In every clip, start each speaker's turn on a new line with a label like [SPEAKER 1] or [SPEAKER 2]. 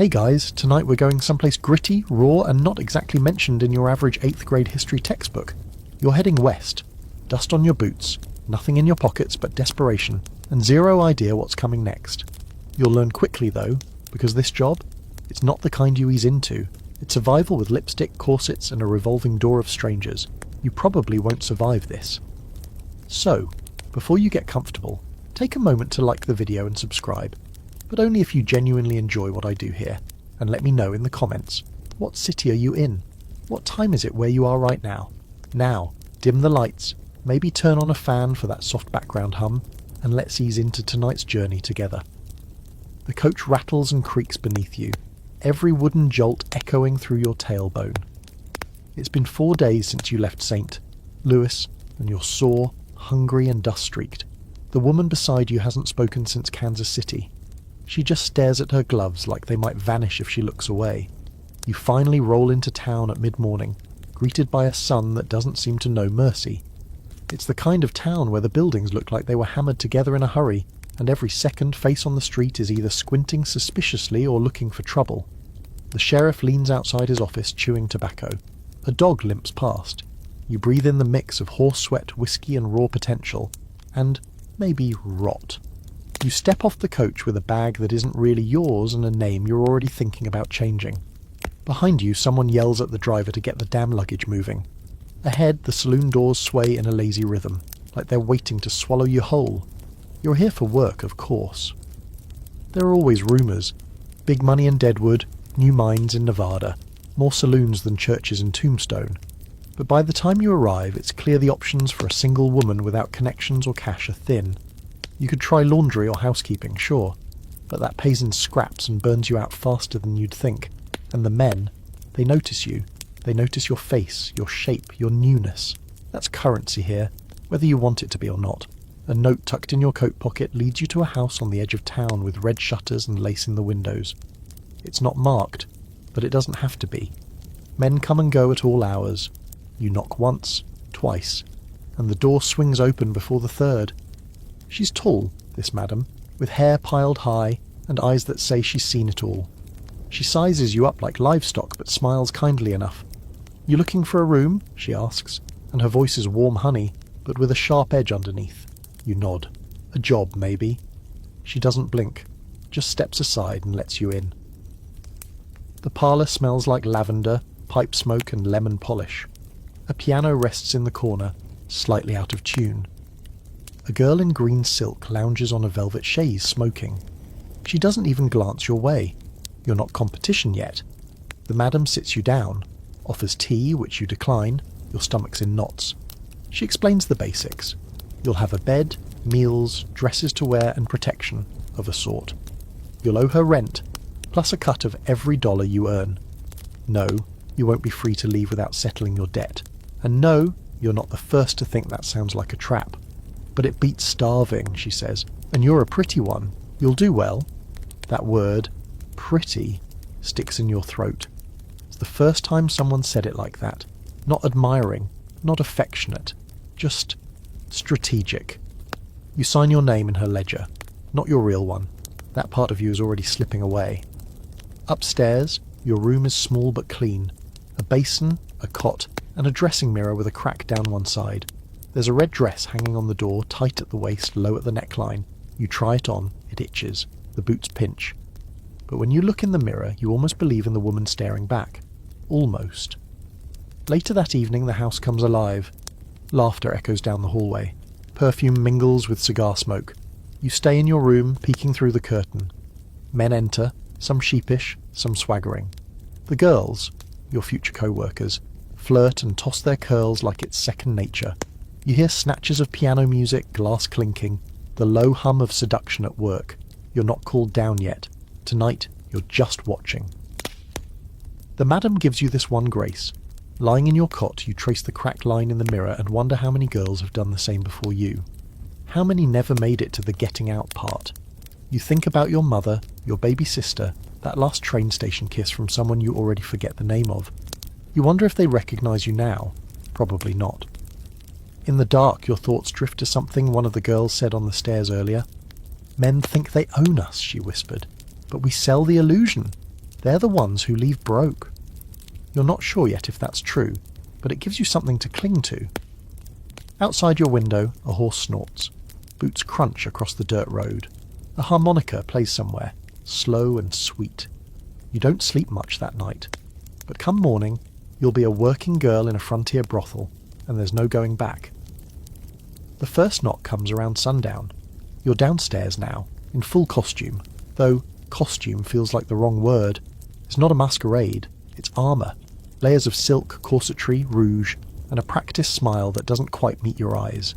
[SPEAKER 1] Hey guys, tonight we're going someplace gritty, raw, and not exactly mentioned in your average 8th grade history textbook. You're heading west. Dust on your boots, nothing in your pockets but desperation, and zero idea what's coming next. You'll learn quickly though, because this job, it's not the kind you ease into. It's survival with lipstick, corsets, and a revolving door of strangers. You probably won't survive this. So, before you get comfortable, take a moment to like the video and subscribe. But only if you genuinely enjoy what I do here, and let me know in the comments, what city are you in? What time is it where you are right now? Now, dim the lights, maybe turn on a fan for that soft background hum, and let's ease into tonight's journey together. The coach rattles and creaks beneath you, every wooden jolt echoing through your tailbone. It's been 4 days since you left St. Louis, and you're sore, hungry and dust-streaked. The woman beside you hasn't spoken since Kansas City. She just stares at her gloves like they might vanish if she looks away. You finally roll into town at mid-morning, greeted by a sun that doesn't seem to know mercy. It's the kind of town where the buildings look like they were hammered together in a hurry, and every second face on the street is either squinting suspiciously or looking for trouble. The sheriff leans outside his office chewing tobacco. A dog limps past. You breathe in the mix of horse sweat, whiskey and raw potential, and maybe rot. You step off the coach with a bag that isn't really yours and a name you're already thinking about changing. Behind you, someone yells at the driver to get the damn luggage moving. Ahead, the saloon doors sway in a lazy rhythm, like they're waiting to swallow you whole. You're here for work, of course. There are always rumours. Big money in Deadwood, new mines in Nevada, more saloons than churches in Tombstone. But by the time you arrive, it's clear the options for a single woman without connections or cash are thin. You could try laundry or housekeeping, sure, but that pays in scraps and burns you out faster than you'd think. And the men, they notice you. They notice your face, your shape, your newness. That's currency here, whether you want it to be or not. A note tucked in your coat pocket leads you to a house on the edge of town with red shutters and lace in the windows. It's not marked, but it doesn't have to be. Men come and go at all hours. You knock once, twice, and the door swings open before the third. She's tall, this madam, with hair piled high and eyes that say she's seen it all. She sizes you up like livestock but smiles kindly enough. "You looking for a room?" she asks, and her voice is warm honey, but with a sharp edge underneath. You nod. A job, maybe. She doesn't blink, just steps aside and lets you in. The parlour smells like lavender, pipe smoke and lemon polish. A piano rests in the corner, slightly out of tune. A girl in green silk lounges on a velvet chaise smoking. She doesn't even glance your way. You're not competition yet. The madam sits you down, offers tea, which you decline, your stomach's in knots. She explains the basics. You'll have a bed, meals, dresses to wear and protection, of a sort. You'll owe her rent, plus a cut of every dollar you earn. No, you won't be free to leave without settling your debt. And no, you're not the first to think that sounds like a trap. But it beats starving, she says, and you're a pretty one. You'll do well. That word, pretty, sticks in your throat. It's the first time someone said it like that. Not admiring, not affectionate, just strategic. You sign your name in her ledger, not your real one. That part of you is already slipping away. Upstairs, your room is small but clean. A basin, a cot, and a dressing mirror with a crack down one side. There's a red dress hanging on the door, tight at the waist, low at the neckline. You try it on, it itches, the boots pinch. But when you look in the mirror, you almost believe in the woman staring back. Almost. Later that evening, the house comes alive. Laughter echoes down the hallway. Perfume mingles with cigar smoke. You stay in your room, peeking through the curtain. Men enter, some sheepish, some swaggering. The girls, your future co-workers, flirt and toss their curls like it's second nature. You hear snatches of piano music, glass clinking, the low hum of seduction at work. You're not called down yet. Tonight, you're just watching. The madam gives you this one grace. Lying in your cot, you trace the cracked line in the mirror and wonder how many girls have done the same before you. How many never made it to the getting out part? You think about your mother, your baby sister, that last train station kiss from someone you already forget the name of. You wonder if they recognise you now. Probably not. In the dark, your thoughts drift to something one of the girls said on the stairs earlier. "Men think they own us," she whispered, "but we sell the illusion. They're the ones who leave broke. You're not sure yet if that's true, but it gives you something to cling to. Outside your window, a horse snorts. Boots crunch across the dirt road. A harmonica plays somewhere, slow and sweet. You don't sleep much that night, but come morning, you'll be a working girl in a frontier brothel, and there's no going back. The first knock comes around sundown. You're downstairs now, in full costume, though costume feels like the wrong word. It's not a masquerade, it's armour, layers of silk, corsetry, rouge, and a practiced smile that doesn't quite meet your eyes.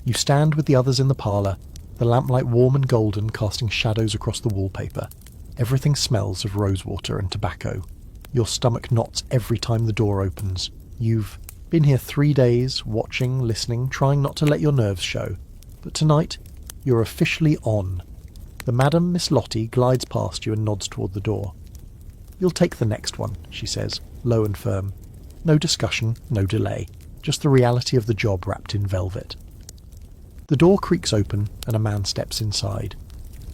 [SPEAKER 1] You stand with the others in the parlour, the lamplight warm and golden casting shadows across the wallpaper. Everything smells of rosewater and tobacco. Your stomach knots every time the door opens. You've been here 3 days, watching, listening, trying not to let your nerves show. But tonight, you're officially on. The Madam Miss Lottie glides past you and nods toward the door. "You'll take the next one," she says, low and firm. No discussion, no delay. Just the reality of the job wrapped in velvet. The door creaks open and a man steps inside.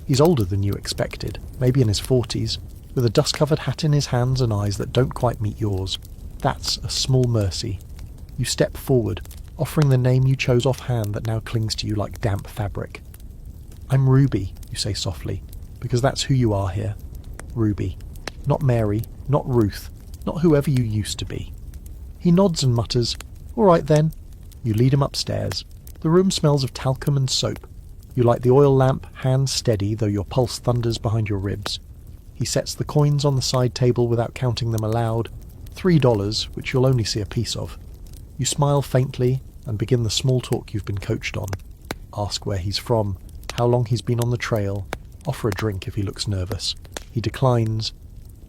[SPEAKER 1] He's older than you expected, maybe in his 40s, with a dust-covered hat in his hands and eyes that don't quite meet yours. That's a small mercy. You step forward, offering the name you chose offhand that now clings to you like damp fabric. "I'm Ruby," you say softly, because that's who you are here. Ruby. Not Mary, not Ruth, not whoever you used to be. He nods and mutters, "All right then." You lead him upstairs. The room smells of talcum and soap. You light the oil lamp, hands steady, though your pulse thunders behind your ribs. He sets the coins on the side table without counting them aloud. $3, which you'll only see a piece of. You smile faintly and begin the small talk you've been coached on. Ask where he's from, how long he's been on the trail, offer a drink if he looks nervous. He declines.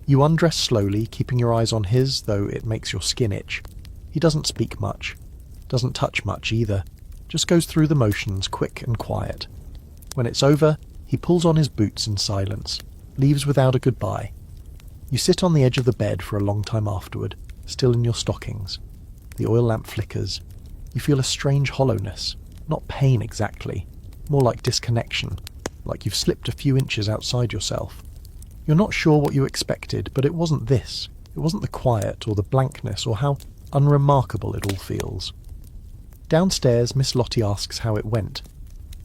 [SPEAKER 1] You undress slowly, keeping your eyes on his, though it makes your skin itch. He doesn't speak much. Doesn't touch much either. Just goes through the motions, quick and quiet. When it's over, he pulls on his boots in silence, leaves without a goodbye. You sit on the edge of the bed for a long time afterward, still in your stockings. The oil lamp flickers. You feel a strange hollowness, not pain exactly, more like disconnection, like you've slipped a few inches outside yourself. You're not sure what you expected, but it wasn't this. It wasn't the quiet or the blankness or how unremarkable it all feels. Downstairs, Miss Lottie asks how it went.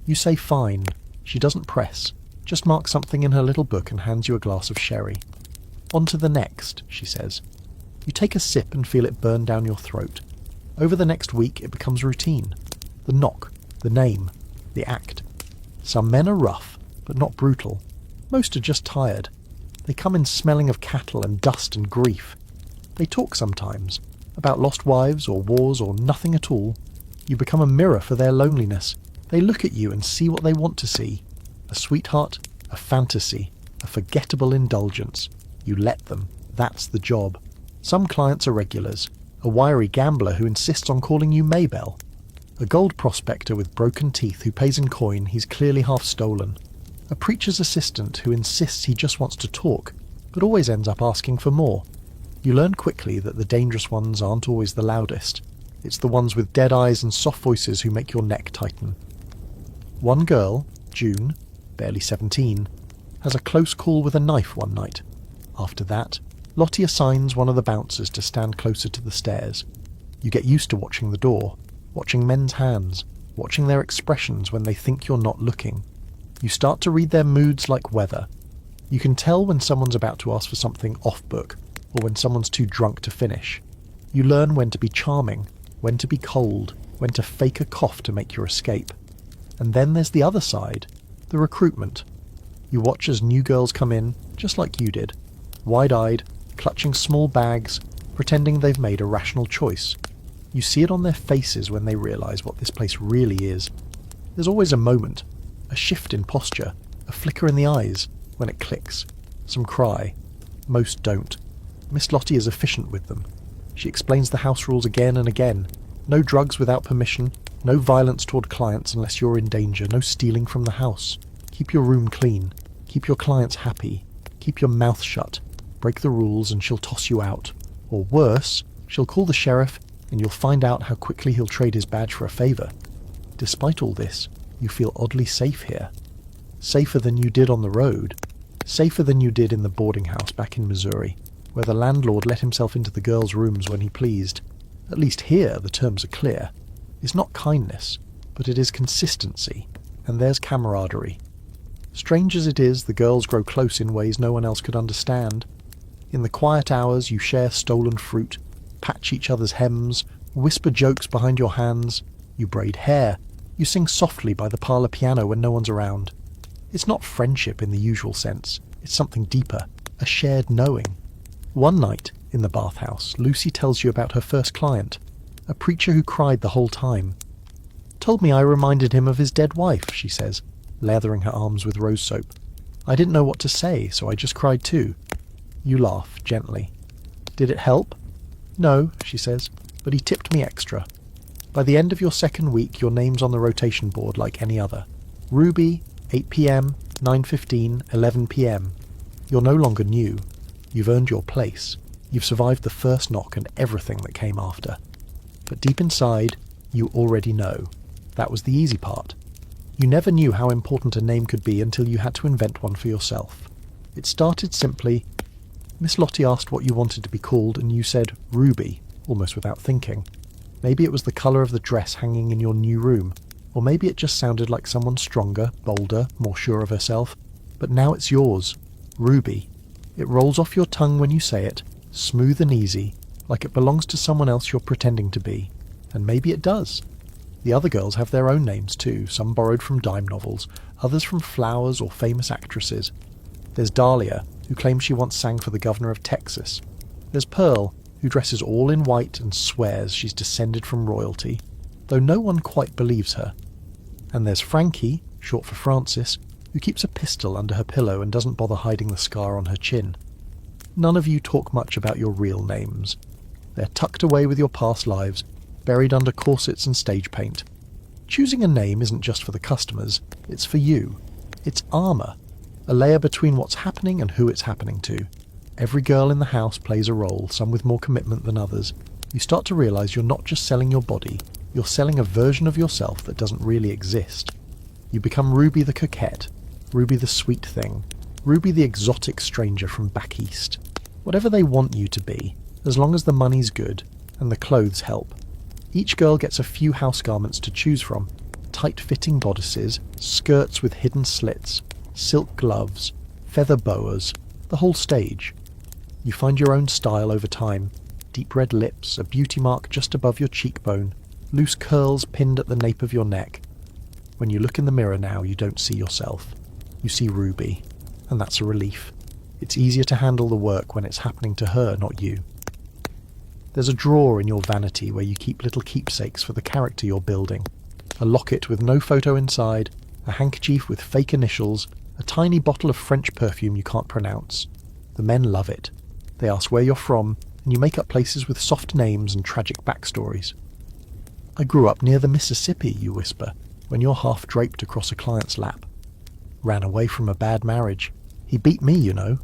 [SPEAKER 1] You say fine. She doesn't press, just marks something in her little book and hands you a glass of sherry. "On to the next," she says. You take a sip and feel it burn down your throat. Over the next week it becomes routine. The knock, the name, the act. Some men are rough, but not brutal. Most are just tired. They come in smelling of cattle and dust and grief. They talk sometimes, about lost wives or wars or nothing at all. You become a mirror for their loneliness. They look at you and see what they want to see. A sweetheart, a fantasy, a forgettable indulgence. You let them. That's the job. Some clients are regulars. A wiry gambler who insists on calling you Maybelle. A gold prospector with broken teeth who pays in coin he's clearly half stolen. A preacher's assistant who insists he just wants to talk, but always ends up asking for more. You learn quickly that the dangerous ones aren't always the loudest. It's the ones with dead eyes and soft voices who make your neck tighten. One girl, June, barely 17, has a close call with a knife one night. After that, Lottie assigns one of the bouncers to stand closer to the stairs. You get used to watching the door, watching men's hands, watching their expressions when they think you're not looking. You start to read their moods like weather. You can tell when someone's about to ask for something off-book, or when someone's too drunk to finish. You learn when to be charming, when to be cold, when to fake a cough to make your escape. And then there's the other side, the recruitment. You watch as new girls come in, just like you did, wide-eyed, clutching small bags, pretending they've made a rational choice. You see it on their faces when they realise what this place really is. There's always a moment, a shift in posture, a flicker in the eyes, when it clicks. Some cry. Most don't. Miss Lottie is efficient with them. She explains the house rules again and again. No drugs without permission, no violence toward clients unless you're in danger, no stealing from the house. Keep your room clean. Keep your clients happy. Keep your mouth shut. Break the rules and she'll toss you out. Or worse, she'll call the sheriff and you'll find out how quickly he'll trade his badge for a favour. Despite all this, you feel oddly safe here. Safer than you did on the road. Safer than you did in the boarding house back in Missouri, where the landlord let himself into the girls' rooms when he pleased. At least here the terms are clear. It's not kindness, but it is consistency, and there's camaraderie. Strange as it is, the girls grow close in ways no one else could understand. In the quiet hours you share stolen fruit, patch each other's hems, whisper jokes behind your hands, you braid hair, you sing softly by the parlour piano when no one's around. It's not friendship in the usual sense, it's something deeper, a shared knowing. One night, in the bathhouse, Lucy tells you about her first client, a preacher who cried the whole time. "Told me I reminded him of his dead wife," she says, lathering her arms with rose soap. "I didn't know what to say, so I just cried too." You laugh, gently. "Did it help?" "No," she says, "but he tipped me extra." By the end of your second week, your name's on the rotation board like any other. Ruby, 8 p.m, 9:15, 11 p.m. You're no longer new. You've earned your place. You've survived the first knock and everything that came after. But deep inside, you already know. That was the easy part. You never knew how important a name could be until you had to invent one for yourself. It started simply, Miss Lottie asked what you wanted to be called, and you said Ruby, almost without thinking. Maybe it was the colour of the dress hanging in your new room, or maybe it just sounded like someone stronger, bolder, more sure of herself. But now it's yours, Ruby. It rolls off your tongue when you say it, smooth and easy, like it belongs to someone else you're pretending to be. And maybe it does. The other girls have their own names too, some borrowed from dime novels, others from flowers or famous actresses. There's Dahlia, who claims she once sang for the governor of Texas. There's Pearl, who dresses all in white and swears she's descended from royalty, though no one quite believes her. And there's Frankie, short for Francis, who keeps a pistol under her pillow and doesn't bother hiding the scar on her chin. None of you talk much about your real names. They're tucked away with your past lives, buried under corsets and stage paint. Choosing a name isn't just for the customers, it's for you. It's armour, a layer between what's happening and who it's happening to. Every girl in the house plays a role, some with more commitment than others. You start to realise you're not just selling your body, you're selling a version of yourself that doesn't really exist. You become Ruby the coquette, Ruby the sweet thing, Ruby the exotic stranger from back east. Whatever they want you to be, as long as the money's good and the clothes help. Each girl gets a few house garments to choose from, tight-fitting bodices, skirts with hidden slits, silk gloves, feather boas, the whole stage. You find your own style over time, deep red lips, a beauty mark just above your cheekbone, loose curls pinned at the nape of your neck. When you look in the mirror now, you don't see yourself. You see Ruby, and that's a relief. It's easier to handle the work when it's happening to her, not you. There's a drawer in your vanity where you keep little keepsakes for the character you're building. A locket with no photo inside, a handkerchief with fake initials, a tiny bottle of French perfume you can't pronounce. The men love it. They ask where you're from, and you make up places with soft names and tragic backstories. "I grew up near the Mississippi," you whisper, when you're half draped across a client's lap. "Ran away from a bad marriage. He beat me, you know."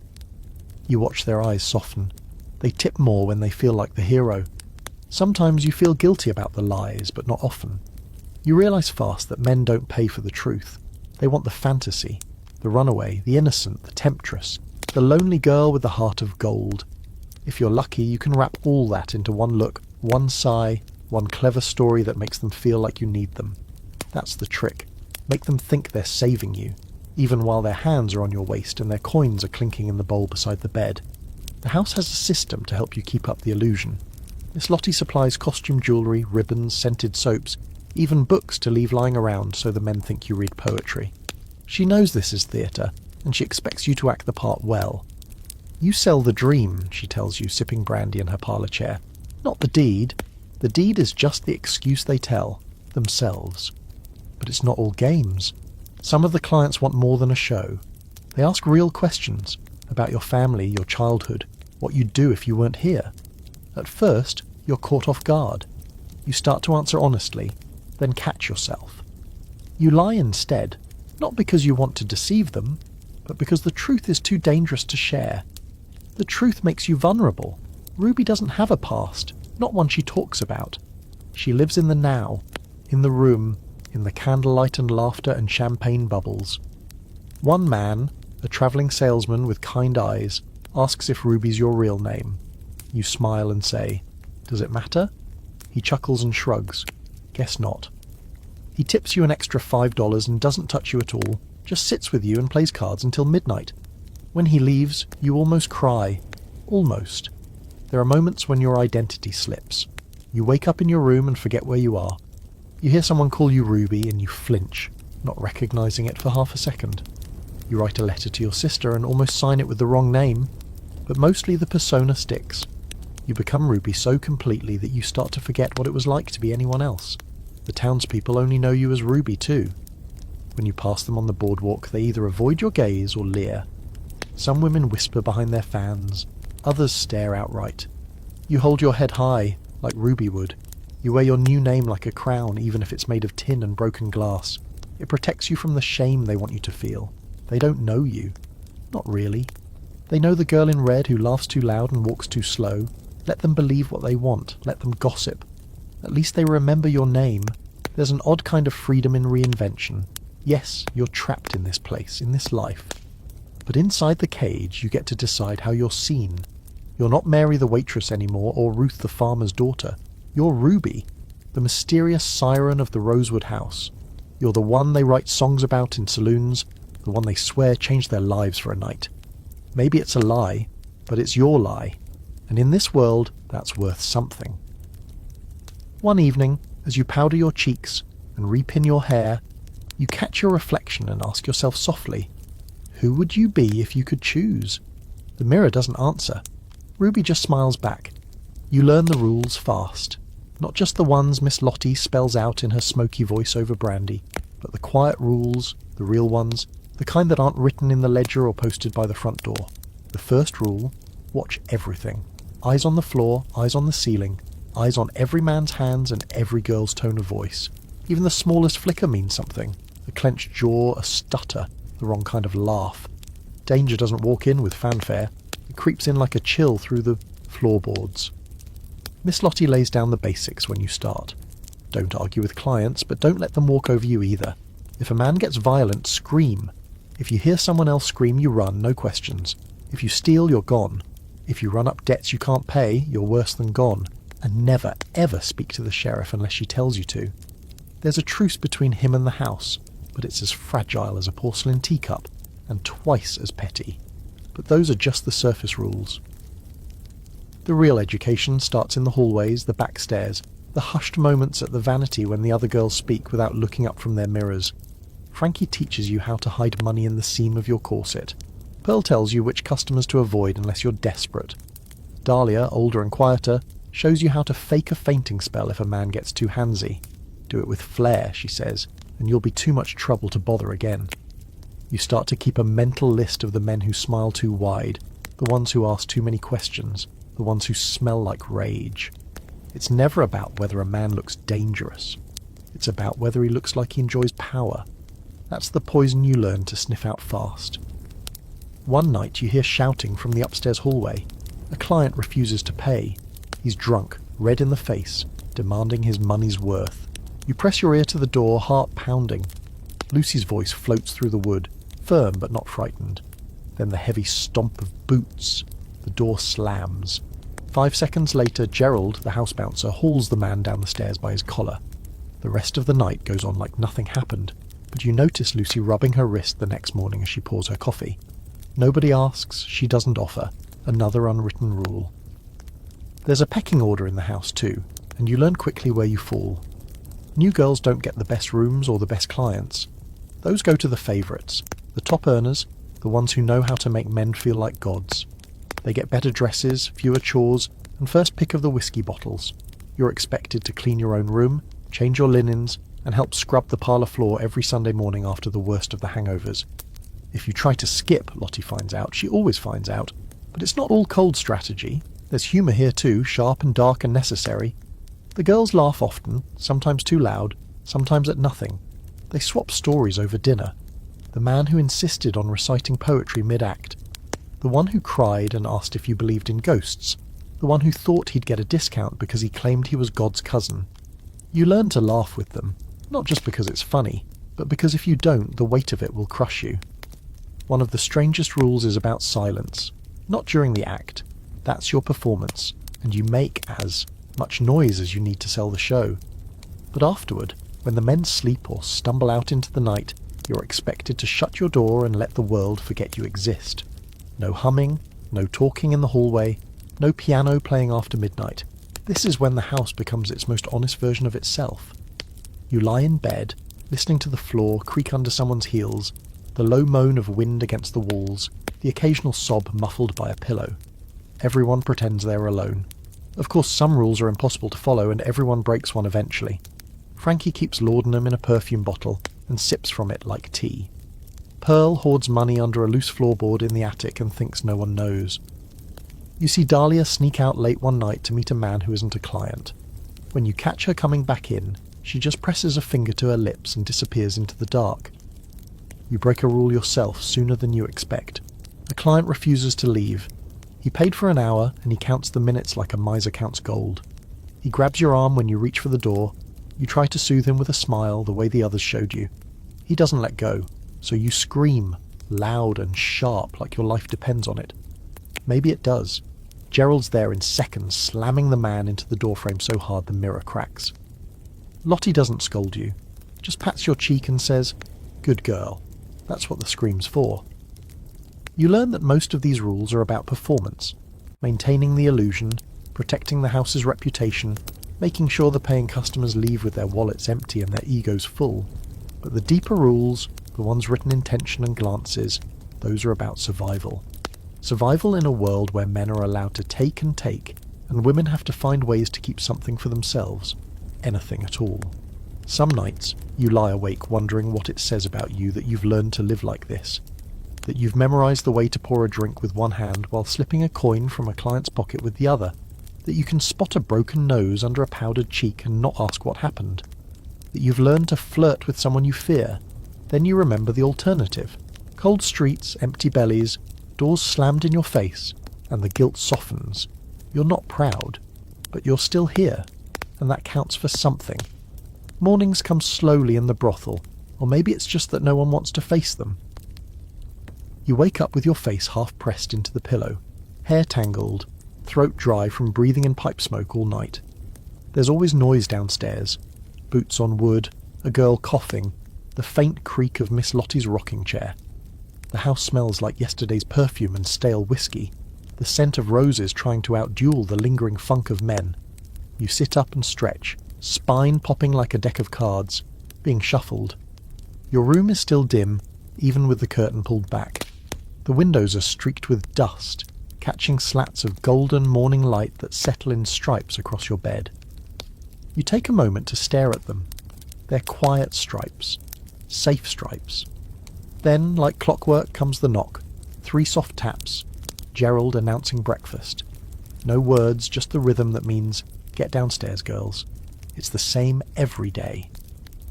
[SPEAKER 1] You watch their eyes soften. They tip more when they feel like the hero. Sometimes you feel guilty about the lies, but not often. You realise fast that men don't pay for the truth. They want the fantasy, the runaway, the innocent, the temptress, the lonely girl with the heart of gold. If you're lucky, you can wrap all that into one look, one sigh, one clever story that makes them feel like you need them. That's the trick. Make them think they're saving you, even while their hands are on your waist and their coins are clinking in the bowl beside the bed. The house has a system to help you keep up the illusion. Miss Lottie supplies costume jewellery, ribbons, scented soaps, even books to leave lying around so the men think you read poetry. She knows this is theatre, and she expects you to act the part well. "You sell the dream," she tells you, sipping brandy in her parlour chair. "Not the deed. The deed is just the excuse they tell, themselves." But it's not all games. Some of the clients want more than a show. They ask real questions about your family, your childhood, what you'd do if you weren't here. At first, you're caught off guard. You start to answer honestly, then catch yourself. You lie instead, not because you want to deceive them, but because the truth is too dangerous to share. The truth makes you vulnerable. Ruby doesn't have a past, not one she talks about. She lives in the now, in the room, in the candlelight and laughter and champagne bubbles. One man, A travelling salesman with kind eyes asks if Ruby's your real name. You smile and say, "Does it matter?" He chuckles and shrugs. Guess not. He tips you an extra $5 and doesn't touch you at all, just sits with you and plays cards until midnight. When he leaves, you almost cry. Almost. There are moments when your identity slips. You wake up in your room and forget where you are. You hear someone call you Ruby and you flinch, not recognising it for half a second. You write a letter to your sister and almost sign it with the wrong name, but mostly the persona sticks. You become Ruby so completely that you start to forget what it was like to be anyone else. The townspeople only know you as Ruby too. When you pass them on the boardwalk, they either avoid your gaze or leer. Some women whisper behind their fans, others stare outright. You hold your head high, like Ruby would. You wear your new name like a crown, even if it's made of tin and broken glass. It protects you from the shame they want you to feel. They don't know you. Not really. They know the girl in red who laughs too loud and walks too slow. Let them believe what they want. Let them gossip. At least they remember your name. There's an odd kind of freedom in reinvention. Yes, you're trapped in this place, in this life. But inside the cage, you get to decide how you're seen. You're not Mary the waitress anymore, or Ruth the farmer's daughter. You're Ruby, the mysterious siren of the Rosewood house. You're the one they write songs about in saloons, the one they swear changed their lives for a night. Maybe it's a lie, but it's your lie. And in this world, that's worth something. One evening, as you powder your cheeks and repin your hair, you catch your reflection and ask yourself softly, who would you be if you could choose? The mirror doesn't answer. Ruby just smiles back. You learn the rules fast. Not just the ones Miss Lottie spells out in her smoky voice over brandy, but the quiet rules, the real ones, the kind that aren't written in the ledger or posted by the front door. The first rule, watch everything. Eyes on the floor, eyes on the ceiling, eyes on every man's hands and every girl's tone of voice. Even the smallest flicker means something. A clenched jaw, a stutter, the wrong kind of laugh. Danger doesn't walk in with fanfare. It creeps in like a chill through the floorboards. Miss Lottie lays down the basics when you start. Don't argue with clients, but don't let them walk over you either. If a man gets violent, scream. If you hear someone else scream, you run, no questions. If you steal, you're gone. If you run up debts you can't pay, you're worse than gone. And never, ever speak to the sheriff unless she tells you to. There's a truce between him and the house, but it's as fragile as a porcelain teacup, and twice as petty. But those are just the surface rules. The real education starts in the hallways, the back stairs, the hushed moments at the vanity when the other girls speak without looking up from their mirrors. Frankie teaches you how to hide money in the seam of your corset. Pearl tells you which customers to avoid unless you're desperate. Dahlia, older and quieter, shows you how to fake a fainting spell if a man gets too handsy. Do it with flair, she says, and you'll be too much trouble to bother again. You start to keep a mental list of the men who smile too wide, the ones who ask too many questions, the ones who smell like rage. It's never about whether a man looks dangerous. It's about whether he looks like he enjoys power. That's the poison you learn to sniff out fast. One night you hear shouting from the upstairs hallway. A client refuses to pay. He's drunk, red in the face, demanding his money's worth. You press your ear to the door, heart pounding. Lucy's voice floats through the wood, firm but not frightened. Then the heavy stomp of boots. The door slams. 5 seconds later, Gerald, the house bouncer, hauls the man down the stairs by his collar. The rest of the night goes on like nothing happened, but you notice Lucy rubbing her wrist the next morning as she pours her coffee. Nobody asks, she doesn't offer. Another unwritten rule. There's a pecking order in the house too, and you learn quickly where you fall. New girls don't get the best rooms or the best clients. Those go to the favourites, the top earners, the ones who know how to make men feel like gods. They get better dresses, fewer chores, and first pick of the whiskey bottles. You're expected to clean your own room, change your linens, and help scrub the parlour floor every Sunday morning after the worst of the hangovers. If you try to skip, Lottie finds out. She always finds out. But it's not all cold strategy. There's humour here too, sharp and dark and necessary. The girls laugh often, sometimes too loud, sometimes at nothing. They swap stories over dinner. The man who insisted on reciting poetry mid-act. The one who cried and asked if you believed in ghosts. The one who thought he'd get a discount because he claimed he was God's cousin. You learn to laugh with them, not just because it's funny, but because if you don't, the weight of it will crush you. One of the strangest rules is about silence. Not during the act. That's your performance, and you make as much noise as you need to sell the show. But afterward, when the men sleep or stumble out into the night, you're expected to shut your door and let the world forget you exist. No humming, no talking in the hallway, no piano playing after midnight. This is when the house becomes its most honest version of itself. You lie in bed, listening to the floor creak under someone's heels, the low moan of wind against the walls, the occasional sob muffled by a pillow. Everyone pretends they're alone. Of course, some rules are impossible to follow, and everyone breaks one eventually. Frankie keeps laudanum in a perfume bottle and sips from it like tea. Pearl hoards money under a loose floorboard in the attic and thinks no one knows. You see Dahlia sneak out late one night to meet a man who isn't a client. When you catch her coming back in, she just presses a finger to her lips and disappears into the dark. You break a rule yourself sooner than you expect. A client refuses to leave. He paid for an hour, and he counts the minutes like a miser counts gold. He grabs your arm when you reach for the door. You try to soothe him with a smile the way the others showed you. He doesn't let go, so you scream, loud and sharp like your life depends on it. Maybe it does. Gerald's there in seconds, slamming the man into the doorframe so hard the mirror cracks. Lottie doesn't scold you, just pats your cheek and says, "Good girl." That's what the scream's for. You learn that most of these rules are about performance, maintaining the illusion, protecting the house's reputation, making sure the paying customers leave with their wallets empty and their egos full. But the deeper rules, the ones written in tension and glances, those are about survival. Survival in a world where men are allowed to take, and women have to find ways to keep something for themselves. Anything at all. Some nights, you lie awake wondering what it says about you that you've learned to live like this. That you've memorized the way to pour a drink with one hand while slipping a coin from a client's pocket with the other. That you can spot a broken nose under a powdered cheek and not ask what happened. That you've learned to flirt with someone you fear. Then you remember the alternative. Cold streets, empty bellies, doors slammed in your face, and the guilt softens. You're not proud, but you're still here, and that counts for something. Mornings come slowly in the brothel, or maybe it's just that no one wants to face them. You wake up with your face half pressed into the pillow, hair tangled, throat dry from breathing in pipe smoke all night. There's always noise downstairs. Boots on wood, a girl coughing, the faint creak of Miss Lottie's rocking chair. The house smells like yesterday's perfume and stale whiskey, the scent of roses trying to outduel the lingering funk of men. You sit up and stretch, spine popping like a deck of cards, being shuffled. Your room is still dim, even with the curtain pulled back. The windows are streaked with dust, catching slats of golden morning light that settle in stripes across your bed. You take a moment to stare at them. They're quiet stripes, safe stripes. Then, like clockwork, comes the knock. 3 soft taps. Gerald announcing breakfast. No words, just the rhythm that means, "Get downstairs, girls." It's the same every day.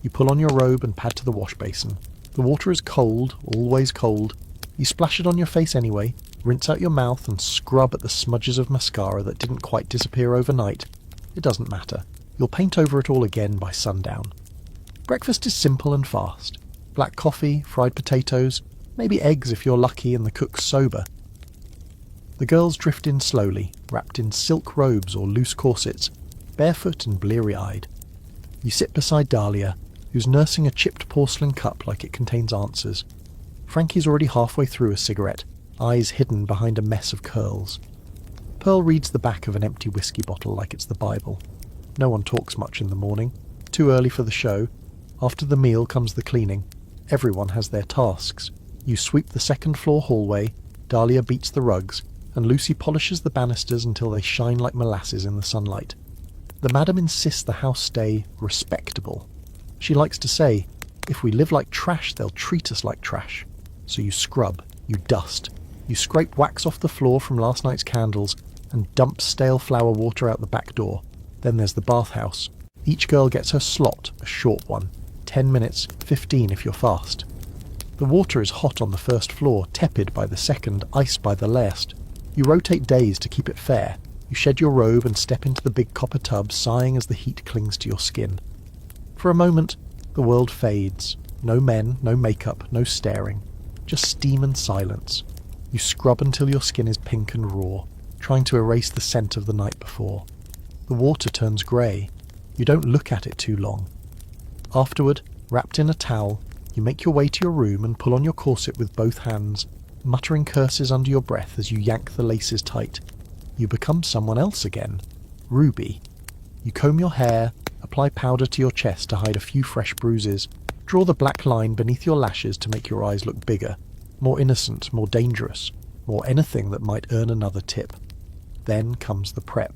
[SPEAKER 1] You pull on your robe and pad to the wash basin. The water is cold, always cold. You splash it on your face anyway, rinse out your mouth and scrub at the smudges of mascara that didn't quite disappear overnight. It doesn't matter. You'll paint over it all again by sundown. Breakfast is simple and fast. Black coffee, fried potatoes, maybe eggs if you're lucky and the cook's sober. The girls drift in slowly, wrapped in silk robes or loose corsets, barefoot and bleary-eyed. You sit beside Dahlia, who's nursing a chipped porcelain cup like it contains answers. Frankie's already halfway through a cigarette, eyes hidden behind a mess of curls. Pearl reads the back of an empty whiskey bottle like it's the Bible. No one talks much in the morning. Too early for the show. After the meal comes the cleaning. Everyone has their tasks. You sweep the second floor hallway, Dahlia beats the rugs, and Lucy polishes the banisters until they shine like molasses in the sunlight. The madam insists the house stay respectable. She likes to say, "If we live like trash, they'll treat us like trash." So you scrub, you dust, you scrape wax off the floor from last night's candles, and dump stale flower water out the back door. Then there's the bathhouse. Each girl gets her slot, a short one. 10 minutes, 15 if you're fast. The water is hot on the first floor, tepid by the second, ice by the last. You rotate days to keep it fair. You shed your robe and step into the big copper tub, sighing as the heat clings to your skin. For a moment, the world fades. No men, no makeup, no staring. just steam and silence. You scrub until your skin is pink and raw, trying to erase the scent of the night before. The water turns grey. You don't look at it too long. Afterward, wrapped in a towel, you make your way to your room and pull on your corset with both hands, muttering curses under your breath as you yank the laces tight. You become someone else again. Ruby. You comb your hair, apply powder to your chest to hide a few fresh bruises, draw the black line beneath your lashes to make your eyes look bigger, more innocent, more dangerous, more anything that might earn another tip. Then comes the prep.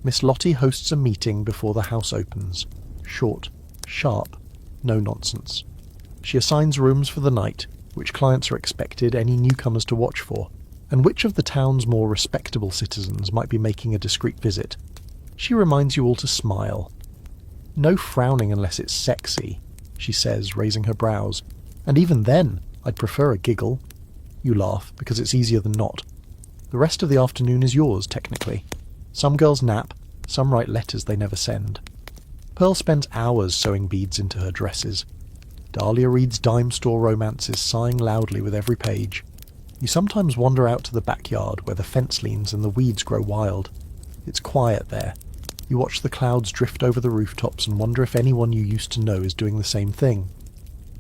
[SPEAKER 1] Miss Lottie hosts a meeting before the house opens. Short, sharp, no nonsense. She assigns rooms for the night, which clients are expected any newcomers to watch for, and which of the town's more respectable citizens might be making a discreet visit. She reminds you all to smile. No frowning unless it's sexy, she says, raising her brows, and even then, I'd prefer a giggle. You laugh, because it's easier than not. The rest of the afternoon is yours, technically. Some girls nap, some write letters they never send. Pearl spends hours sewing beads into her dresses. Dahlia reads dime store romances, sighing loudly with every page. You sometimes wander out to the backyard where the fence leans and the weeds grow wild. It's quiet there. You watch the clouds drift over the rooftops and wonder if anyone you used to know is doing the same thing.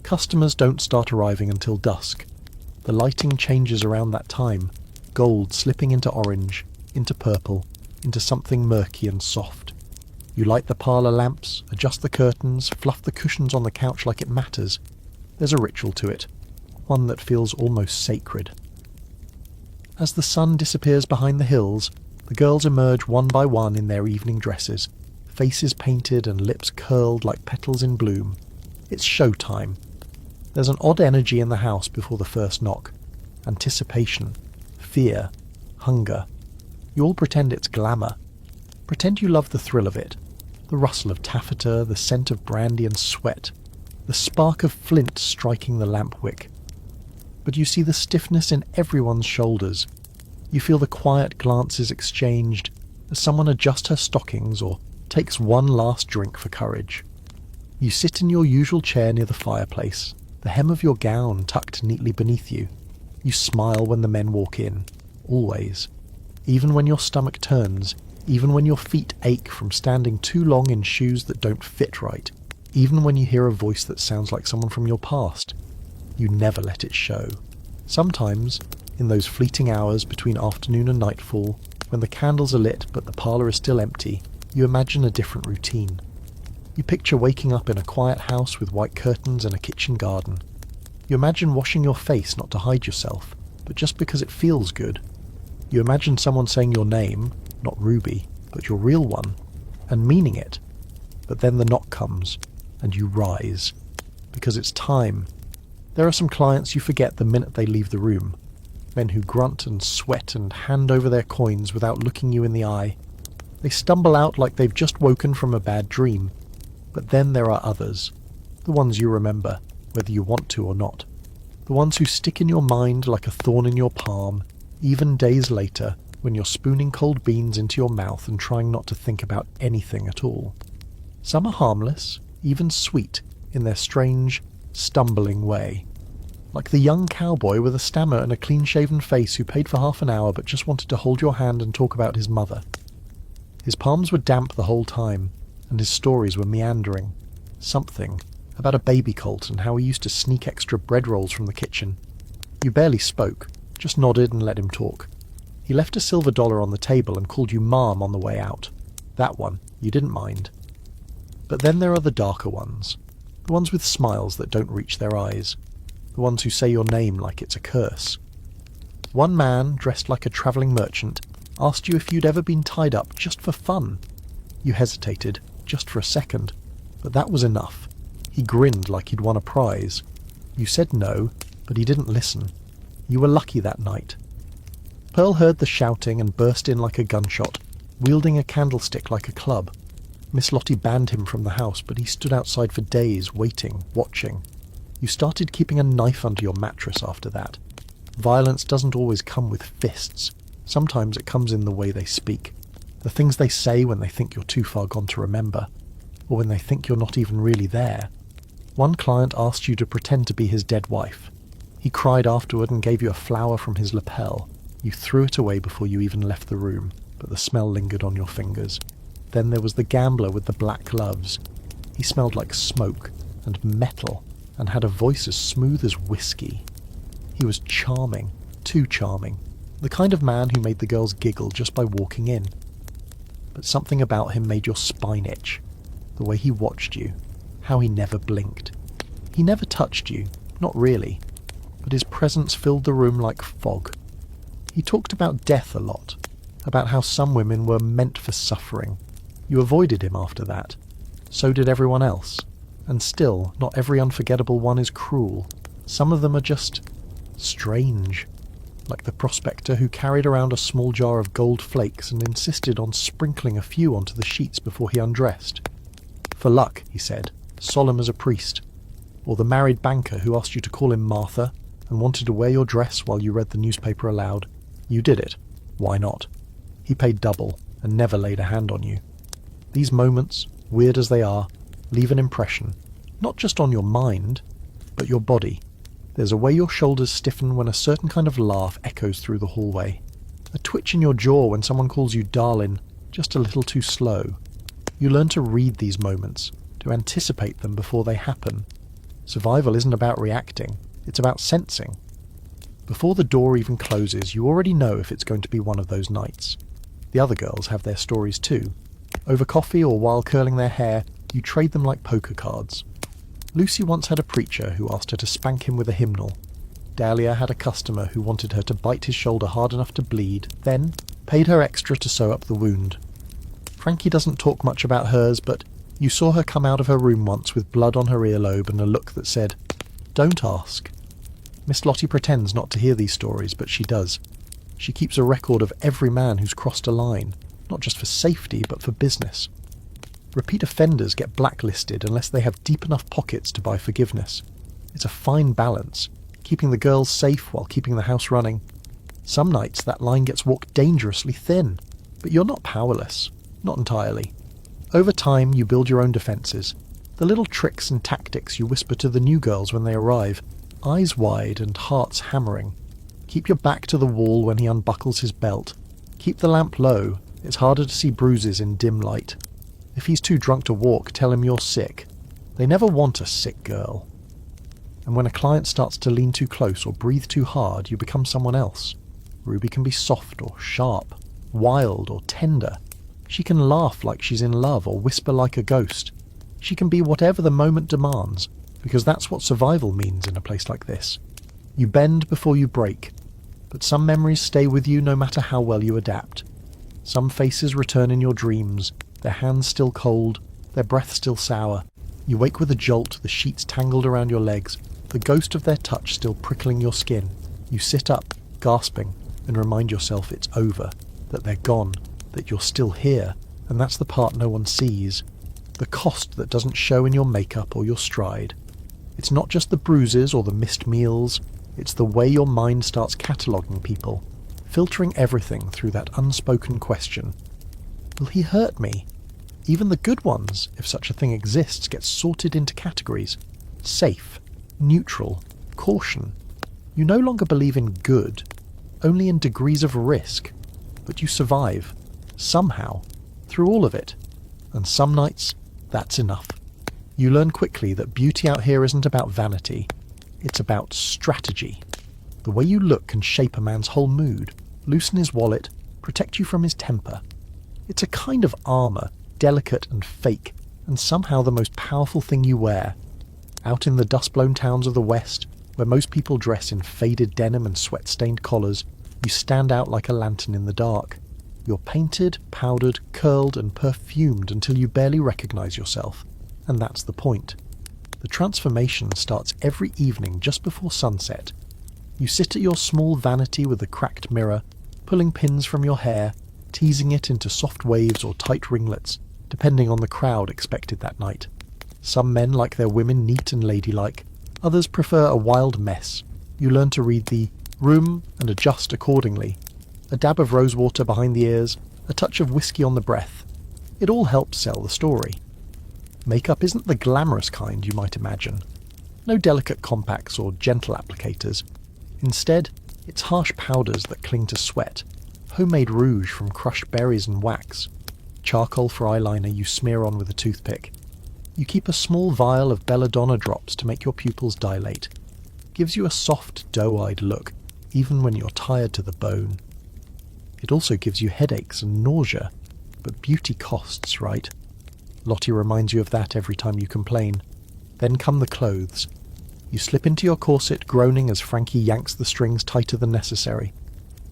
[SPEAKER 1] Customers don't start arriving until dusk. The lighting changes around that time, gold slipping into orange, into purple, into something murky and soft. You light the parlour lamps, adjust the curtains, fluff the cushions on the couch like it matters. There's a ritual to it, one that feels almost sacred. As the sun disappears behind the hills, the girls emerge one by one in their evening dresses, faces painted and lips curled like petals in bloom. It's show time. There's an odd energy in the house before the first knock. Anticipation, fear, hunger. You all pretend it's glamour. Pretend you love the thrill of it. The rustle of taffeta, the scent of brandy and sweat, the spark of flint striking the lamp wick. But you see the stiffness in everyone's shoulders. You feel the quiet glances exchanged as someone adjusts her stockings or takes one last drink for courage. You sit in your usual chair near the fireplace, the hem of your gown tucked neatly beneath you. You smile when the men walk in, always. Even when your stomach turns, even when your feet ache from standing too long in shoes that don't fit right, even when you hear a voice that sounds like someone from your past. You never let it show. Sometimes, in those fleeting hours between afternoon and nightfall, when the candles are lit but the parlour is still empty, you imagine a different routine. You picture waking up in a quiet house with white curtains and a kitchen garden. You imagine washing your face not to hide yourself, but just because it feels good. You imagine someone saying your name, not Ruby, but your real one, and meaning it. But then the knock comes, and you rise, because it's time. There are some clients you forget the minute they leave the room. Men who grunt and sweat and hand over their coins without looking you in the eye. They stumble out like they've just woken from a bad dream. But then there are others, the ones you remember, whether you want to or not. The ones who stick in your mind like a thorn in your palm, even days later, when you're spooning cold beans into your mouth and trying not to think about anything at all. Some are harmless, even sweet, in their strange, stumbling way. Like the young cowboy with a stammer and a clean-shaven face who paid for half an hour but just wanted to hold your hand and talk about his mother. His palms were damp the whole time, and his stories were meandering. Something about a baby colt and how he used to sneak extra bread rolls from the kitchen. You barely spoke, just nodded and let him talk. He left a silver dollar on the table and called you Mom on the way out. That one, you didn't mind. But then there are the darker ones, the ones with smiles that don't reach their eyes, the ones who say your name like it's a curse. One man, dressed like a travelling merchant, asked you if you'd ever been tied up just for fun. You hesitated, just for a second, but that was enough. He grinned like he'd won a prize. You said no, but he didn't listen. You were lucky that night. Pearl heard the shouting and burst in like a gunshot, wielding a candlestick like a club. Miss Lottie banned him from the house, but he stood outside for days, waiting, watching. You started keeping a knife under your mattress after that. Violence doesn't always come with fists. Sometimes it comes in the way they speak. The things they say when they think you're too far gone to remember, or when they think you're not even really there. One client asked you to pretend to be his dead wife. He cried afterward and gave you a flower from his lapel. You threw it away before you even left the room, but the smell lingered on your fingers. Then there was the gambler with the black gloves. He smelled like smoke and metal and had a voice as smooth as whiskey. He was charming, too charming, the kind of man who made the girls giggle just by walking in. But something about him made your spine itch. The way he watched you, how he never blinked. He never touched you, not really, but his presence filled the room like fog. He talked about death a lot, about how some women were meant for suffering. You avoided him after that. So did everyone else. And still, not every unforgettable one is cruel. Some of them are just strange. Like the prospector who carried around a small jar of gold flakes and insisted on sprinkling a few onto the sheets before he undressed. For luck, he said, solemn as a priest. Or the married banker who asked you to call him Martha and wanted to wear your dress while you read the newspaper aloud. You did it. Why not? He paid double and never laid a hand on you. These moments, weird as they are, leave an impression, not just on your mind, but your body. There's a way your shoulders stiffen when a certain kind of laugh echoes through the hallway. A twitch in your jaw when someone calls you darling, just a little too slow. You learn to read these moments, to anticipate them before they happen. Survival isn't about reacting, it's about sensing. Before the door even closes, you already know if it's going to be one of those nights. The other girls have their stories too. Over coffee or while curling their hair, you trade them like poker cards. Lucy once had a preacher who asked her to spank him with a hymnal. Dahlia had a customer who wanted her to bite his shoulder hard enough to bleed, then paid her extra to sew up the wound. Frankie doesn't talk much about hers, but you saw her come out of her room once with blood on her earlobe and a look that said, "Don't ask." Miss Lottie pretends not to hear these stories, but she does. She keeps a record of every man who's crossed a line, not just for safety, but for business. Repeat offenders get blacklisted unless they have deep enough pockets to buy forgiveness. It's a fine balance, keeping the girls safe while keeping the house running. Some nights that line gets walked dangerously thin, but you're not powerless. Not entirely. Over time, you build your own defences. The little tricks and tactics you whisper to the new girls when they arrive, eyes wide and hearts hammering. Keep your back to the wall when he unbuckles his belt. Keep the lamp low. It's harder to see bruises in dim light. If he's too drunk to walk, tell him you're sick. They never want a sick girl. And when a client starts to lean too close or breathe too hard, you become someone else. Ruby can be soft or sharp, wild or tender. She can laugh like she's in love or whisper like a ghost. She can be whatever the moment demands, because that's what survival means in a place like this. You bend before you break, but some memories stay with you no matter how well you adapt. Some faces return in your dreams, their hands still cold, their breath still sour. You wake with a jolt, the sheets tangled around your legs, the ghost of their touch still prickling your skin. You sit up, gasping, and remind yourself it's over, that they're gone, that you're still here, and that's the part no one sees. The cost that doesn't show in your makeup or your stride. It's not just the bruises or the missed meals, it's the way your mind starts cataloguing people, filtering everything through that unspoken question. Will he hurt me? Even the good ones, if such a thing exists, get sorted into categories. Safe, neutral, caution. You no longer believe in good, only in degrees of risk. But you survive, somehow, through all of it. And some nights, that's enough. You learn quickly that beauty out here isn't about vanity. It's about strategy. The way you look can shape a man's whole mood, loosen his wallet, protect you from his temper. It's a kind of armour, delicate and fake, and somehow the most powerful thing you wear. Out in the dust-blown towns of the West, where most people dress in faded denim and sweat-stained collars, you stand out like a lantern in the dark. You're painted, powdered, curled, and perfumed until you barely recognise yourself. And that's the point. The transformation starts every evening just before sunset. You sit at your small vanity with a cracked mirror, pulling pins from your hair, teasing it into soft waves or tight ringlets, depending on the crowd expected that night. Some men like their women neat and ladylike, others prefer a wild mess. You learn to read the room and adjust accordingly. A dab of rosewater behind the ears, a touch of whiskey on the breath. It all helps sell the story. Makeup isn't the glamorous kind you might imagine. No delicate compacts or gentle applicators, Instead, it's harsh powders that cling to sweat, homemade rouge from crushed berries and wax, charcoal for eyeliner you smear on with a toothpick. You keep a small vial of belladonna drops to make your pupils dilate. Gives you a soft, doe-eyed look, even when you're tired to the bone. It also gives you headaches and nausea, but beauty costs, right? Lottie reminds you of that every time you complain. Then come the clothes. You slip into your corset, groaning as Frankie yanks the strings tighter than necessary.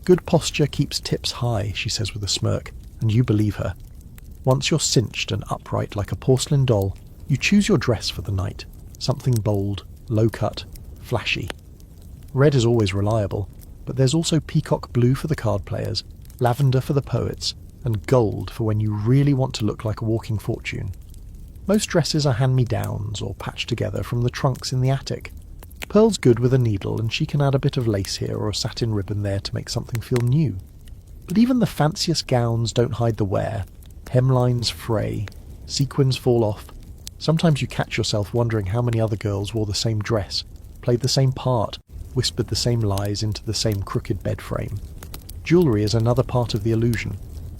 [SPEAKER 1] Good posture keeps tips high, she says with a smirk, and you believe her. Once you're cinched and upright like a porcelain doll, you choose your dress for the night. Something bold, low-cut, flashy. Red is always reliable, but there's also peacock blue for the card players, lavender for the poets, and gold for when you really want to look like a walking fortune. Most dresses are hand-me-downs or patched together from the trunks in the attic. Pearl's good with a needle, and she can add a bit of lace here or a satin ribbon there to make something feel new. But even the fanciest gowns don't hide the wear. Hemlines fray, sequins fall off. Sometimes you catch yourself wondering how many other girls wore the same dress, played the same part, whispered the same lies into the same crooked bed frame. Jewellery is another part of the illusion.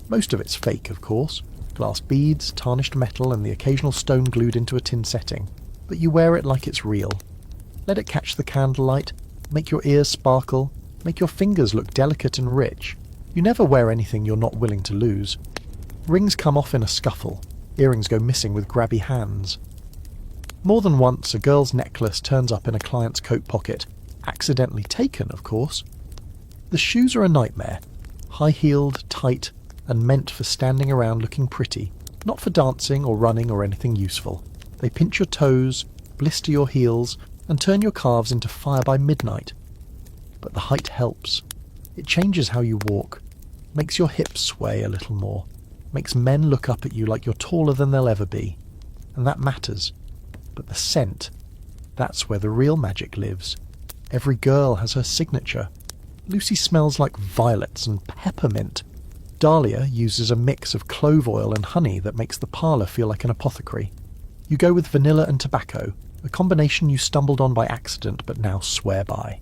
[SPEAKER 1] Most of it's fake, of course. Glass beads, tarnished metal, and the occasional stone glued into a tin setting. But you wear it like it's real. Let it catch the candlelight, make your ears sparkle, make your fingers look delicate and rich. You never wear anything you're not willing to lose. Rings come off in a scuffle. Earrings go missing with grabby hands. More than once, a girl's necklace turns up in a client's coat pocket. Accidentally taken, of course. The shoes are a nightmare. High-heeled, tight, and meant for standing around looking pretty, not for dancing or running or anything useful. They pinch your toes, blister your heels, and turn your calves into fire by midnight. But the height helps. It changes how you walk, makes your hips sway a little more, makes men look up at you like you're taller than they'll ever be. And that matters. But the scent, that's where the real magic lives. Every girl has her signature. Lucy smells like violets and peppermint. Dahlia uses a mix of clove oil and honey that makes the parlour feel like an apothecary. You go with vanilla and tobacco, a combination you stumbled on by accident but now swear by.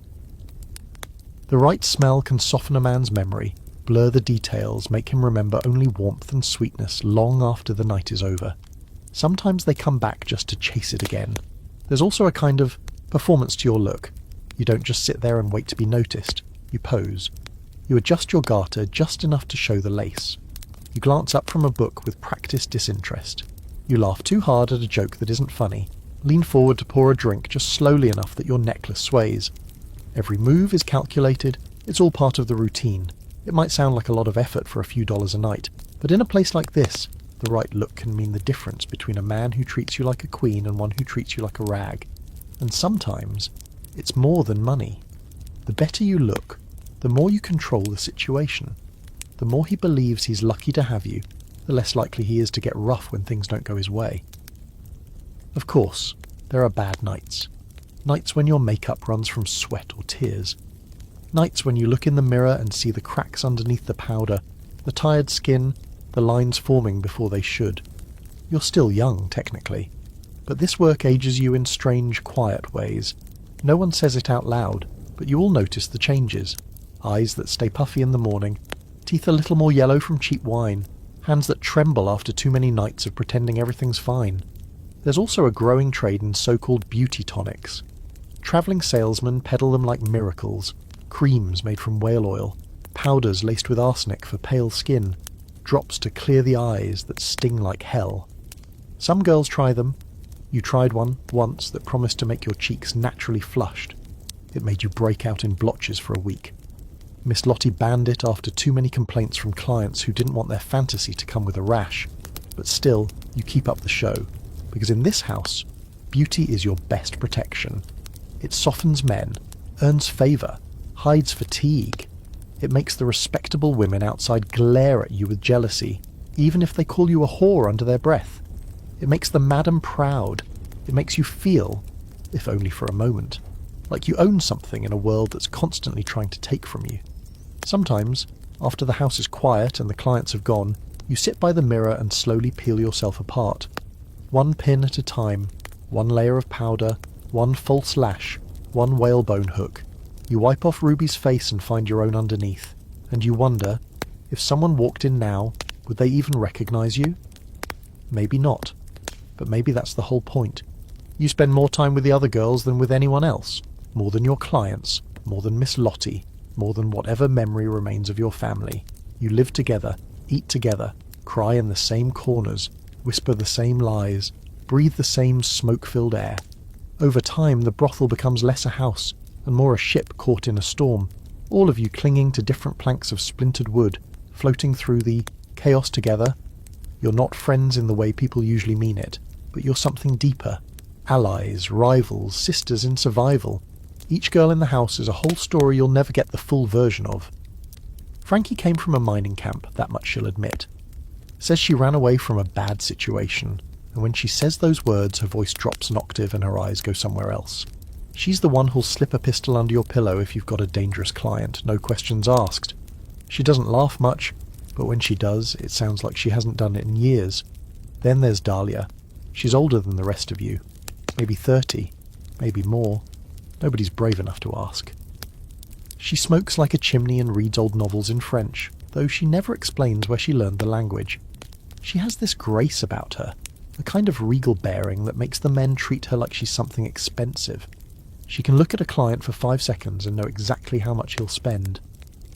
[SPEAKER 1] The right smell can soften a man's memory, blur the details, make him remember only warmth and sweetness long after the night is over. Sometimes they come back just to chase it again. There's also a kind of performance to your look. You don't just sit there and wait to be noticed. You pose. You adjust your garter just enough to show the lace. You glance up from a book with practiced disinterest. You laugh too hard at a joke that isn't funny. Lean forward to pour a drink just slowly enough that your necklace sways. Every move is calculated. It's all part of the routine. It might sound like a lot of effort for a few dollars a night, but in a place like this, the right look can mean the difference between a man who treats you like a queen and one who treats you like a rag. And sometimes, it's more than money. The better you look, the more you control the situation. The more he believes he's lucky to have you, the less likely he is to get rough when things don't go his way. Of course, there are bad nights. Nights when your makeup runs from sweat or tears. Nights when you look in the mirror and see the cracks underneath the powder, the tired skin, the lines forming before they should. You're still young, technically, but this work ages you in strange, quiet ways. No one says it out loud, but you all notice the changes. Eyes that stay puffy in the morning, teeth a little more yellow from cheap wine, hands that tremble after too many nights of pretending everything's fine. There's also a growing trade in so-called beauty tonics. Travelling salesmen peddle them like miracles, creams made from whale oil, powders laced with arsenic for pale skin, drops to clear the eyes that sting like hell. Some girls try them. You tried one once that promised to make your cheeks naturally flushed. It made you break out in blotches for a week. Miss Lottie banned it after too many complaints from clients who didn't want their fantasy to come with a rash. But still, you keep up the show, because in this house, beauty is your best protection. It softens men, earns favour, hides fatigue. It makes the respectable women outside glare at you with jealousy, even if they call you a whore under their breath. It makes the madam proud. It makes you feel, if only for a moment, like you own something in a world that's constantly trying to take from you. Sometimes, after the house is quiet and the clients have gone, you sit by the mirror and slowly peel yourself apart. One pin at a time, one layer of powder, one false lash, one whalebone hook. You wipe off Ruby's face and find your own underneath, and you wonder, if someone walked in now, would they even recognise you? Maybe not, but maybe that's the whole point. You spend more time with the other girls than with anyone else, more than your clients, more than Miss Lottie, more than whatever memory remains of your family. You live together, eat together, cry in the same corners, whisper the same lies, breathe the same smoke-filled air. Over time, the brothel becomes less a house and more a ship caught in a storm, all of you clinging to different planks of splintered wood, floating through the chaos together. You're not friends in the way people usually mean it, but you're something deeper. Allies, rivals, sisters in survival. Each girl in the house is a whole story you'll never get the full version of. Frankie came from a mining camp, that much she'll admit. Says she ran away from a bad situation, and when she says those words, her voice drops an octave and her eyes go somewhere else. She's the one who'll slip a pistol under your pillow if you've got a dangerous client, no questions asked. She doesn't laugh much, but when she does, it sounds like she hasn't done it in years. Then there's Dahlia. She's older than the rest of you. Maybe 30, maybe more. Nobody's brave enough to ask. She smokes like a chimney and reads old novels in French, though she never explains where she learned the language. She has this grace about her, a kind of regal bearing that makes the men treat her like she's something expensive. She can look at a client for 5 seconds and know exactly how much he'll spend.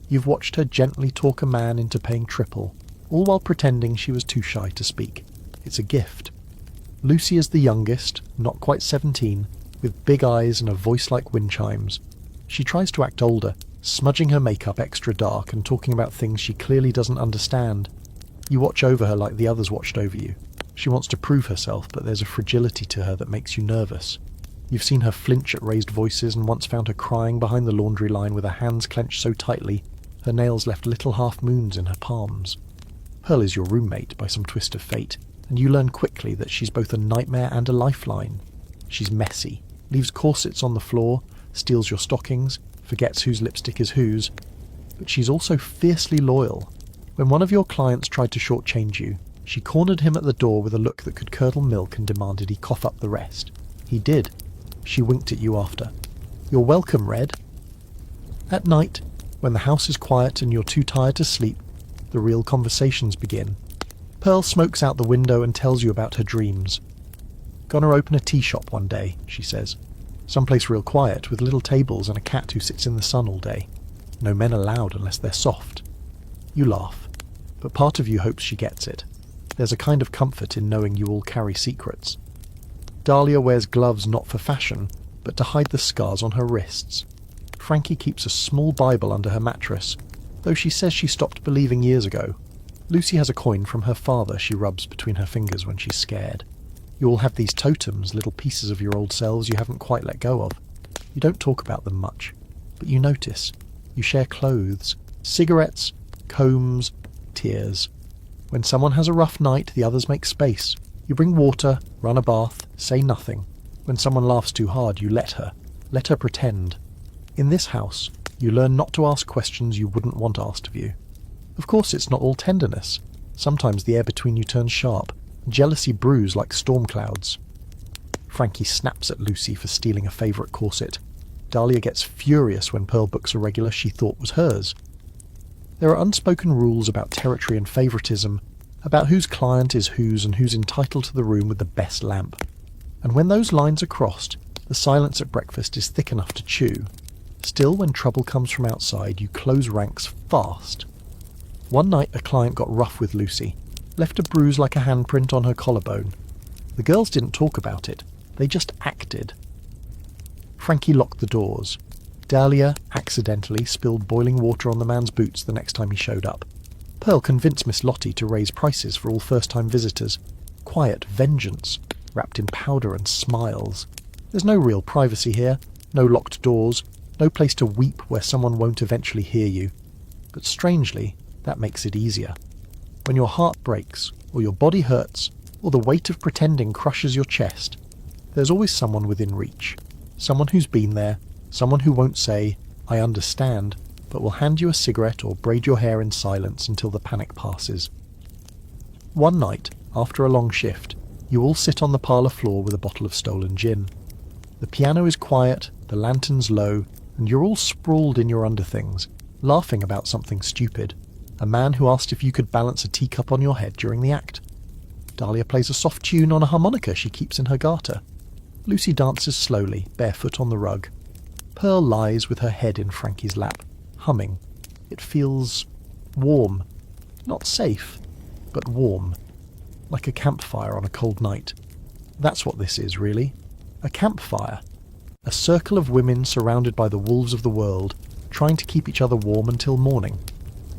[SPEAKER 1] You've watched her gently talk a man into paying triple, all while pretending she was too shy to speak. It's a gift. Lucy is the youngest, not quite 17, with big eyes and a voice like wind chimes. She tries to act older, smudging her makeup extra dark and talking about things she clearly doesn't understand. You watch over her like the others watched over you. She wants to prove herself, but there's a fragility to her that makes you nervous. You've seen her flinch at raised voices and once found her crying behind the laundry line with her hands clenched so tightly her nails left little half-moons in her palms. Pearl is your roommate by some twist of fate, and you learn quickly that she's both a nightmare and a lifeline. She's messy, leaves corsets on the floor, steals your stockings, forgets whose lipstick is whose, but she's also fiercely loyal. When one of your clients tried to shortchange you, she cornered him at the door with a look that could curdle milk and demanded he cough up the rest. He did. She winked at you after. You're welcome, Red. At night, when the house is quiet and you're too tired to sleep, the real conversations begin. Pearl smokes out the window and tells you about her dreams. Gonna open a tea shop one day, she says. Someplace real quiet, with little tables and a cat who sits in the sun all day. No men allowed unless they're soft. You laugh, but part of you hopes she gets it. There's a kind of comfort in knowing you all carry secrets. Dahlia wears gloves not for fashion, but to hide the scars on her wrists. Frankie keeps a small Bible under her mattress, though she says she stopped believing years ago. Lucy has a coin from her father she rubs between her fingers when she's scared. You all have these totems, little pieces of your old selves you haven't quite let go of. You don't talk about them much, but you notice. You share clothes, cigarettes, combs, tears. When someone has a rough night, the others make space. You bring water, run a bath, say nothing. When someone laughs too hard, you let her pretend. In this house, you learn not to ask questions you wouldn't want asked of you. Of course, it's not all tenderness. Sometimes the air between you turns sharp. Jealousy brews like storm clouds. Frankie snaps at Lucy for stealing a favourite corset. Dahlia gets furious when Pearl books a regular she thought was hers. There are unspoken rules about territory and favouritism, about whose client is whose and who's entitled to the room with the best lamp. And when those lines are crossed, the silence at breakfast is thick enough to chew. Still, when trouble comes from outside, you close ranks fast. One night a client got rough with Lucy, left a bruise like a handprint on her collarbone. The girls didn't talk about it, they just acted. Frankie locked the doors. Dahlia accidentally spilled boiling water on the man's boots the next time he showed up. Pearl convinced Miss Lottie to raise prices for all first-time visitors. Quiet vengeance, wrapped in powder and smiles. There's no real privacy here, no locked doors, no place to weep where someone won't eventually hear you. But strangely, that makes it easier. When your heart breaks, or your body hurts, or the weight of pretending crushes your chest, there's always someone within reach. Someone who's been there, someone who won't say, "I understand," but will hand you a cigarette or braid your hair in silence until the panic passes. One night, after a long shift, you all sit on the parlour floor with a bottle of stolen gin. The piano is quiet, the lantern's low, and you're all sprawled in your underthings, laughing about something stupid. A man who asked if you could balance a teacup on your head during the act. Dahlia plays a soft tune on a harmonica she keeps in her garter. Lucy dances slowly, barefoot on the rug. Pearl lies with her head in Frankie's lap, humming. It feels warm. Not safe, but warm. Like a campfire on a cold night. That's what this is, really. A campfire. A circle of women surrounded by the wolves of the world, trying to keep each other warm until morning.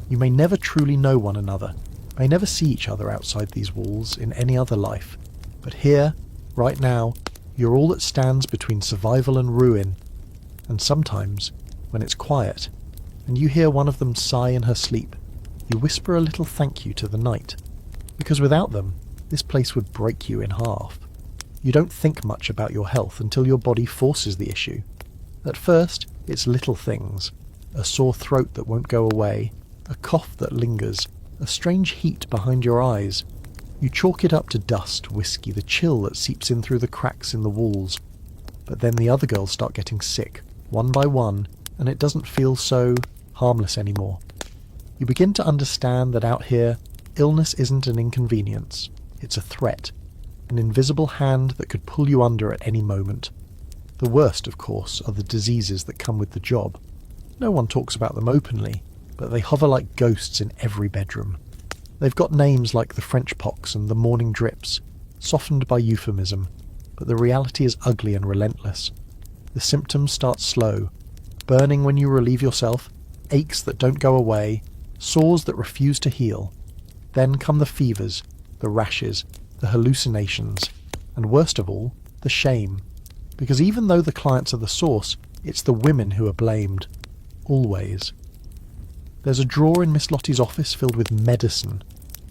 [SPEAKER 1] You may never truly know one another, may never see each other outside these walls in any other life. But here, right now, you're all that stands between survival and ruin. And sometimes, when it's quiet, and you hear one of them sigh in her sleep, you whisper a little thank you to the night. Because without them, this place would break you in half. You don't think much about your health until your body forces the issue. At first, it's little things. A sore throat that won't go away, a cough that lingers, a strange heat behind your eyes. You chalk it up to dust, whiskey, the chill that seeps in through the cracks in the walls. But then the other girls start getting sick, one by one, and it doesn't feel so harmless anymore. You begin to understand that out here, illness isn't an inconvenience, it's a threat, an invisible hand that could pull you under at any moment. The worst, of course, are the diseases that come with the job. No one talks about them openly, but they hover like ghosts in every bedroom. They've got names like the French pox and the morning drips, softened by euphemism, but the reality is ugly and relentless. The symptoms start slow, burning when you relieve yourself, aches that don't go away, sores that refuse to heal. Then come the fevers, the rashes, the hallucinations, and worst of all, the shame. Because even though the clients are the source, it's the women who are blamed. Always. There's a drawer in Miss Lottie's office filled with medicine.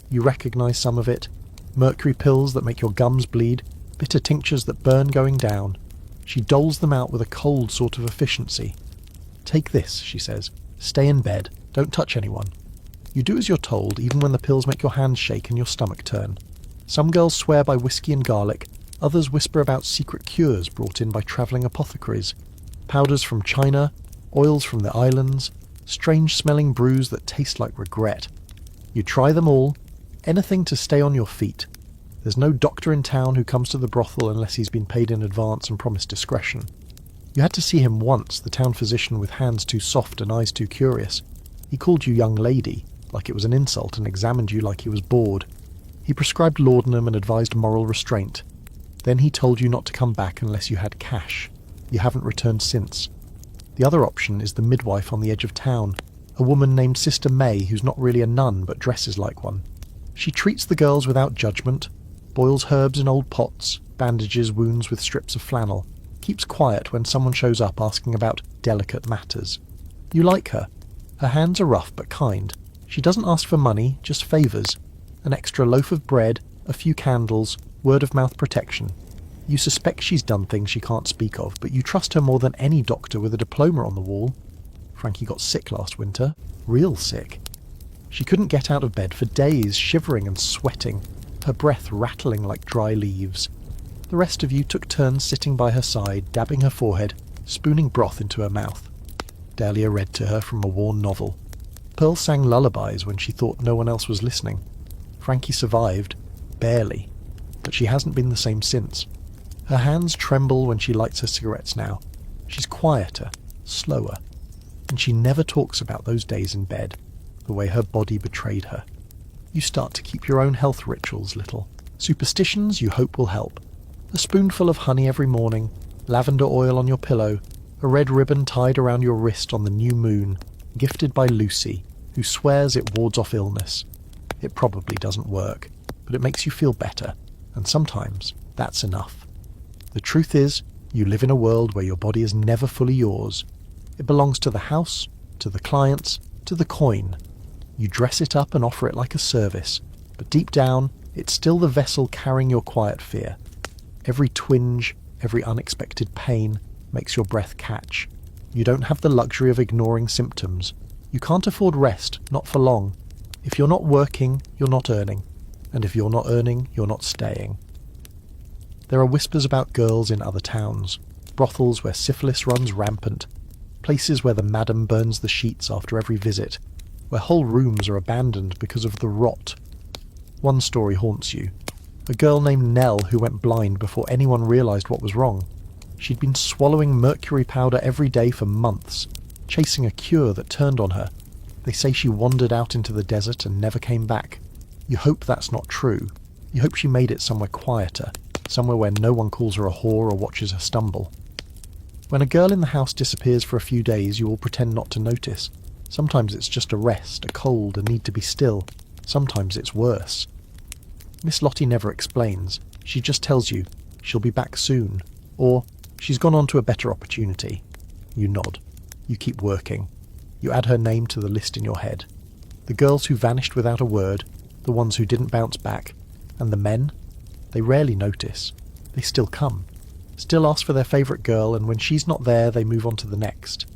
[SPEAKER 1] You recognise some of it. Mercury pills that make your gums bleed, bitter tinctures that burn going down. She doles them out with a cold sort of efficiency. Take this, she says. Stay in bed. Don't touch anyone. You do as you're told, even when the pills make your hands shake and your stomach turn. Some girls swear by whiskey and garlic, others whisper about secret cures brought in by travelling apothecaries. Powders from China, oils from the islands, strange-smelling brews that taste like regret. You try them all, anything to stay on your feet. There's no doctor in town who comes to the brothel unless he's been paid in advance and promised discretion. You had to see him once, the town physician with hands too soft and eyes too curious. He called you young lady, like it was an insult, and examined you like he was bored. He prescribed laudanum and advised moral restraint. Then he told you not to come back unless you had cash. You haven't returned since. The other option is the midwife on the edge of town, a woman named Sister May who's not really a nun but dresses like one. She treats the girls without judgment, boils herbs in old pots, bandages wounds with strips of flannel, keeps quiet when someone shows up asking about delicate matters. You like her. Her hands are rough but kind. She doesn't ask for money, just favours. An extra loaf of bread, a few candles, word-of-mouth protection. You suspect she's done things she can't speak of, but you trust her more than any doctor with a diploma on the wall. Frankie got sick last winter. Real sick. She couldn't get out of bed for days, shivering and sweating, her breath rattling like dry leaves. The rest of you took turns sitting by her side, dabbing her forehead, spooning broth into her mouth. Dahlia read to her from a worn novel. Pearl sang lullabies when she thought no one else was listening. Frankie survived, barely, but she hasn't been the same since. Her hands tremble when she lights her cigarettes now. She's quieter, slower, and she never talks about those days in bed, the way her body betrayed her. You start to keep your own health rituals, little. Superstitions you hope will help. A spoonful of honey every morning, lavender oil on your pillow, a red ribbon tied around your wrist on the new moon, gifted by Lucy, who swears it wards off illness. It probably doesn't work, but it makes you feel better, and sometimes that's enough. The truth is, you live in a world where your body is never fully yours. It belongs to the house, to the clients, to the coin. You dress it up and offer it like a service, but deep down, it's still the vessel carrying your quiet fear. Every twinge, every unexpected pain makes your breath catch. You don't have the luxury of ignoring symptoms. You can't afford rest, not for long. If you're not working, you're not earning. And if you're not earning, you're not staying. There are whispers about girls in other towns, brothels where syphilis runs rampant, places where the madam burns the sheets after every visit, where whole rooms are abandoned because of the rot. One story haunts you. A girl named Nell who went blind before anyone realised what was wrong. She'd been swallowing mercury powder every day for months, chasing a cure that turned on her. They say she wandered out into the desert and never came back. You hope that's not true. You hope she made it somewhere quieter, somewhere where no one calls her a whore or watches her stumble. When a girl in the house disappears for a few days, you all pretend not to notice. Sometimes it's just a rest, a cold, a need to be still. Sometimes it's worse. Miss Lottie never explains. She just tells you, she'll be back soon, or she's gone on to a better opportunity. You nod. You keep working. You add her name to the list in your head. The girls who vanished without a word, the ones who didn't bounce back, and the men, they rarely notice. They still come. Still ask for their favourite girl, and when she's not there, they move on to the next.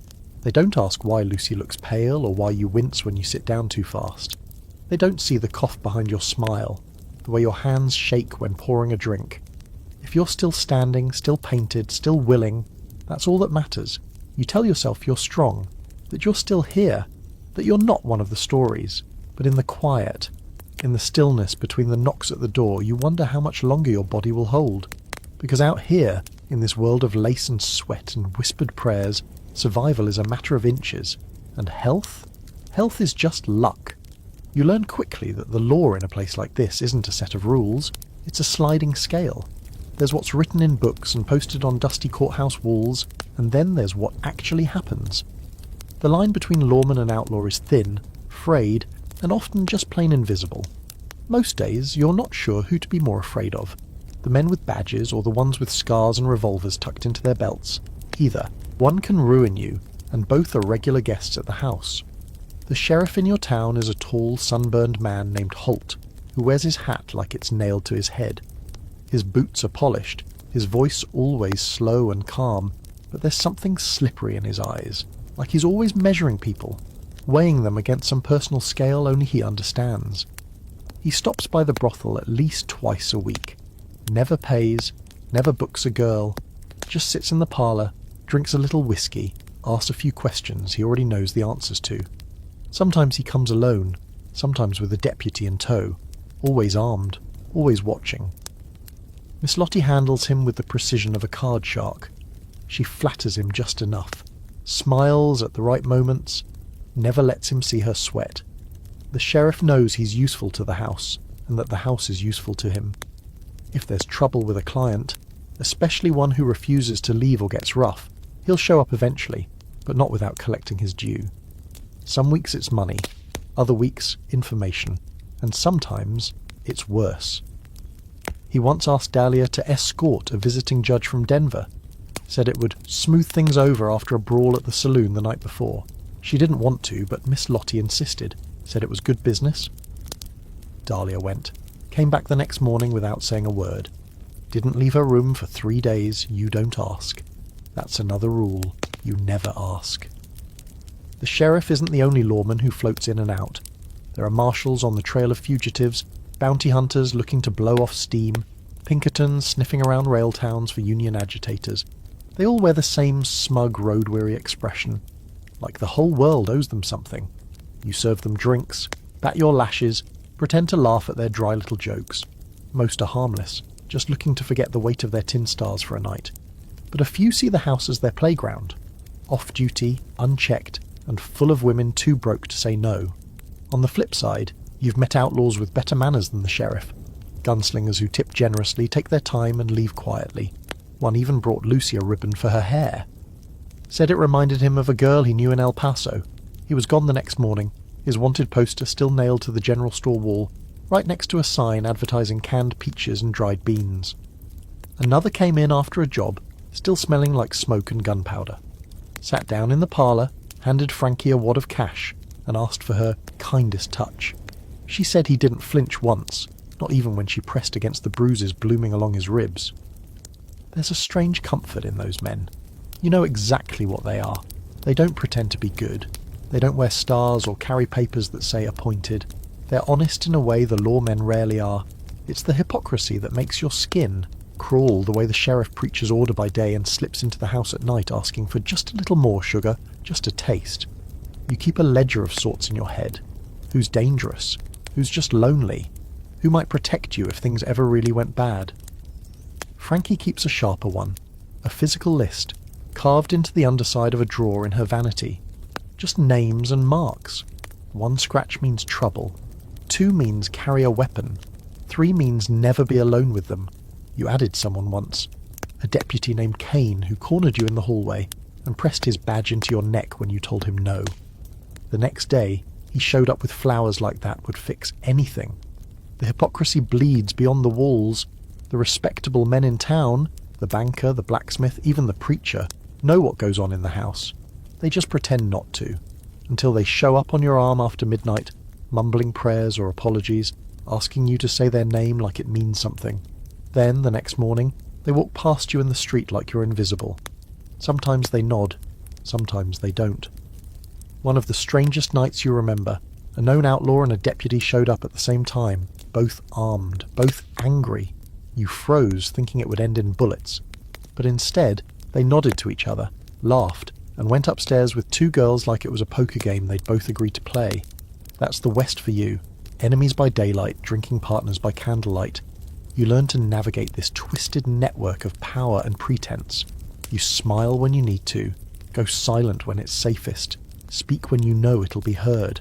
[SPEAKER 1] They don't ask why Lucy looks pale or why you wince when you sit down too fast. They don't see the cough behind your smile, the way your hands shake when pouring a drink. If you're still standing, still painted, still willing, that's all that matters. You tell yourself you're strong, that you're still here, that you're not one of the stories, but in the quiet, in the stillness between the knocks at the door, you wonder how much longer your body will hold. Because out here, in this world of lace and sweat and whispered prayers, survival is a matter of inches. And health? Health is just luck. You learn quickly that the law in a place like this isn't a set of rules, it's a sliding scale. There's what's written in books and posted on dusty courthouse walls, and then there's what actually happens. The line between lawman and outlaw is thin, frayed, and often just plain invisible. Most days, you're not sure who to be more afraid of. The men with badges or the ones with scars and revolvers tucked into their belts. Either. One can ruin you, and both are regular guests at the house. The sheriff in your town is a tall, sunburned man named Holt, who wears his hat like it's nailed to his head. His boots are polished, his voice always slow and calm, but there's something slippery in his eyes, like he's always measuring people, weighing them against some personal scale only he understands. He stops by the brothel at least twice a week. Never pays, never books a girl, just sits in the parlour, drinks a little whiskey, asks a few questions he already knows the answers to. Sometimes he comes alone, sometimes with a deputy in tow, always armed, always watching. Miss Lottie handles him with the precision of a card shark. She flatters him just enough, smiles at the right moments, never lets him see her sweat. The sheriff knows he's useful to the house, and that the house is useful to him. If there's trouble with a client, especially one who refuses to leave or gets rough, he'll show up eventually, but not without collecting his due. Some weeks it's money, other weeks information, and sometimes it's worse. He once asked Dahlia to escort a visiting judge from Denver, said it would smooth things over after a brawl at the saloon the night before. She didn't want to, but Miss Lottie insisted, said it was good business. Dahlia went. Came back the next morning without saying a word. Didn't leave her room for 3 days, you don't ask. That's another rule, you never ask. The sheriff isn't the only lawman who floats in and out. There are marshals on the trail of fugitives, bounty hunters looking to blow off steam, Pinkertons sniffing around rail towns for union agitators. They all wear the same smug, road-weary expression, like the whole world owes them something. You serve them drinks, bat your lashes, pretend to laugh at their dry little jokes. Most are harmless, just looking to forget the weight of their tin stars for a night. But a few see the house as their playground, off-duty, unchecked, and full of women too broke to say no. On the flip side, you've met outlaws with better manners than the sheriff. Gunslingers who tip generously, take their time and leave quietly. One even brought Lucy a ribbon for her hair. Said it reminded him of a girl he knew in El Paso. He was gone the next morning, his wanted poster still nailed to the general store wall, right next to a sign advertising canned peaches and dried beans. Another came in after a job, still smelling like smoke and gunpowder. Sat down in the parlour, handed Frankie a wad of cash, and asked for her kindest touch. She said he didn't flinch once, not even when she pressed against the bruises blooming along his ribs. There's a strange comfort in those men. You know exactly what they are. They don't pretend to be good. They don't wear stars or carry papers that say appointed. They're honest in a way the lawmen rarely are. It's the hypocrisy that makes your skin crawl the way the sheriff preaches order by day and slips into the house at night asking for just a little more sugar, just a taste. You keep a ledger of sorts in your head. Who's dangerous? Who's just lonely? Who might protect you if things ever really went bad? Frankie keeps a sharper one, a physical list, carved into the underside of a drawer in her vanity. Just names and marks. 1 scratch means trouble. 2 means carry a weapon. 3 means never be alone with them. You added someone once. A deputy named Kane who cornered you in the hallway and pressed his badge into your neck when you told him no. The next day, he showed up with flowers like that would fix anything. The hypocrisy bleeds beyond the walls. The respectable men in town, the banker, the blacksmith, even the preacher, know what goes on in the house. They just pretend not to, until they show up on your arm after midnight, mumbling prayers or apologies, asking you to say their name like it means something. Then, the next morning, they walk past you in the street like you're invisible. Sometimes they nod, sometimes they don't. One of the strangest nights you remember, a known outlaw and a deputy showed up at the same time, both armed, both angry. You froze, thinking it would end in bullets. But instead, they nodded to each other, laughed, and went upstairs with 2 girls like it was a poker game they'd both agreed to play. That's the West for you. Enemies by daylight, drinking partners by candlelight. You learn to navigate this twisted network of power and pretense. You smile when you need to, go silent when it's safest, speak when you know it'll be heard.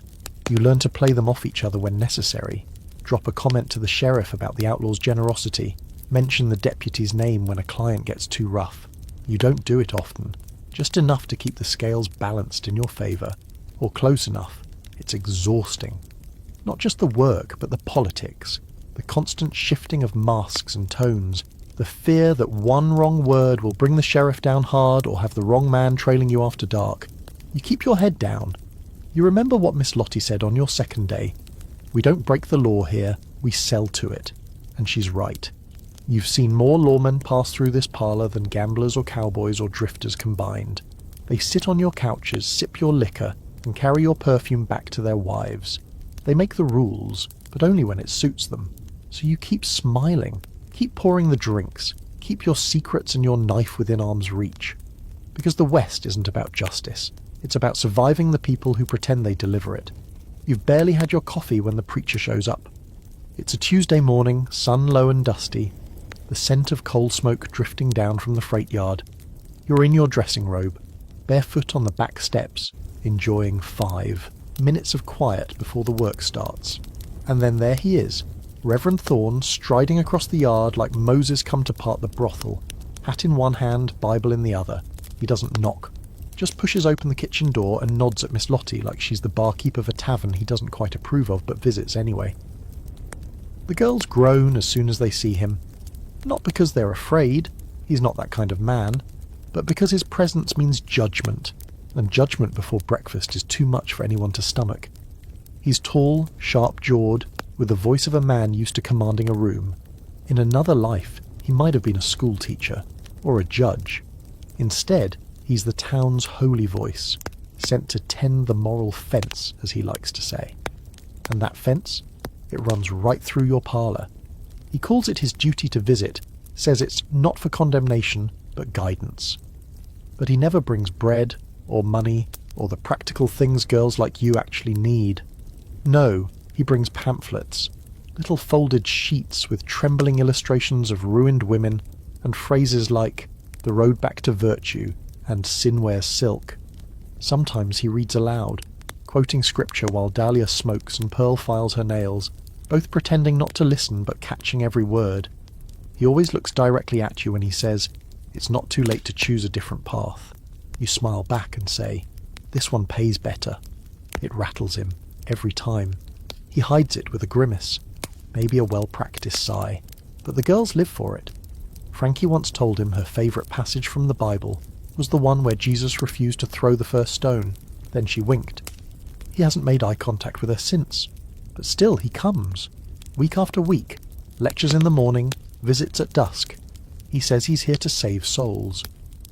[SPEAKER 1] You learn to play them off each other when necessary, drop a comment to the sheriff about the outlaw's generosity, mention the deputy's name when a client gets too rough. You don't do it often, just enough to keep the scales balanced in your favour, or close enough. It's exhausting. Not just the work, but the politics, the constant shifting of masks and tones, the fear that one wrong word will bring the sheriff down hard or have the wrong man trailing you after dark. You keep your head down. You remember what Miss Lottie said on your second day. We don't break the law here, we sell to it. And she's right. You've seen more lawmen pass through this parlour than gamblers or cowboys or drifters combined. They sit on your couches, sip your liquor, and carry your perfume back to their wives. They make the rules, but only when it suits them. So you keep smiling, keep pouring the drinks, keep your secrets and your knife within arm's reach. Because the West isn't about justice. It's about surviving the people who pretend they deliver it. You've barely had your coffee when the preacher shows up. It's a Tuesday morning, sun low and dusty, the scent of coal smoke drifting down from the freight yard. You're in your dressing robe, barefoot on the back steps, enjoying 5 minutes of quiet before the work starts. And then there he is, Reverend Thorne, striding across the yard like Moses come to part the brothel, hat in one hand, Bible in the other. He doesn't knock, just pushes open the kitchen door and nods at Miss Lottie like she's the barkeep of a tavern he doesn't quite approve of but visits anyway. The girls groan as soon as they see him, not because they're afraid, he's not that kind of man, but because his presence means judgment, and judgment before breakfast is too much for anyone to stomach. He's tall, sharp-jawed, with the voice of a man used to commanding a room. In another life, he might have been a school teacher, or a judge. Instead, he's the town's holy voice, sent to tend the moral fence, as he likes to say. And that fence? It runs right through your parlour. He calls it his duty to visit, says it's not for condemnation, but guidance. But he never brings bread, or money, or the practical things girls like you actually need. No, he brings pamphlets, little folded sheets with trembling illustrations of ruined women, and phrases like, the road back to virtue, and sin wears silk. Sometimes he reads aloud, quoting scripture while Dahlia smokes and Pearl files her nails, both pretending not to listen but catching every word. He always looks directly at you when he says, it's not too late to choose a different path. You smile back and say, this one pays better. It rattles him, every time. He hides it with a grimace, maybe a well-practiced sigh, but the girls live for it. Frankie once told him her favourite passage from the Bible was the one where Jesus refused to throw the first stone, then she winked. He hasn't made eye contact with her since, but still he comes, week after week, lectures in the morning, visits at dusk. He says he's here to save souls,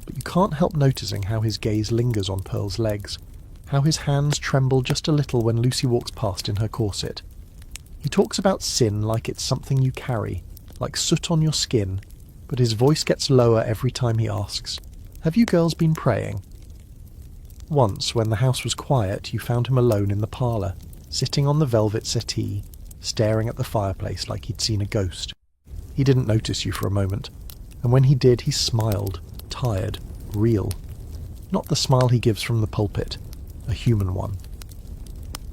[SPEAKER 1] but you can't help noticing how his gaze lingers on Pearl's legs, how his hands tremble just a little when Lucy walks past in her corset. He talks about sin like it's something you carry, like soot on your skin, but his voice gets lower every time he asks, "Have you girls been praying?" Once, when the house was quiet, you found him alone in the parlour, sitting on the velvet settee, staring at the fireplace like he'd seen a ghost. He didn't notice you for a moment, and when he did, he smiled, tired, real. Not the smile he gives from the pulpit, a human one.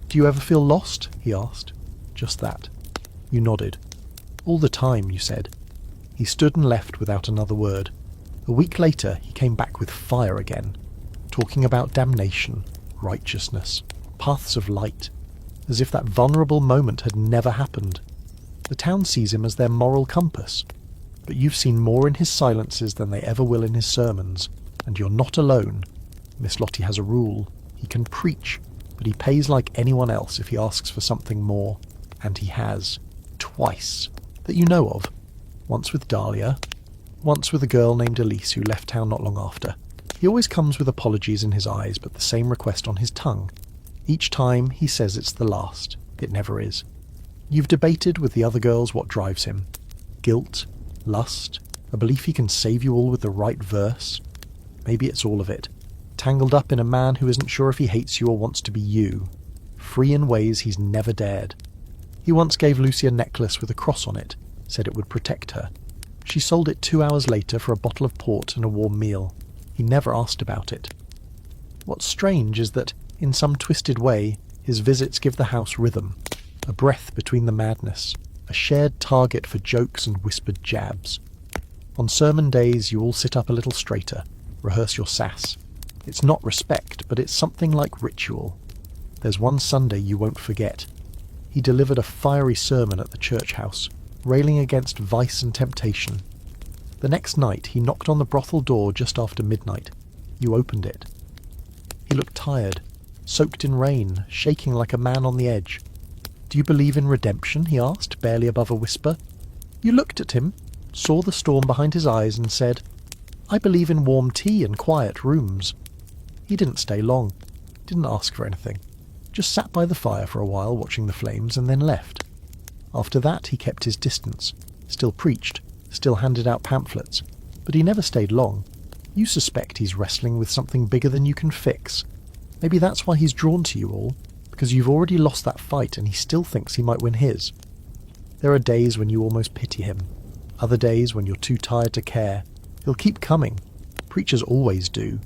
[SPEAKER 1] "Do you ever feel lost?" he asked. Just that. You nodded. "All the time," you said. He stood and left without another word. A week later, he came back with fire again, talking about damnation, righteousness, paths of light, as if that vulnerable moment had never happened. The town sees him as their moral compass, but you've seen more in his silences than they ever will in his sermons, and you're not alone. Miss Lottie has a rule. He can preach, but he pays like anyone else if he asks for something more, and he has. Twice. That you know of. Once with Dahlia, once with a girl named Elise who left town not long after. He always comes with apologies in his eyes, but the same request on his tongue. Each time he says it's the last. It never is. You've debated with the other girls what drives him. Guilt, lust, a belief he can save you all with the right verse. Maybe it's all of it. Tangled up in a man who isn't sure if he hates you or wants to be you. Free in ways he's never dared. He once gave Lucy a necklace with a cross on it, said it would protect her. She sold it 2 hours later for a bottle of port and a warm meal. He never asked about it. What's strange is that, in some twisted way, his visits give the house rhythm, a breath between the madness, a shared target for jokes and whispered jabs. On sermon days you all sit up a little straighter, rehearse your sass. It's not respect, but it's something like ritual. There's one Sunday you won't forget. He delivered a fiery sermon at the church house, railing against vice and temptation. The next night he knocked on the brothel door just after midnight. You opened it. He looked tired, soaked in rain, shaking like a man on the edge. "Do you believe in redemption?" he asked, barely above a whisper. You looked at him, saw the storm behind his eyes, and said, "I believe in warm tea and quiet rooms." He didn't stay long, didn't ask for anything, just sat by the fire for a while watching the flames and then left. After that he kept his distance, still preached, still handed out pamphlets, but he never stayed long. You suspect he's wrestling with something bigger than you can fix. Maybe that's why he's drawn to you all, because you've already lost that fight and he still thinks he might win his. There are days when you almost pity him, other days when you're too tired to care. He'll keep coming. Preachers always do.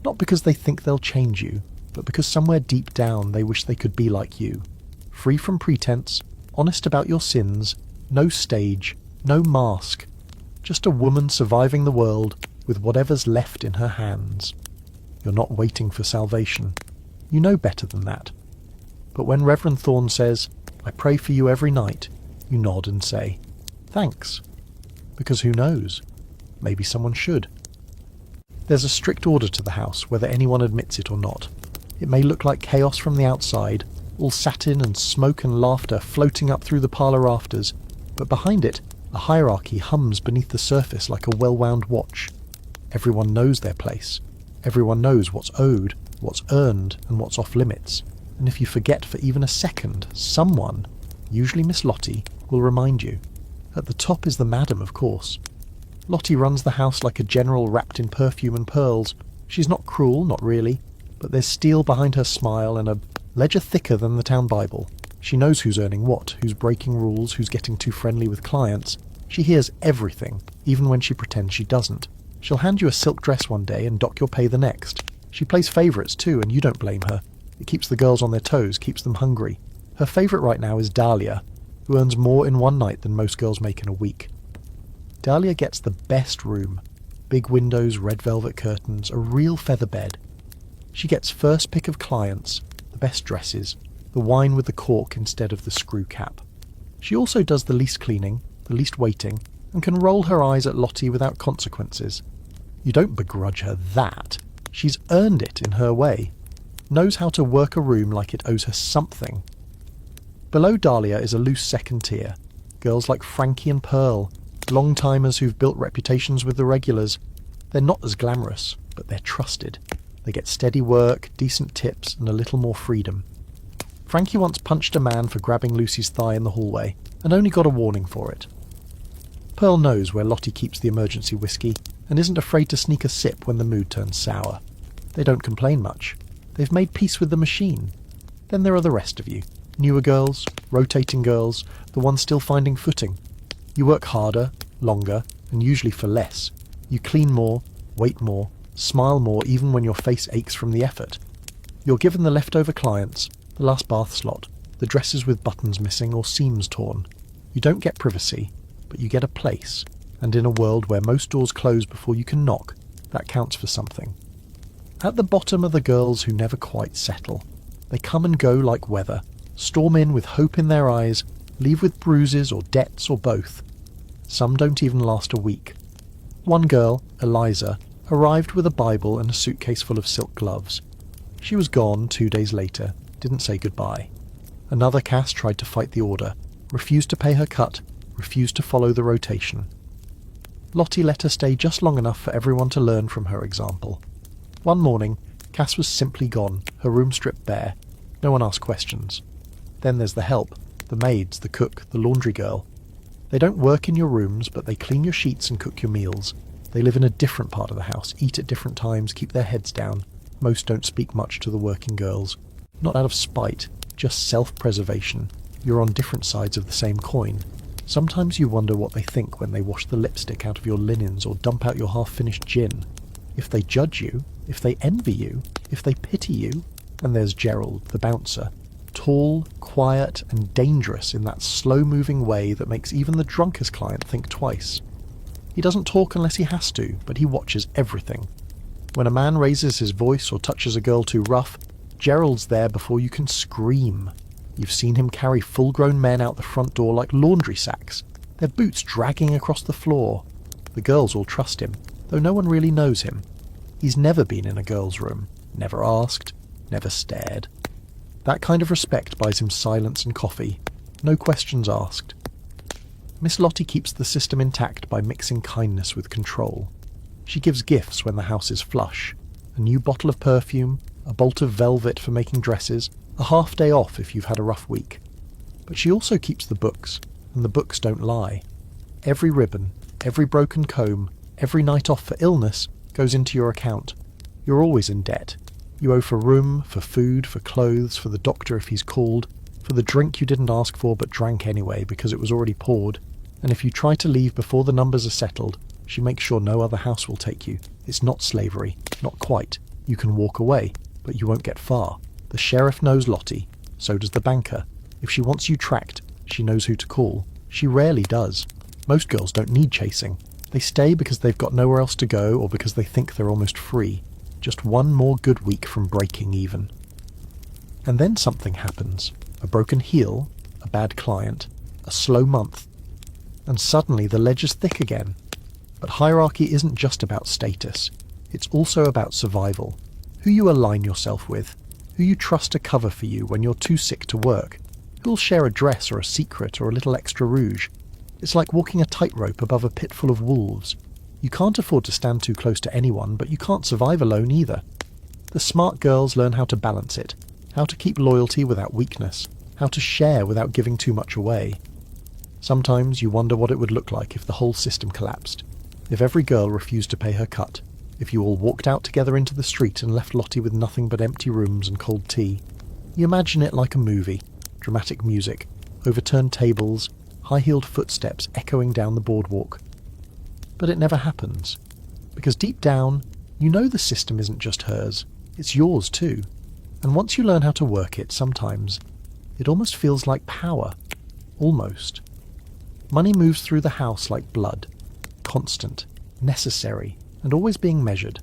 [SPEAKER 1] Not because they think they'll change you, but because somewhere deep down they wish they could be like you. Free from pretense, honest about your sins, no stage, no mask. Just a woman surviving the world with whatever's left in her hands. You're not waiting for salvation. You know better than that. But when Reverend Thorne says, "I pray for you every night," you nod and say, "Thanks." Because who knows? Maybe someone should. There's a strict order to the house, whether anyone admits it or not. It may look like chaos from the outside, all satin and smoke and laughter floating up through the parlour rafters, but behind it, a hierarchy hums beneath the surface like a well-wound watch. Everyone knows their place. Everyone knows what's owed, what's earned, and what's off-limits. And if you forget for even a second, someone, usually Miss Lottie, will remind you. At the top is the madam, of course. Lottie runs the house like a general wrapped in perfume and pearls. She's not cruel, not really, but there's steel behind her smile and a ledger thicker than the town Bible. She knows who's earning what, who's breaking rules, who's getting too friendly with clients. She hears everything, even when she pretends she doesn't. She'll hand you a silk dress one day and dock your pay the next. She plays favourites too, and you don't blame her. It keeps the girls on their toes, keeps them hungry. Her favourite right now is Dahlia, who earns more in one night than most girls make in a week. Dahlia gets the best room. Big windows, red velvet curtains, a real feather bed. She gets first pick of clients, the best dresses, the wine with the cork instead of the screw cap. She also does the least cleaning, the least waiting, and can roll her eyes at Lottie without consequences. You don't begrudge her that. She's earned it in her way. Knows how to work a room like it owes her something. Below Dahlia is a loose second tier. Girls like Frankie and Pearl, long-timers who've built reputations with the regulars. They're not as glamorous, but they're trusted. They get steady work, decent tips, and a little more freedom. Frankie once punched a man for grabbing Lucy's thigh in the hallway, and only got a warning for it. Pearl knows where Lottie keeps the emergency whiskey and isn't afraid to sneak a sip when the mood turns sour. They don't complain much. They've made peace with the machine. Then there are the rest of you. Newer girls, rotating girls, the ones still finding footing. You work harder, longer, and usually for less. You clean more, wait more, smile more even when your face aches from the effort. You're given the leftover clients, the last bath slot, the dresses with buttons missing or seams torn. You don't get privacy, but you get a place, and in a world where most doors close before you can knock, that counts for something. At the bottom are the girls who never quite settle. They come and go like weather, storm in with hope in their eyes, leave with bruises or debts or both. Some don't even last a week. One girl, Eliza, arrived with a Bible and a suitcase full of silk gloves. She was gone 2 days later, didn't say goodbye. Another Cass tried to fight the order, refused to pay her cut, refused to follow the rotation. Lottie let her stay just long enough for everyone to learn from her example. One morning, Cass was simply gone, her room stripped bare. No one asked questions. Then there's the help, the maids, the cook, the laundry girl. They don't work in your rooms, but they clean your sheets and cook your meals. They live in a different part of the house, eat at different times, keep their heads down. Most don't speak much to the working girls. Not out of spite, just self-preservation. You're on different sides of the same coin. Sometimes you wonder what they think when they wash the lipstick out of your linens or dump out your half-finished gin. If they judge you, if they envy you, if they pity you. And there's Gerald, the bouncer. Tall, quiet, and dangerous in that slow-moving way that makes even the drunkest client think twice. He doesn't talk unless he has to, but he watches everything. When a man raises his voice or touches a girl too rough, Gerald's there before you can scream. You've seen him carry full-grown men out the front door like laundry sacks, their boots dragging across the floor. The girls all trust him, though no one really knows him. He's never been in a girl's room, never asked, never stared. That kind of respect buys him silence and coffee, no questions asked. Miss Lottie keeps the system intact by mixing kindness with control. She gives gifts when the house is flush, a new bottle of perfume, a bolt of velvet for making dresses, a half day off if you've had a rough week. But she also keeps the books, and the books don't lie. Every ribbon, every broken comb, every night off for illness goes into your account. You're always in debt. You owe for room, for food, for clothes, for the doctor if he's called, for the drink you didn't ask for but drank anyway because it was already poured, and if you try to leave before the numbers are settled, she makes sure no other house will take you. It's not slavery, not quite. You can walk away, but you won't get far. The sheriff knows Lottie, so does the banker. If she wants you tracked, she knows who to call. She rarely does. Most girls don't need chasing. They stay because they've got nowhere else to go or because they think they're almost free. Just one more good week from breaking even. And then something happens. A broken heel, a bad client, a slow month. And suddenly the ledge is thick again. But hierarchy isn't just about status. It's also about survival. Who you align yourself with. Who you trust to cover for you when you're too sick to work. Who'll share a dress or a secret or a little extra rouge. It's like walking a tightrope above a pit full of wolves. You can't afford to stand too close to anyone, but you can't survive alone either. The smart girls learn how to balance it, how to keep loyalty without weakness, how to share without giving too much away. Sometimes you wonder what it would look like if the whole system collapsed, if every girl refused to pay her cut, if you all walked out together into the street and left Lottie with nothing but empty rooms and cold tea. You imagine it like a movie, dramatic music, overturned tables, high-heeled footsteps echoing down the boardwalk. But it never happens, because deep down, you know the system isn't just hers, it's yours too. And once you learn how to work it, sometimes, it almost feels like power. Almost. Money moves through the house like blood, constant, necessary, and always being measured.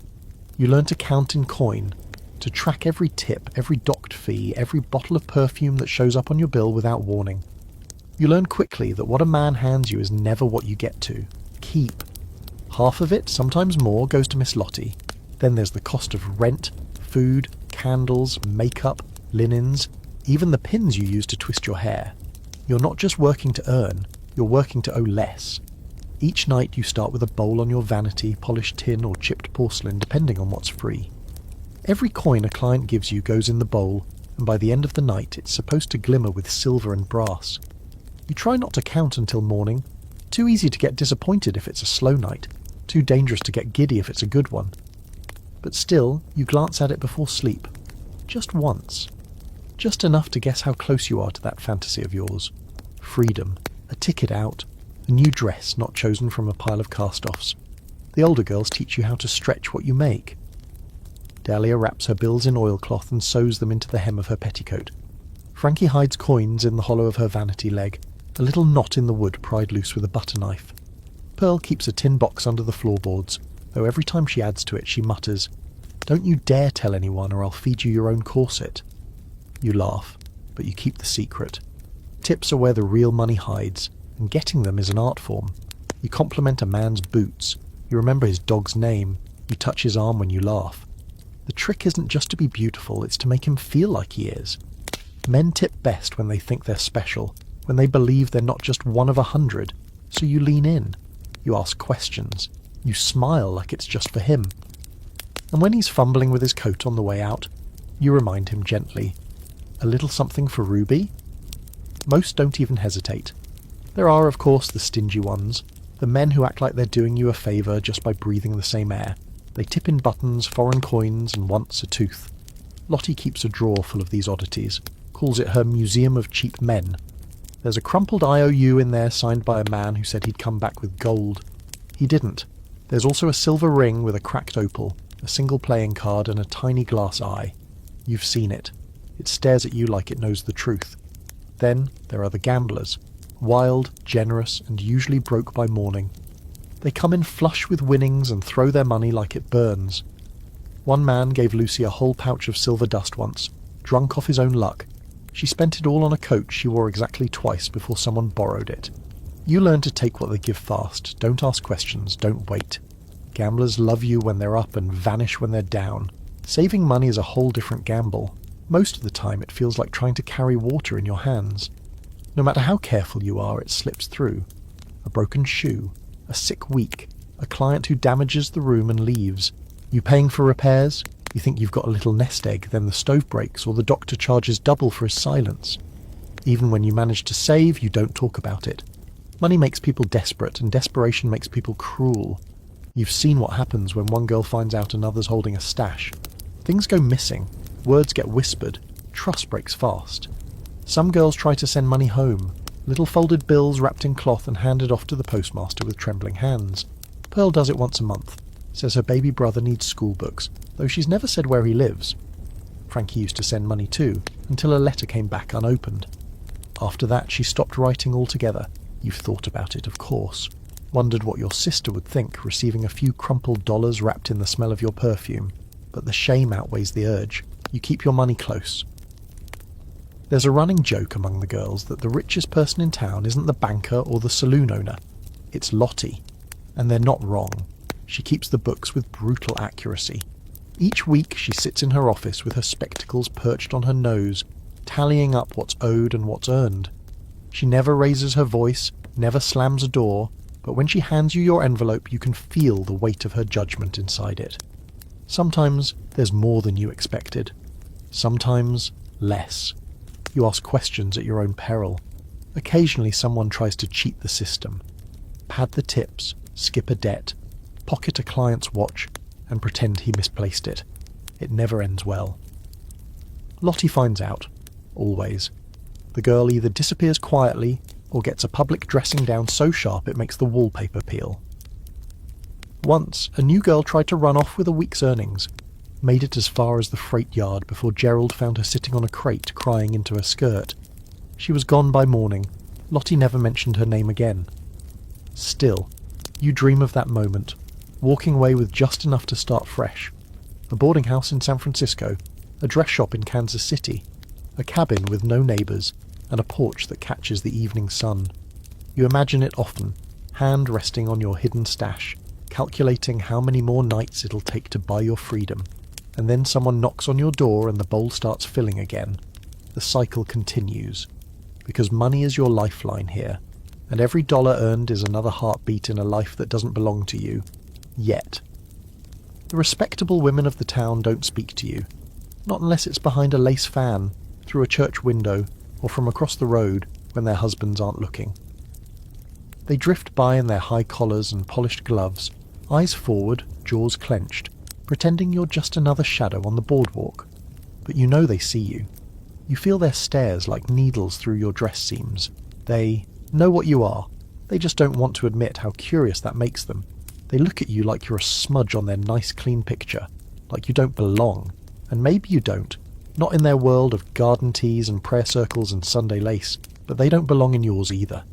[SPEAKER 1] You learn to count in coin, to track every tip, every docked fee, every bottle of perfume that shows up on your bill without warning. You learn quickly that what a man hands you is never what you get to. Keep. Half of it, sometimes more, goes to Miss Lottie. Then there's the cost of rent, food, candles, makeup, linens, even the pins you use to twist your hair. You're not just working to earn, you're working to owe less. Each night you start with a bowl on your vanity, polished tin or chipped porcelain, depending on what's free. Every coin a client gives you goes in the bowl, and by the end of the night it's supposed to glimmer with silver and brass. You try not to count until morning. Too easy to get disappointed if it's a slow night, too dangerous to get giddy if it's a good one. But still, you glance at it before sleep. Just once. Just enough to guess how close you are to that fantasy of yours. Freedom, a ticket out, a new dress not chosen from a pile of cast-offs. The older girls teach you how to stretch what you make. Dahlia wraps her bills in oilcloth and sews them into the hem of her petticoat. Frankie hides coins in the hollow of her vanity leg, a little knot in the wood pried loose with a butter knife. Pearl keeps a tin box under the floorboards, though every time she adds to it she mutters, "Don't you dare tell anyone or I'll feed you your own corset." You laugh, but you keep the secret. Tips are where the real money hides, and getting them is an art form. You compliment a man's boots, you remember his dog's name, you touch his arm when you laugh. The trick isn't just to be beautiful, it's to make him feel like he is. Men tip best when they think they're special, when they believe they're not just one of 100, so you lean in. You ask questions. You smile like it's just for him. And when he's fumbling with his coat on the way out, you remind him gently, "A little something for Ruby?" Most don't even hesitate. There are, of course, the stingy ones, the men who act like they're doing you a favour just by breathing the same air. They tip in buttons, foreign coins, and once a tooth. Lottie keeps a drawer full of these oddities, calls it her museum of cheap men. There's a crumpled IOU in there signed by a man who said he'd come back with gold. He didn't. There's also a silver ring with a cracked opal, a single playing card, and a tiny glass eye. You've seen it. It stares at you like it knows the truth. Then there are the gamblers. Wild, generous, and usually broke by morning. They come in flush with winnings and throw their money like it burns. One man gave Lucy a whole pouch of silver dust once, drunk off his own luck. She spent it all on a coat she wore exactly twice before someone borrowed it. You learn to take what they give fast, don't ask questions, don't wait. Gamblers love you when they're up and vanish when they're down. Saving money is a whole different gamble. Most of the time it feels like trying to carry water in your hands. No matter how careful you are, it slips through. A broken shoe, a sick week, a client who damages the room and leaves. You paying for repairs? You think you've got a little nest egg, then the stove breaks or the doctor charges double for his silence. Even when you manage to save, you don't talk about it. Money makes people desperate, and desperation makes people cruel. You've seen what happens when one girl finds out another's holding a stash. Things go missing, words get whispered, trust breaks fast. Some girls try to send money home, little folded bills wrapped in cloth and handed off to the postmaster with trembling hands. Pearl does it once a month, says her baby brother needs school books, though she's never said where he lives. Frankie used to send money too, until a letter came back unopened. After that she stopped writing altogether. You've thought about it, of course. Wondered what your sister would think, receiving a few crumpled dollars wrapped in the smell of your perfume. But the shame outweighs the urge. You keep your money close. There's a running joke among the girls that the richest person in town isn't the banker or the saloon owner. It's Lottie. And they're not wrong. She keeps the books with brutal accuracy. Each week she sits in her office with her spectacles perched on her nose, tallying up what's owed and what's earned. She never raises her voice, never slams a door, but when she hands you your envelope you can feel the weight of her judgment inside it. Sometimes there's more than you expected. Sometimes less. You ask questions at your own peril. Occasionally someone tries to cheat the system. Pad the tips, skip a debt, pocket a client's watch, and pretend he misplaced it. It never ends well. Lottie finds out. Always. The girl either disappears quietly or gets a public dressing down so sharp it makes the wallpaper peel. Once, a new girl tried to run off with a week's earnings. Made it as far as the freight yard before Gerald found her sitting on a crate crying into her skirt. She was gone by morning. Lottie never mentioned her name again. Still, you dream of that moment, walking away with just enough to start fresh. A boarding house in San Francisco, a dress shop in Kansas City, a cabin with no neighbours, and a porch that catches the evening sun. You imagine it often, hand resting on your hidden stash, calculating how many more nights it'll take to buy your freedom. And then someone knocks on your door and the bowl starts filling again. The cycle continues. Because money is your lifeline here, and every dollar earned is another heartbeat in a life that doesn't belong to you. Yet. The respectable women of the town don't speak to you. Not unless it's behind a lace fan, through a church window, or from across the road when their husbands aren't looking. They drift by in their high collars and polished gloves, eyes forward, jaws clenched, pretending you're just another shadow on the boardwalk. But you know they see you. You feel their stares like needles through your dress seams. They know what you are. They just don't want to admit how curious that makes them. They look at you like you're a smudge on their nice clean picture, like you don't belong. And maybe you don't. Not in their world of garden teas and prayer circles and Sunday lace, but they don't belong in yours either.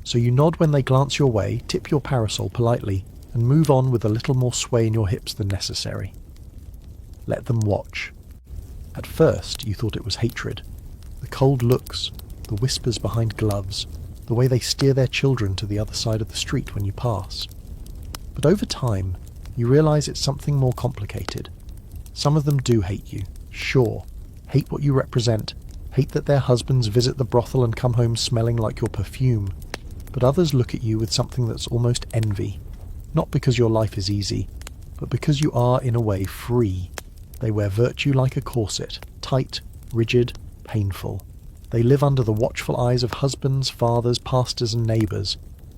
[SPEAKER 1] So you nod when they glance your way, tip your parasol politely, and move on with a little more sway in your hips than necessary. Let them watch. At first, you thought it was hatred. The cold looks, the whispers behind gloves, the way they steer their children to the other side of the street when you pass. But over time, you realise it's something more complicated. Some of them do hate you, sure. Hate what you represent, hate that their husbands visit the brothel and come home smelling like your perfume. But others look at you with something that's almost envy. Not because your life is easy, but because you are, in a way, free. They wear virtue like a corset, tight, rigid, painful. They live under the watchful eyes of husbands, fathers, pastors and neighbours.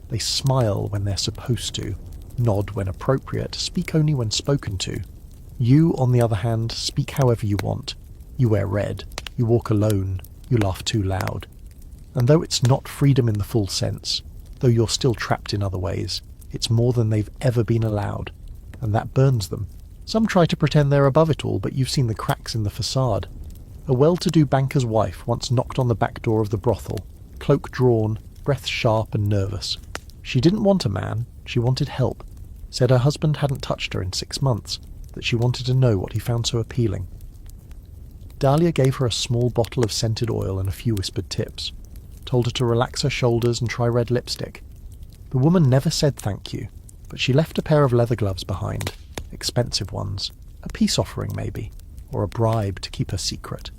[SPEAKER 1] They smile when they're supposed to, nod when appropriate, speak only when spoken to. You, on the other hand, speak however you want. You wear red, you walk alone, you laugh too loud. And though it's not freedom in the full sense, though you're still trapped in other ways, it's more than they've ever been allowed, and that burns them. Some try to pretend they're above it all, but you've seen the cracks in the facade. A well-to-do banker's wife once knocked on the back door of the brothel, cloak drawn, breath sharp and nervous. She didn't want a man, she wanted help. Said her husband hadn't touched her in 6 months, that she wanted to know what he found so appealing. Dahlia gave her a small bottle of scented oil and a few whispered tips. Told her to relax her shoulders and try red lipstick. The woman never said thank you, but she left a pair of leather gloves behind, expensive ones, a peace offering maybe, or a bribe to keep her secret.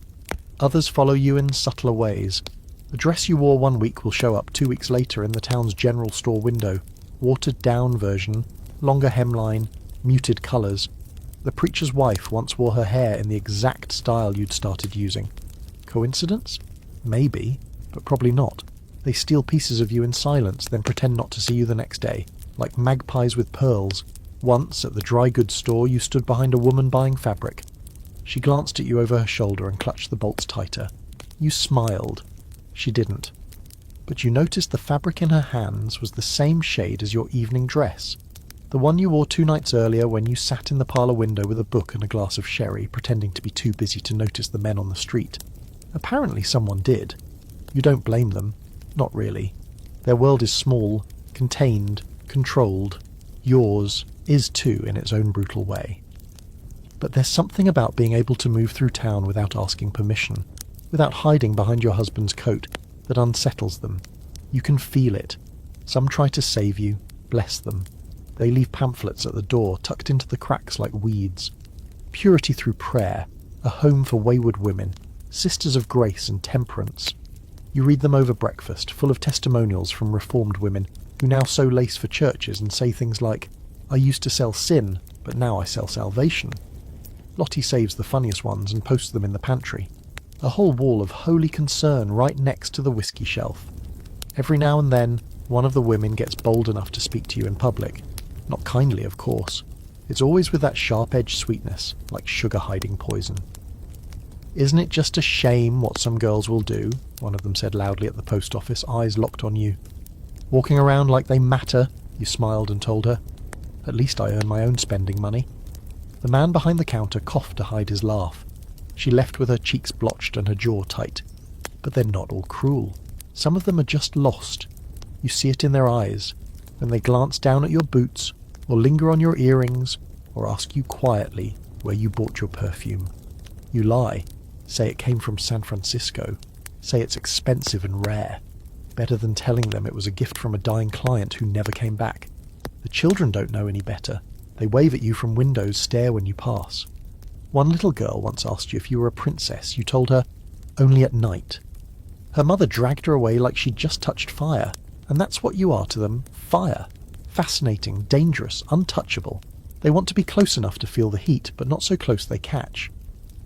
[SPEAKER 1] Others follow you in subtler ways. The dress you wore 1 week will show up 2 weeks later in the town's general store window, watered-down version, longer hemline, muted colours. The preacher's wife once wore her hair in the exact style you'd started using. Coincidence? Maybe, but probably not. They steal pieces of you in silence, then pretend not to see you the next day, like magpies with pearls. Once, at the dry goods store, you stood behind a woman buying fabric. She glanced at you over her shoulder and clutched the bolts tighter. You smiled. She didn't. But you noticed the fabric in her hands was the same shade as your evening dress. The one you wore 2 nights earlier when you sat in the parlour window with a book and a glass of sherry, pretending to be too busy to notice the men on the street. Apparently someone did. You don't blame them. Not really. Their world is small, contained, controlled. Yours is too, in its own brutal way. But there's something about being able to move through town without asking permission, without hiding behind your husband's coat, that unsettles them. You can feel it. Some try to save you, bless them. They leave pamphlets at the door, tucked into the cracks like weeds. Purity through prayer, a home for wayward women, sisters of grace and temperance. You read them over breakfast, full of testimonials from reformed women who now sew lace for churches and say things like, "I used to sell sin, but now I sell salvation." Lottie saves the funniest ones and posts them in the pantry. A whole wall of holy concern right next to the whiskey shelf. Every now and then, one of the women gets bold enough to speak to you in public. Not kindly, of course. It's always with that sharp-edged sweetness, like sugar hiding poison. "Isn't it just a shame what some girls will do?" one of them said loudly at the post office, eyes locked on you. "Walking around like they matter," you smiled and told her. "At least I earn my own spending money." The man behind the counter coughed to hide his laugh. She left with her cheeks blotched and her jaw tight. But they're not all cruel. Some of them are just lost. You see it in their eyes, when they glance down at your boots, or linger on your earrings, or ask you quietly where you bought your perfume. You lie, say it came from San Francisco, say it's expensive and rare. Better than telling them it was a gift from a dying client who never came back. The children don't know any better. They wave at you from windows, stare when you pass. One little girl once asked you if you were a princess. You told her, "Only at night." Her mother dragged her away like she'd just touched fire, and that's what you are to them, fire. Fascinating, dangerous, untouchable. They want to be close enough to feel the heat, but not so close they catch.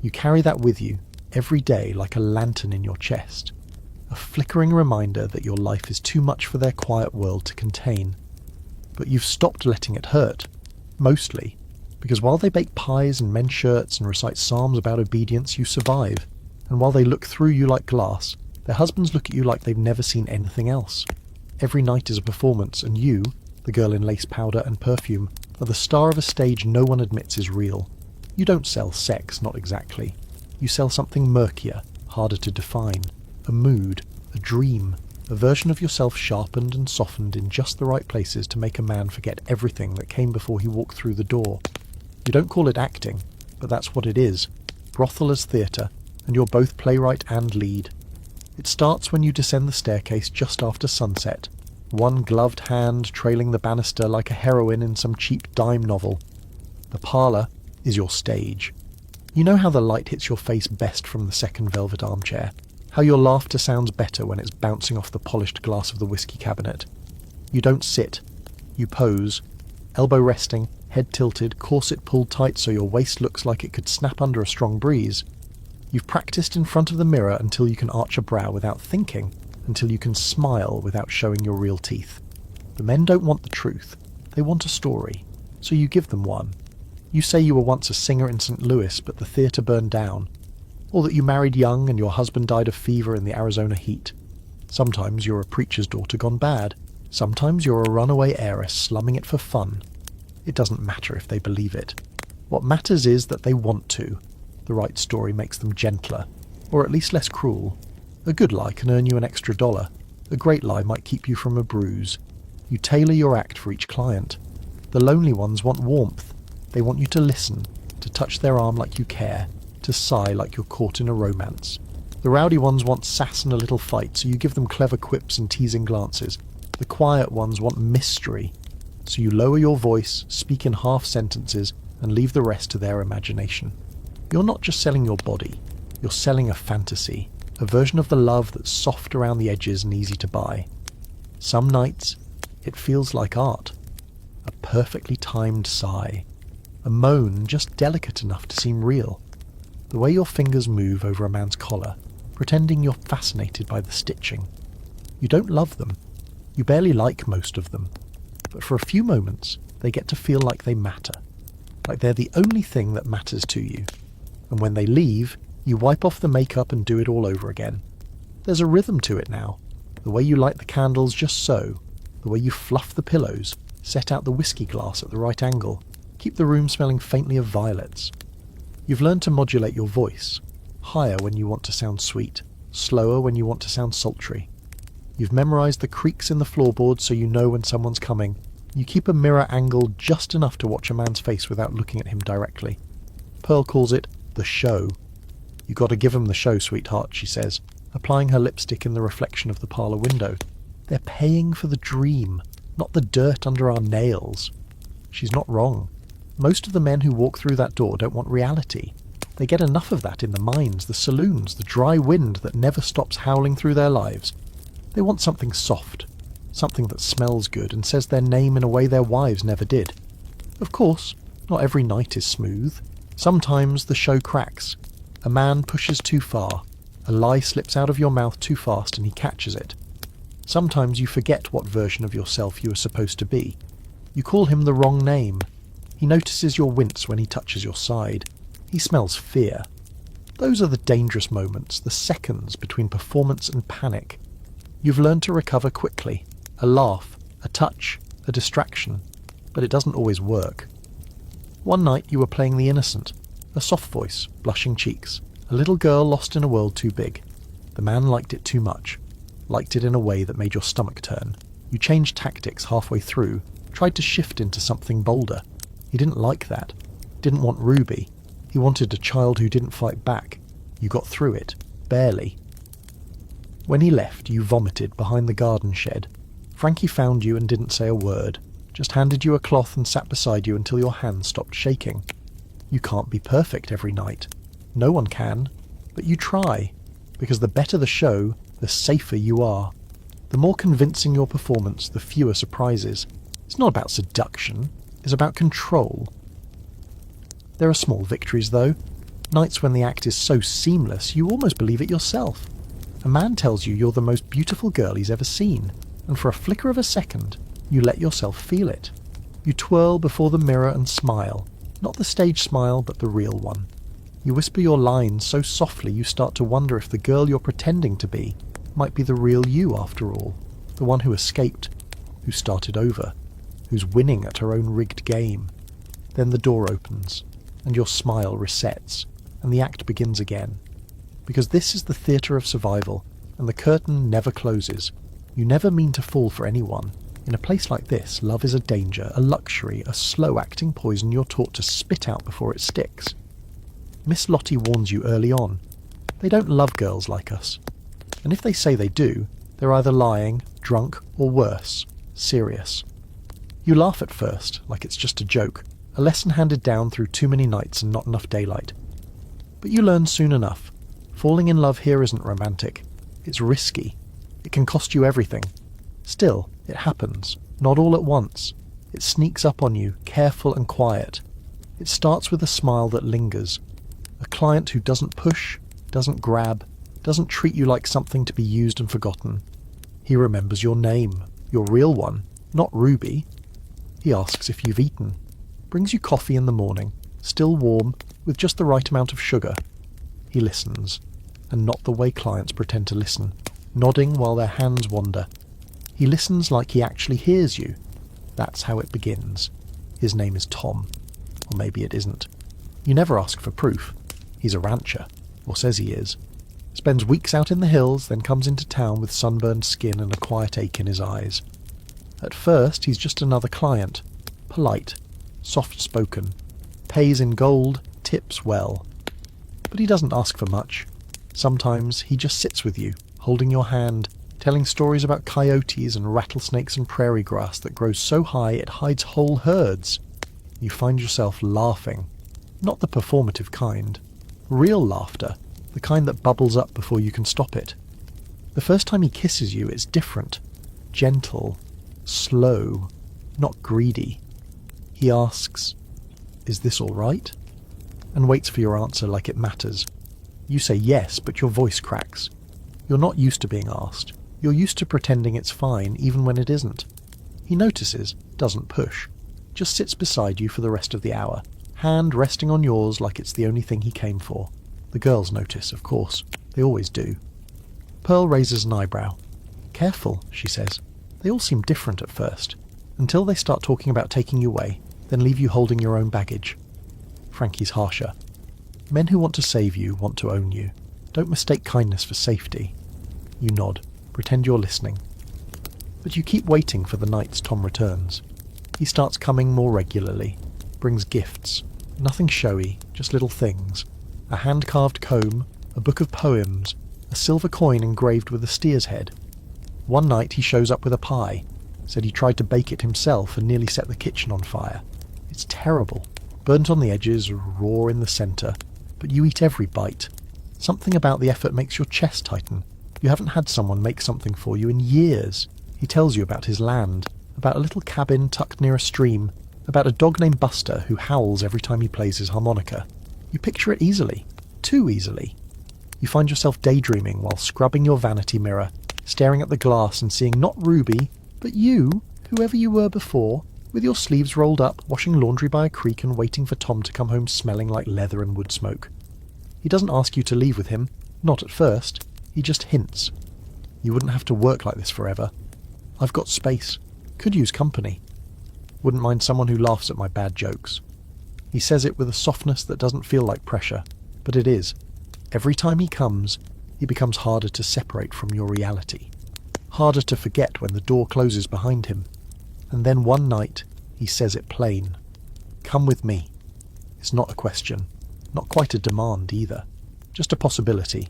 [SPEAKER 1] You carry that with you, every day like a lantern in your chest. A a flickering reminder that your life is too much for their quiet world to contain. But you've stopped letting it hurt, mostly, because while they bake pies and mend shirts and recite psalms about obedience, you survive, and while they look through you like glass, their husbands look at you like they've never seen anything else. Every night is a performance, and you, the girl in lace powder and perfume, are the star of a stage no one admits is real. You don't sell sex, not exactly. You sell something murkier, harder to define. A mood, a dream, a version of yourself sharpened and softened in just the right places to make a man forget everything that came before he walked through the door. You don't call it acting, but that's what it is. Brothel as theatre, and you're both playwright and lead. It starts when you descend the staircase just after sunset, one gloved hand trailing the banister like a heroine in some cheap dime novel. The parlour is your stage. You know how the light hits your face best from the second velvet armchair, how your laughter sounds better when it's bouncing off the polished glass of the whiskey cabinet. You don't sit. You pose, elbow resting, head tilted, corset pulled tight so your waist looks like it could snap under a strong breeze. You've practiced in front of the mirror until you can arch a brow without thinking, until you can smile without showing your real teeth. The men don't want the truth. They want a story. So you give them one. You say you were once a singer in St. Louis, but the theatre burned down. Or that you married young and your husband died of fever in the Arizona heat. Sometimes you're a preacher's daughter gone bad. Sometimes you're a runaway heiress slumming it for fun. It doesn't matter if they believe it. What matters is that they want to. The right story makes them gentler, or at least less cruel. A good lie can earn you an extra $1. A great lie might keep you from a bruise. You tailor your act for each client. The lonely ones want warmth. They want you to listen, to touch their arm like you care, to sigh like you're caught in a romance. The rowdy ones want sass and a little fight, so you give them clever quips and teasing glances. The quiet ones want mystery, so you lower your voice, speak in half sentences, and leave the rest to their imagination. You're not just selling your body, you're selling a fantasy, a version of the love that's soft around the edges and easy to buy. Some nights, it feels like art. A perfectly timed sigh. A moan just delicate enough to seem real. The way your fingers move over a man's collar, pretending you're fascinated by the stitching. You don't love them. You barely like most of them. But for a few moments, they get to feel like they matter. Like they're the only thing that matters to you. And when they leave, you wipe off the makeup and do it all over again. There's a rhythm to it now. The way you light the candles just so. The way you fluff the pillows, set out the whiskey glass at the right angle, keep the room smelling faintly of violets. You've learned to modulate your voice. Higher when you want to sound sweet, slower when you want to sound sultry. You've memorized the creaks in the floorboards so you know when someone's coming. You keep a mirror angled just enough to watch a man's face without looking at him directly. Pearl calls it the show. You gotta give 'em the show, sweetheart, she says, applying her lipstick in the reflection of the parlour window. They're paying for the dream, not the dirt under our nails. She's not wrong. Most of the men who walk through that door don't want reality. They get enough of that in the mines, the saloons, the dry wind that never stops howling through their lives. They want something soft, something that smells good and says their name in a way their wives never did. Of course, not every night is smooth. Sometimes the show cracks. A man pushes too far. A lie slips out of your mouth too fast and he catches it. Sometimes you forget what version of yourself you are supposed to be. You call him the wrong name. He notices your wince when he touches your side. He smells fear. Those are the dangerous moments, the seconds between performance and panic. You've learned to recover quickly. A laugh, a touch, a distraction. But it doesn't always work. One night you were playing the innocent. A soft voice, blushing cheeks. A little girl lost in a world too big. The man liked it too much. Liked it in a way that made your stomach turn. You changed tactics halfway through. Tried to shift into something bolder. He didn't like that. Didn't want Ruby. He wanted a child who didn't fight back. You got through it. Barely. When he left, you vomited behind the garden shed. Frankie found you and didn't say a word. Just handed you a cloth and sat beside you until your hands stopped shaking. You can't be perfect every night. No one can. But you try. Because the better the show, the safer you are. The more convincing your performance, the fewer surprises. It's not about seduction. It's about control. There are small victories, though. Nights when the act is so seamless, you almost believe it yourself. A man tells you you're the most beautiful girl he's ever seen, and for a flicker of a second, you let yourself feel it. You twirl before the mirror and smile, not the stage smile, but the real one. You whisper your lines so softly you start to wonder if the girl you're pretending to be might be the real you after all, the one who escaped, who started over, who's winning at her own rigged game. Then the door opens, and your smile resets, and the act begins again. Because this is the theatre of survival, and the curtain never closes. You never mean to fall for anyone. In a place like this, love is a danger, a luxury, a slow-acting poison you're taught to spit out before it sticks. Miss Lottie warns you early on. They don't love girls like us. And if they say they do, they're either lying, drunk, or worse, serious. You laugh at first, like it's just a joke, a lesson handed down through too many nights and not enough daylight. But you learn soon enough. Falling in love here isn't romantic. It's risky. It can cost you everything. Still, it happens, not all at once. It sneaks up on you, careful and quiet. It starts with a smile that lingers. A client who doesn't push, doesn't grab, doesn't treat you like something to be used and forgotten. He remembers your name, your real one, not Ruby. He asks if you've eaten. Brings you coffee in the morning, still warm, with just the right amount of sugar. He listens, and not the way clients pretend to listen, nodding while their hands wander. He listens like he actually hears you. That's how it begins. His name is Tom. Or maybe it isn't. You never ask for proof. He's a rancher, or says he is. Spends weeks out in the hills, then comes into town with sunburned skin and a quiet ache in his eyes. At first, he's just another client. Polite, soft-spoken, pays in gold, tips well. But he doesn't ask for much. Sometimes he just sits with you, holding your hand, telling stories about coyotes and rattlesnakes and prairie grass that grows so high it hides whole herds. You find yourself laughing. Not the performative kind. Real laughter, the kind that bubbles up before you can stop it. The first time he kisses you, it's different. Gentle, slow, not greedy. He asks, "Is this all right?" and waits for your answer like it matters. You say yes, but your voice cracks. You're not used to being asked. You're used to pretending it's fine, even when it isn't. He notices, doesn't push. Just sits beside you for the rest of the hour, hand resting on yours like it's the only thing he came for. The girls notice, of course. They always do. Pearl raises an eyebrow. "Careful," she says. "They all seem different at first, until they start talking about taking you away, then leave you holding your own baggage." Frankie's harsher. "Men who want to save you want to own you. Don't mistake kindness for safety." You nod, pretend you're listening. But you keep waiting for the nights Tom returns. He starts coming more regularly, brings gifts. Nothing showy, just little things. A hand-carved comb, a book of poems, a silver coin engraved with a steer's head. One night he shows up with a pie, said he tried to bake it himself and nearly set the kitchen on fire. It's terrible, burnt on the edges, raw in the centre, but you eat every bite. Something about the effort makes your chest tighten. You haven't had someone make something for you in years. He tells you about his land, about a little cabin tucked near a stream, about a dog named Buster who howls every time he plays his harmonica. You picture it easily, too easily. You find yourself daydreaming while scrubbing your vanity mirror, staring at the glass and seeing not Ruby, but you, whoever you were before, with your sleeves rolled up, washing laundry by a creek and waiting for Tom to come home smelling like leather and wood smoke. He doesn't ask you to leave with him, not at first. He just hints. "You wouldn't have to work like this forever. I've got space. Could use company. Wouldn't mind someone who laughs at my bad jokes." He says it with a softness that doesn't feel like pressure, but it is. Every time he comes, he becomes harder to separate from your reality. Harder to forget when the door closes behind him. And then one night, he says it plain. "Come with me." It's not a question. Not quite a demand either. Just a possibility.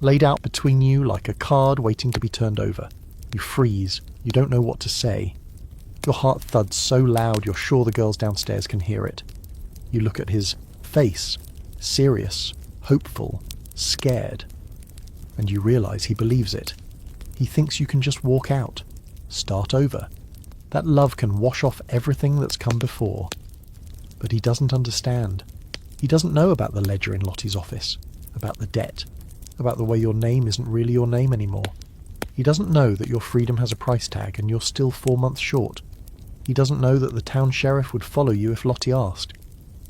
[SPEAKER 1] Laid out between you like a card waiting to be turned over. You freeze. You don't know what to say. Your heart thuds so loud you're sure the girls downstairs can hear it. You look at his face. Serious. Hopeful. Scared. And you realise he believes it. He thinks you can just walk out. Start over. That love can wash off everything that's come before. But he doesn't understand. He doesn't know about the ledger in Lottie's office. About the debt. about the way your name isn't really your name anymore. He doesn't know that your freedom has a price tag and you're still 4 months short. He doesn't know that the town sheriff would follow you if Lottie asked.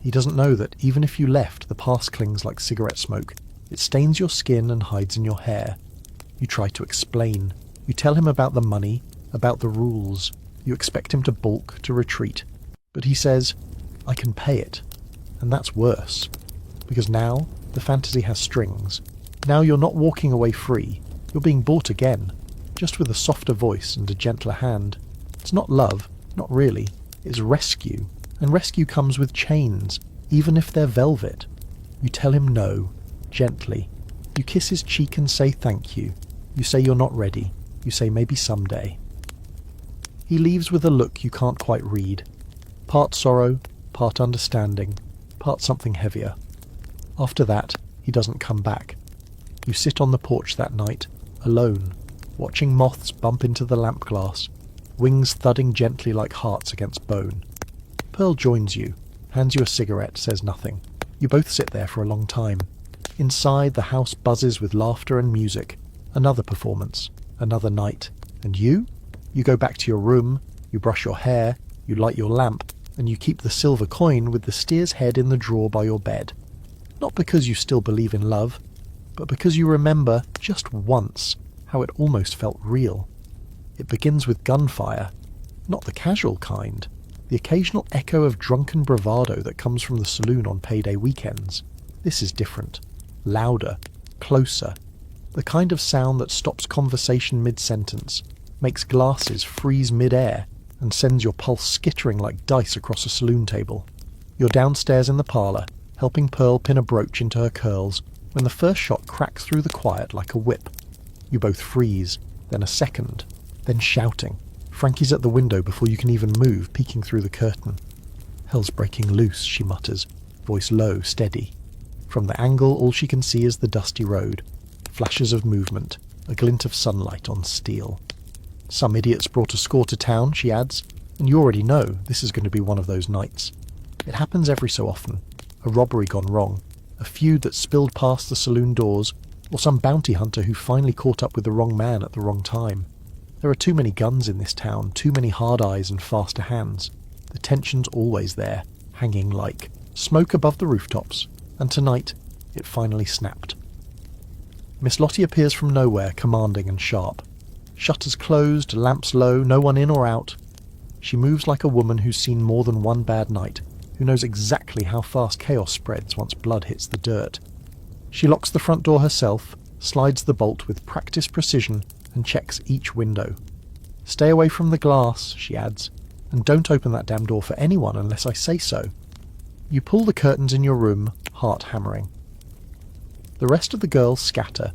[SPEAKER 1] He doesn't know that even if you left, the past clings like cigarette smoke. It stains your skin and hides in your hair. You try to explain. You tell him about the money, about the rules. You expect him to balk, to retreat. But he says, I can pay it. And that's worse. Because now, the fantasy has strings. Now you're not walking away free. You're being bought again, just with a softer voice and a gentler hand. It's not love, not really. It's rescue. And rescue comes with chains, even if they're velvet. You tell him no, gently. You kiss his cheek and say thank you. You say you're not ready. You say maybe someday. He leaves with a look you can't quite read. Part sorrow, part understanding, part something heavier. After that, he doesn't come back. You sit on the porch that night, alone, watching moths bump into the lamp glass, wings thudding gently like hearts against bone. Pearl joins you, hands you a cigarette, says nothing. You both sit there for a long time. Inside, the house buzzes with laughter and music. Another performance, another night. And you? You go back to your room, you brush your hair, you light your lamp, and you keep the silver coin with the steer's head in the drawer by your bed. Not because you still believe in love, but because you remember, just once, how it almost felt real. It begins with gunfire, not the casual kind, the occasional echo of drunken bravado that comes from the saloon on payday weekends. This is different, louder, closer, the kind of sound that stops conversation mid-sentence, makes glasses freeze mid-air, and sends your pulse skittering like dice across a saloon table. You're downstairs in the parlour, helping Pearl pin a brooch into her curls, when the first shot cracks through the quiet like a whip. You both freeze, then a second, then shouting. Frankie's at the window before you can even move, peeking through the curtain. Hell's breaking loose, she mutters, voice low, steady. From the angle, all she can see is the dusty road. Flashes of movement, a glint of sunlight on steel. Some idiot's brought a score to town, she adds, and you already know this is going to be one of those nights. It happens every so often. A robbery gone wrong, a feud that spilled past the saloon doors, or some bounty hunter who finally caught up with the wrong man at the wrong time. There are too many guns in this town, too many hard eyes and faster hands. The tension's always there, hanging like smoke above the rooftops, and tonight it finally snapped. Miss Lottie appears from nowhere, commanding and sharp. Shutters closed, lamps low, no one in or out. She moves like a woman who's seen more than one bad night, who knows exactly how fast chaos spreads once blood hits the dirt. She locks the front door herself, slides the bolt with practiced precision, and checks each window. Stay away from the glass, she adds, and don't open that damn door for anyone unless I say so. You pull the curtains in your room, heart hammering. The rest of the girls scatter,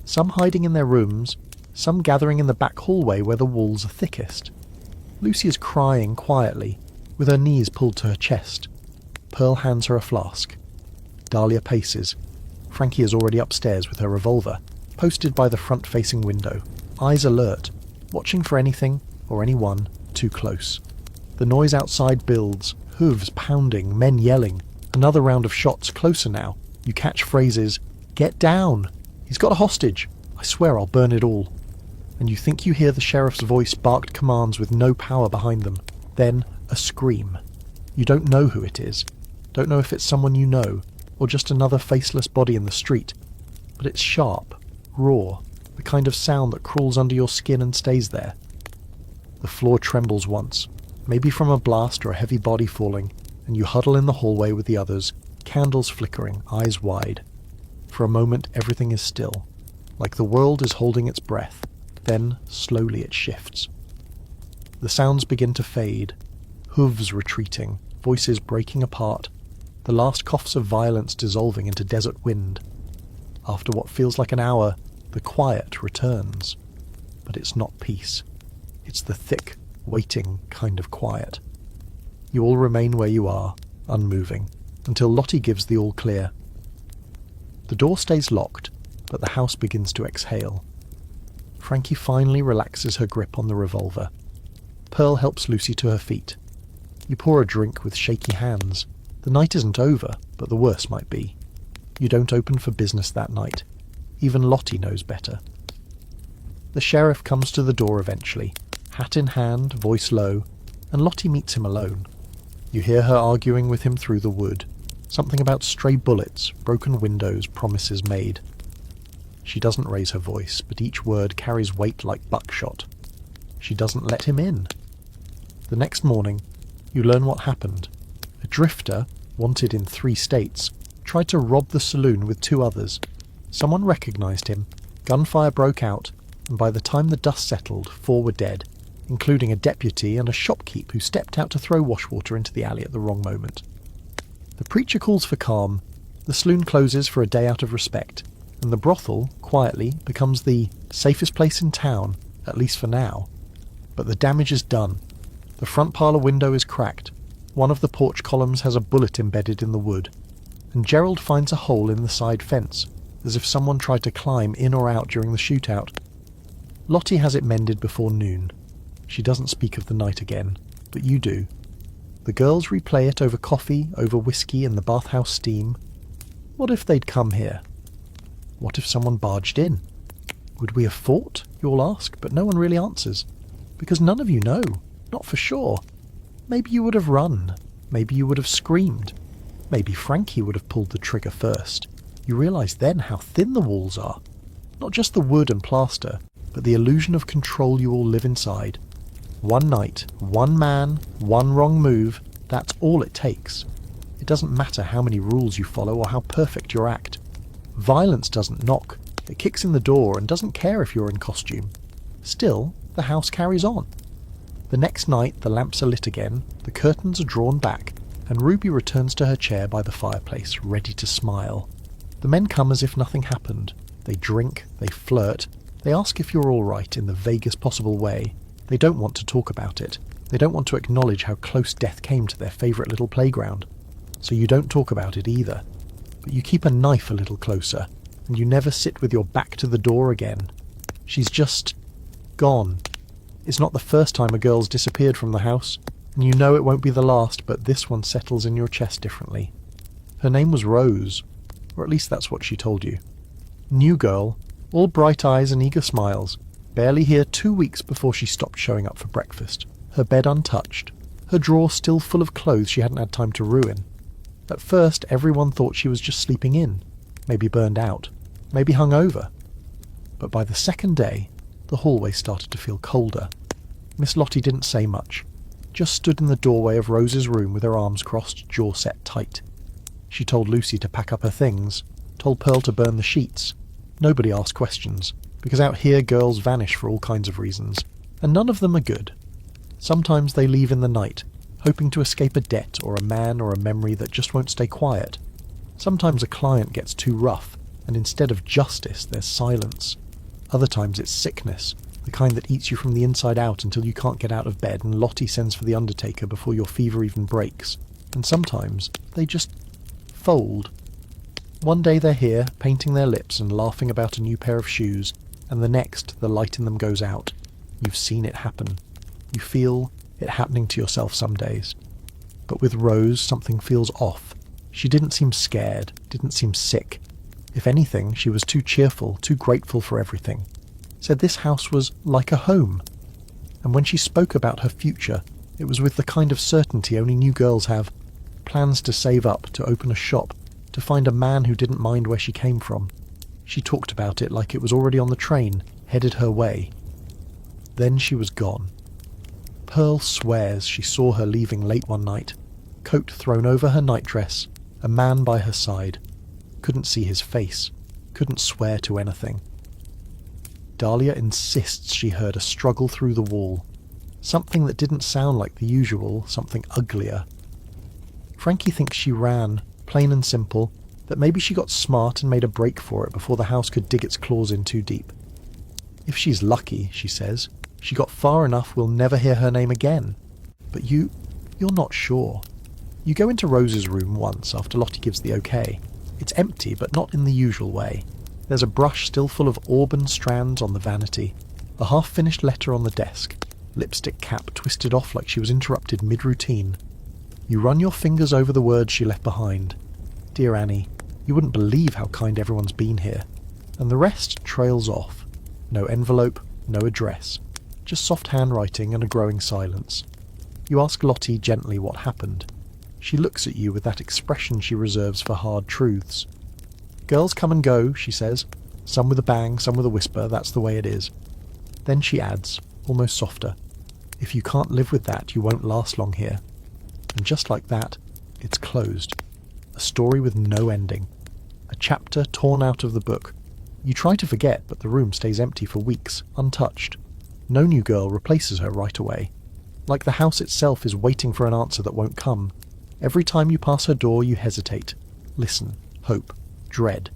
[SPEAKER 1] some hiding in their rooms, some gathering in the back hallway where the walls are thickest. Lucy is crying quietly, with her knees pulled to her chest. Pearl hands her a flask. Dahlia paces. Frankie is already upstairs with her revolver, posted by the front-facing window, eyes alert, watching for anything or anyone too close. The noise outside builds, hooves pounding, men yelling. Another round of shots, closer now. You catch phrases, "Get down! He's got a hostage! I swear I'll burn it all." And you think you hear the sheriff's voice barked commands with no power behind them. Then a scream. You don't know who it is. Don't know if it's someone you know, or just another faceless body in the street. But it's sharp, raw, the kind of sound that crawls under your skin and stays there. The floor trembles once, maybe from a blast or a heavy body falling, and you huddle in the hallway with the others, candles flickering, eyes wide. For a moment everything is still, like the world is holding its breath. Then, slowly it shifts. The sounds begin to fade, hooves retreating, voices breaking apart, the last coughs of violence dissolving into desert wind. After what feels like an hour, the quiet returns. But it's not peace. It's the thick, waiting kind of quiet. You all remain where you are, unmoving, until Lottie gives the all clear. The door stays locked, but the house begins to exhale. Frankie finally relaxes her grip on the revolver. Pearl helps Lucy to her feet. You pour a drink with shaky hands. The night isn't over, but the worst might be. You don't open for business that night. Even Lottie knows better. The sheriff comes to the door eventually, hat in hand, voice low, and Lottie meets him alone. You hear her arguing with him through the wood, something about stray bullets, broken windows, promises made. She doesn't raise her voice, but each word carries weight like buckshot. She doesn't let him in. The next morning, you learn what happened. A drifter, wanted in 3 states, tried to rob the saloon with 2 others. Someone recognised him, gunfire broke out, and by the time the dust settled, 4 were dead, including a deputy and a shopkeep who stepped out to throw washwater into the alley at the wrong moment. The preacher calls for calm, the saloon closes for a day out of respect, and the brothel, quietly, becomes the safest place in town, at least for now. But the damage is done. The front parlour window is cracked, one of the porch columns has a bullet embedded in the wood, and Gerald finds a hole in the side fence, as if someone tried to climb in or out during the shootout. Lottie has it mended before noon. She doesn't speak of the night again, but you do. The girls replay it over coffee, over whiskey and the bathhouse steam. What if they'd come here? What if someone barged in? Would we have fought, you all ask, but no one really answers. Because none of you know, not for sure. Maybe you would have run. Maybe you would have screamed. Maybe Frankie would have pulled the trigger first. You realise then how thin the walls are. Not just the wood and plaster, but the illusion of control you all live inside. One night, one man, one wrong move, that's all it takes. It doesn't matter how many rules you follow or how perfect your act. Violence doesn't knock. It kicks in the door and doesn't care if you're in costume. Still, the house carries on. The next night, the lamps are lit again, the curtains are drawn back, and Ruby returns to her chair by the fireplace, ready to smile. The men come as if nothing happened. They drink, they flirt, they ask if you're all right in the vaguest possible way. They don't want to talk about it. They don't want to acknowledge how close death came to their favourite little playground. So you don't talk about it either. But you keep a knife a little closer, and you never sit with your back to the door again. She's just gone. It's not the first time a girl's disappeared from the house, and you know it won't be the last, but this one settles in your chest differently. Her name was Rose, or at least that's what she told you. New girl, all bright eyes and eager smiles, barely here 2 weeks before she stopped showing up for breakfast, her bed untouched, her drawer still full of clothes she hadn't had time to ruin. At first, everyone thought she was just sleeping in, maybe burned out, maybe hung over. But by the second day, the hallway started to feel colder. Miss Lottie didn't say much, just stood in the doorway of Rose's room with her arms crossed, jaw set tight. She told Lucy to pack up her things, told Pearl to burn the sheets. Nobody asked questions, because out here girls vanish for all kinds of reasons, and none of them are good. Sometimes they leave in the night, hoping to escape a debt or a man or a memory that just won't stay quiet. Sometimes a client gets too rough, and instead of justice there's silence. Other times it's sickness, the kind that eats you from the inside out until you can't get out of bed and Lottie sends for the undertaker before your fever even breaks. And sometimes they just fold. One day they're here, painting their lips and laughing about a new pair of shoes, and the next the light in them goes out. You've seen it happen. You feel it happening to yourself some days. But with Rose, something feels off. She didn't seem scared, didn't seem sick. If anything, she was too cheerful, too grateful for everything. Said this house was like a home. And when she spoke about her future, it was with the kind of certainty only new girls have. Plans to save up, to open a shop, to find a man who didn't mind where she came from. She talked about it like it was already on the train, headed her way. Then she was gone. Pearl swears she saw her leaving late one night, coat thrown over her nightdress, a man by her side. Couldn't see his face, couldn't swear to anything. Dahlia insists she heard a struggle through the wall, something that didn't sound like the usual, something uglier. Frankie thinks she ran, plain and simple, that maybe she got smart and made a break for it before the house could dig its claws in too deep. If she's lucky, she says, she got far enough we'll never hear her name again. But you're not sure. You go into Rose's room once after Lottie gives the okay. It's empty, but not in the usual way. There's a brush still full of auburn strands on the vanity, a half-finished letter on the desk, lipstick cap twisted off like she was interrupted mid-routine. You run your fingers over the words she left behind. Dear Annie, you wouldn't believe how kind everyone's been here. and the rest trails off. No envelope, no address, just soft handwriting and a growing silence. You ask Lottie gently what happened. She looks at you with that expression she reserves for hard truths. Girls come and go, she says. Some with a bang, some with a whisper, that's the way it is. Then she adds, almost softer, if you can't live with that, you won't last long here. And just like that, it's closed. A story with no ending. A chapter torn out of the book. You try to forget, but the room stays empty for weeks, untouched. No new girl replaces her right away. Like the house itself is waiting for an answer that won't come. Every time you pass her door, you hesitate, listen, hope, dread.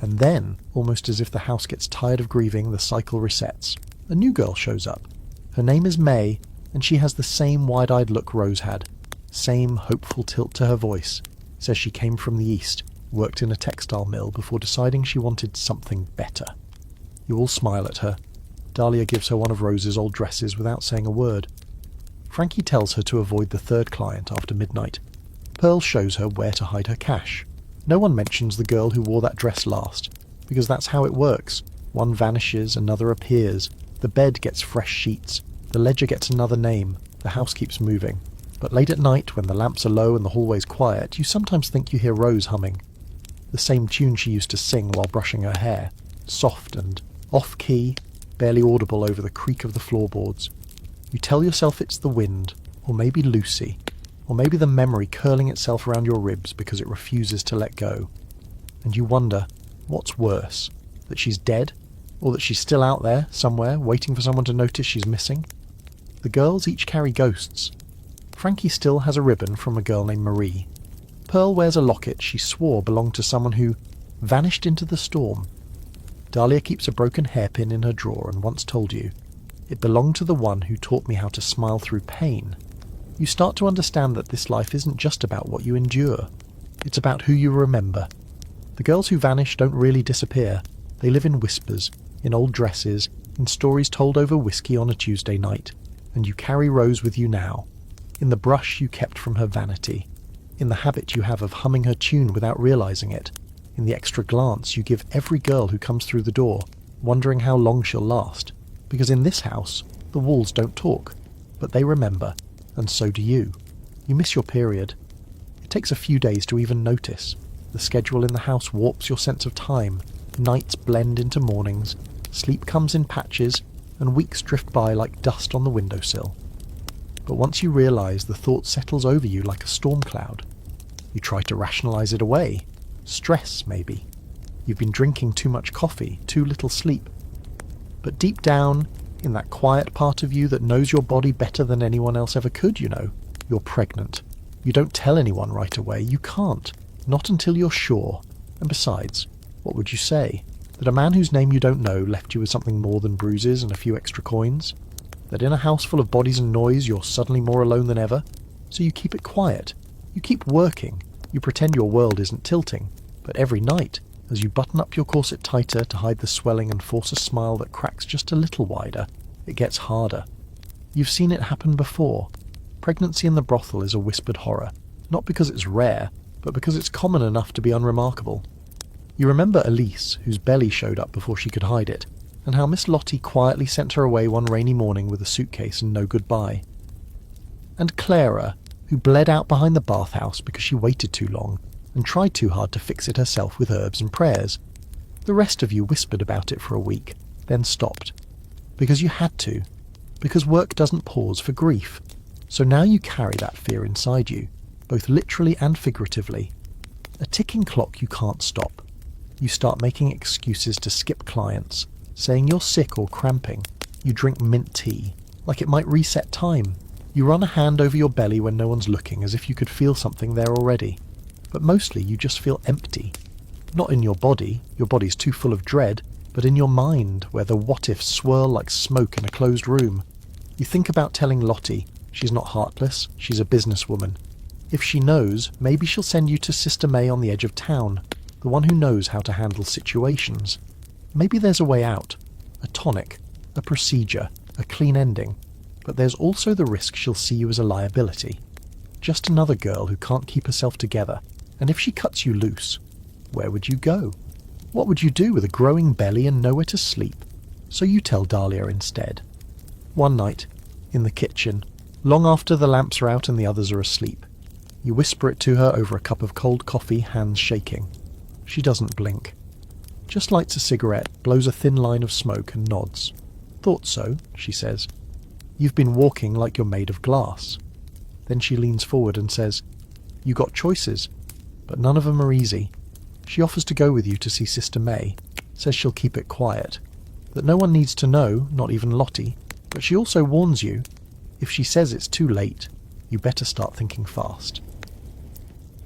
[SPEAKER 1] And then, almost as if the house gets tired of grieving, the cycle resets. A new girl shows up. Her name is May, and she has the same wide-eyed look Rose had. Same hopeful tilt to her voice. Says she came from the east, worked in a textile mill before deciding she wanted something better. You all smile at her. Dahlia gives her one of Rose's old dresses without saying a word. Frankie tells her to avoid the third client after midnight. Pearl shows her where to hide her cash. No one mentions the girl who wore that dress last, because that's how it works. One vanishes, another appears. The bed gets fresh sheets. The ledger gets another name. The house keeps moving. But late at night, when the lamps are low and the hallway's quiet, you sometimes think you hear Rose humming. The same tune she used to sing while brushing her hair. Soft and off-key, barely audible over the creak of the floorboards. You tell yourself it's the wind, or maybe Lucy, or maybe the memory curling itself around your ribs because it refuses to let go. And you wonder, what's worse, that she's dead, or that she's still out there, somewhere, waiting for someone to notice she's missing? The girls each carry ghosts. Frankie still has a ribbon from a girl named Marie. Pearl wears a locket she swore belonged to someone who vanished into the storm. Dahlia keeps a broken hairpin in her drawer and once told you, it belonged to the one who taught me how to smile through pain. You start to understand that this life isn't just about what you endure. It's about who you remember. The girls who vanish don't really disappear. They live in whispers, in old dresses, in stories told over whiskey on a Tuesday night. And you carry Rose with you now. In the brush you kept from her vanity. In the habit you have of humming her tune without realizing it. In the extra glance you give every girl who comes through the door, wondering how long she'll last. Because in this house, the walls don't talk, but they remember, and so do you. You miss your period. It takes a few days to even notice. The schedule in the house warps your sense of time. Nights blend into mornings, sleep comes in patches, and weeks drift by like dust on the windowsill. But once you realise, the thought settles over you like a storm cloud. You try to rationalise it away. Stress, maybe. You've been drinking too much coffee, too little sleep. But deep down, in that quiet part of you that knows your body better than anyone else ever could, you're pregnant. You don't tell anyone right away. You can't. Not until you're sure. And besides, what would you say? That a man whose name you don't know left you with something more than bruises and a few extra coins? That in a house full of bodies and noise you're suddenly more alone than ever? So you keep it quiet. You keep working. You pretend your world isn't tilting. But every night, as you button up your corset tighter to hide the swelling and force a smile that cracks just a little wider, it gets harder. You've seen it happen before. Pregnancy in the brothel is a whispered horror, not because it's rare, but because it's common enough to be unremarkable. You remember Elise, whose belly showed up before she could hide it, and how Miss Lottie quietly sent her away one rainy morning with a suitcase and no goodbye. And Clara, who bled out behind the bathhouse because she waited too long, and tried too hard to fix it herself with herbs and prayers. The rest of you whispered about it for a week, then stopped. Because you had to. Because work doesn't pause for grief. So now you carry that fear inside you, both literally and figuratively. A ticking clock you can't stop. You start making excuses to skip clients, saying you're sick or cramping. You drink mint tea, like it might reset time. You run a hand over your belly when no one's looking, as if you could feel something there already. But mostly you just feel empty. Not in your body's too full of dread, but in your mind, where the what-ifs swirl like smoke in a closed room. You think about telling Lottie she's not heartless, she's a businesswoman. If she knows, maybe she'll send you to Sister May on the edge of town, the one who knows how to handle situations. Maybe there's a way out, a tonic, a procedure, a clean ending, but there's also the risk she'll see you as a liability. Just another girl who can't keep herself together. And if she cuts you loose, where would you go? What would you do with a growing belly and nowhere to sleep? So you tell Dahlia instead. One night, in the kitchen, long after the lamps are out and the others are asleep, you whisper it to her over a cup of cold coffee, hands shaking. She doesn't blink. Just lights a cigarette, blows a thin line of smoke and nods. Thought so, she says. You've been walking like you're made of glass. Then she leans forward and says, You got choices, but none of them are easy. She offers to go with you to see Sister May, says she'll keep it quiet, that no one needs to know, not even Lottie, but she also warns you, if she says it's too late, you better start thinking fast.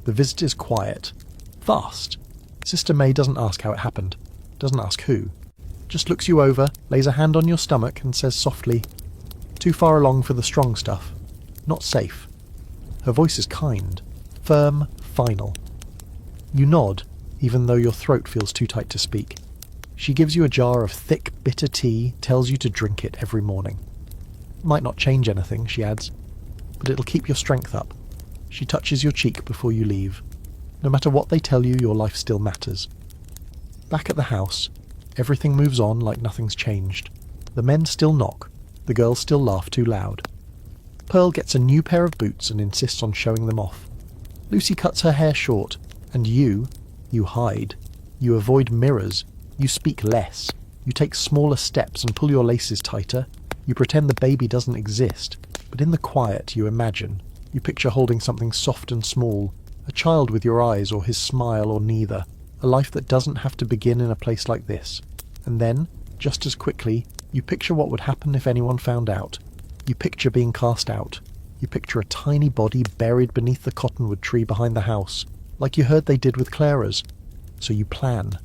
[SPEAKER 1] The visit is quiet. Fast. Sister May doesn't ask how it happened, doesn't ask who, just looks you over, lays a hand on your stomach and says softly, Too far along for the strong stuff. Not safe. Her voice is kind, firm, final. You nod, even though your throat feels too tight to speak. She gives you a jar of thick, bitter tea, tells you to drink it every morning. Might not change anything, she adds, but it'll keep your strength up. She touches your cheek before you leave. No matter what they tell you, your life still matters. Back at the house, everything moves on like nothing's changed. The men still knock, the girls still laugh too loud. Pearl gets a new pair of boots and insists on showing them off. Lucy cuts her hair short, and you hide. You avoid mirrors. You speak less. You take smaller steps and pull your laces tighter. You pretend the baby doesn't exist, but in the quiet you imagine. You picture holding something soft and small, a child with your eyes or his smile or neither, a life that doesn't have to begin in a place like this. And then, just as quickly, you picture what would happen if anyone found out. You picture being cast out. You picture a tiny body buried beneath the cottonwood tree behind the house, like you heard they did with Clara's. So you plan.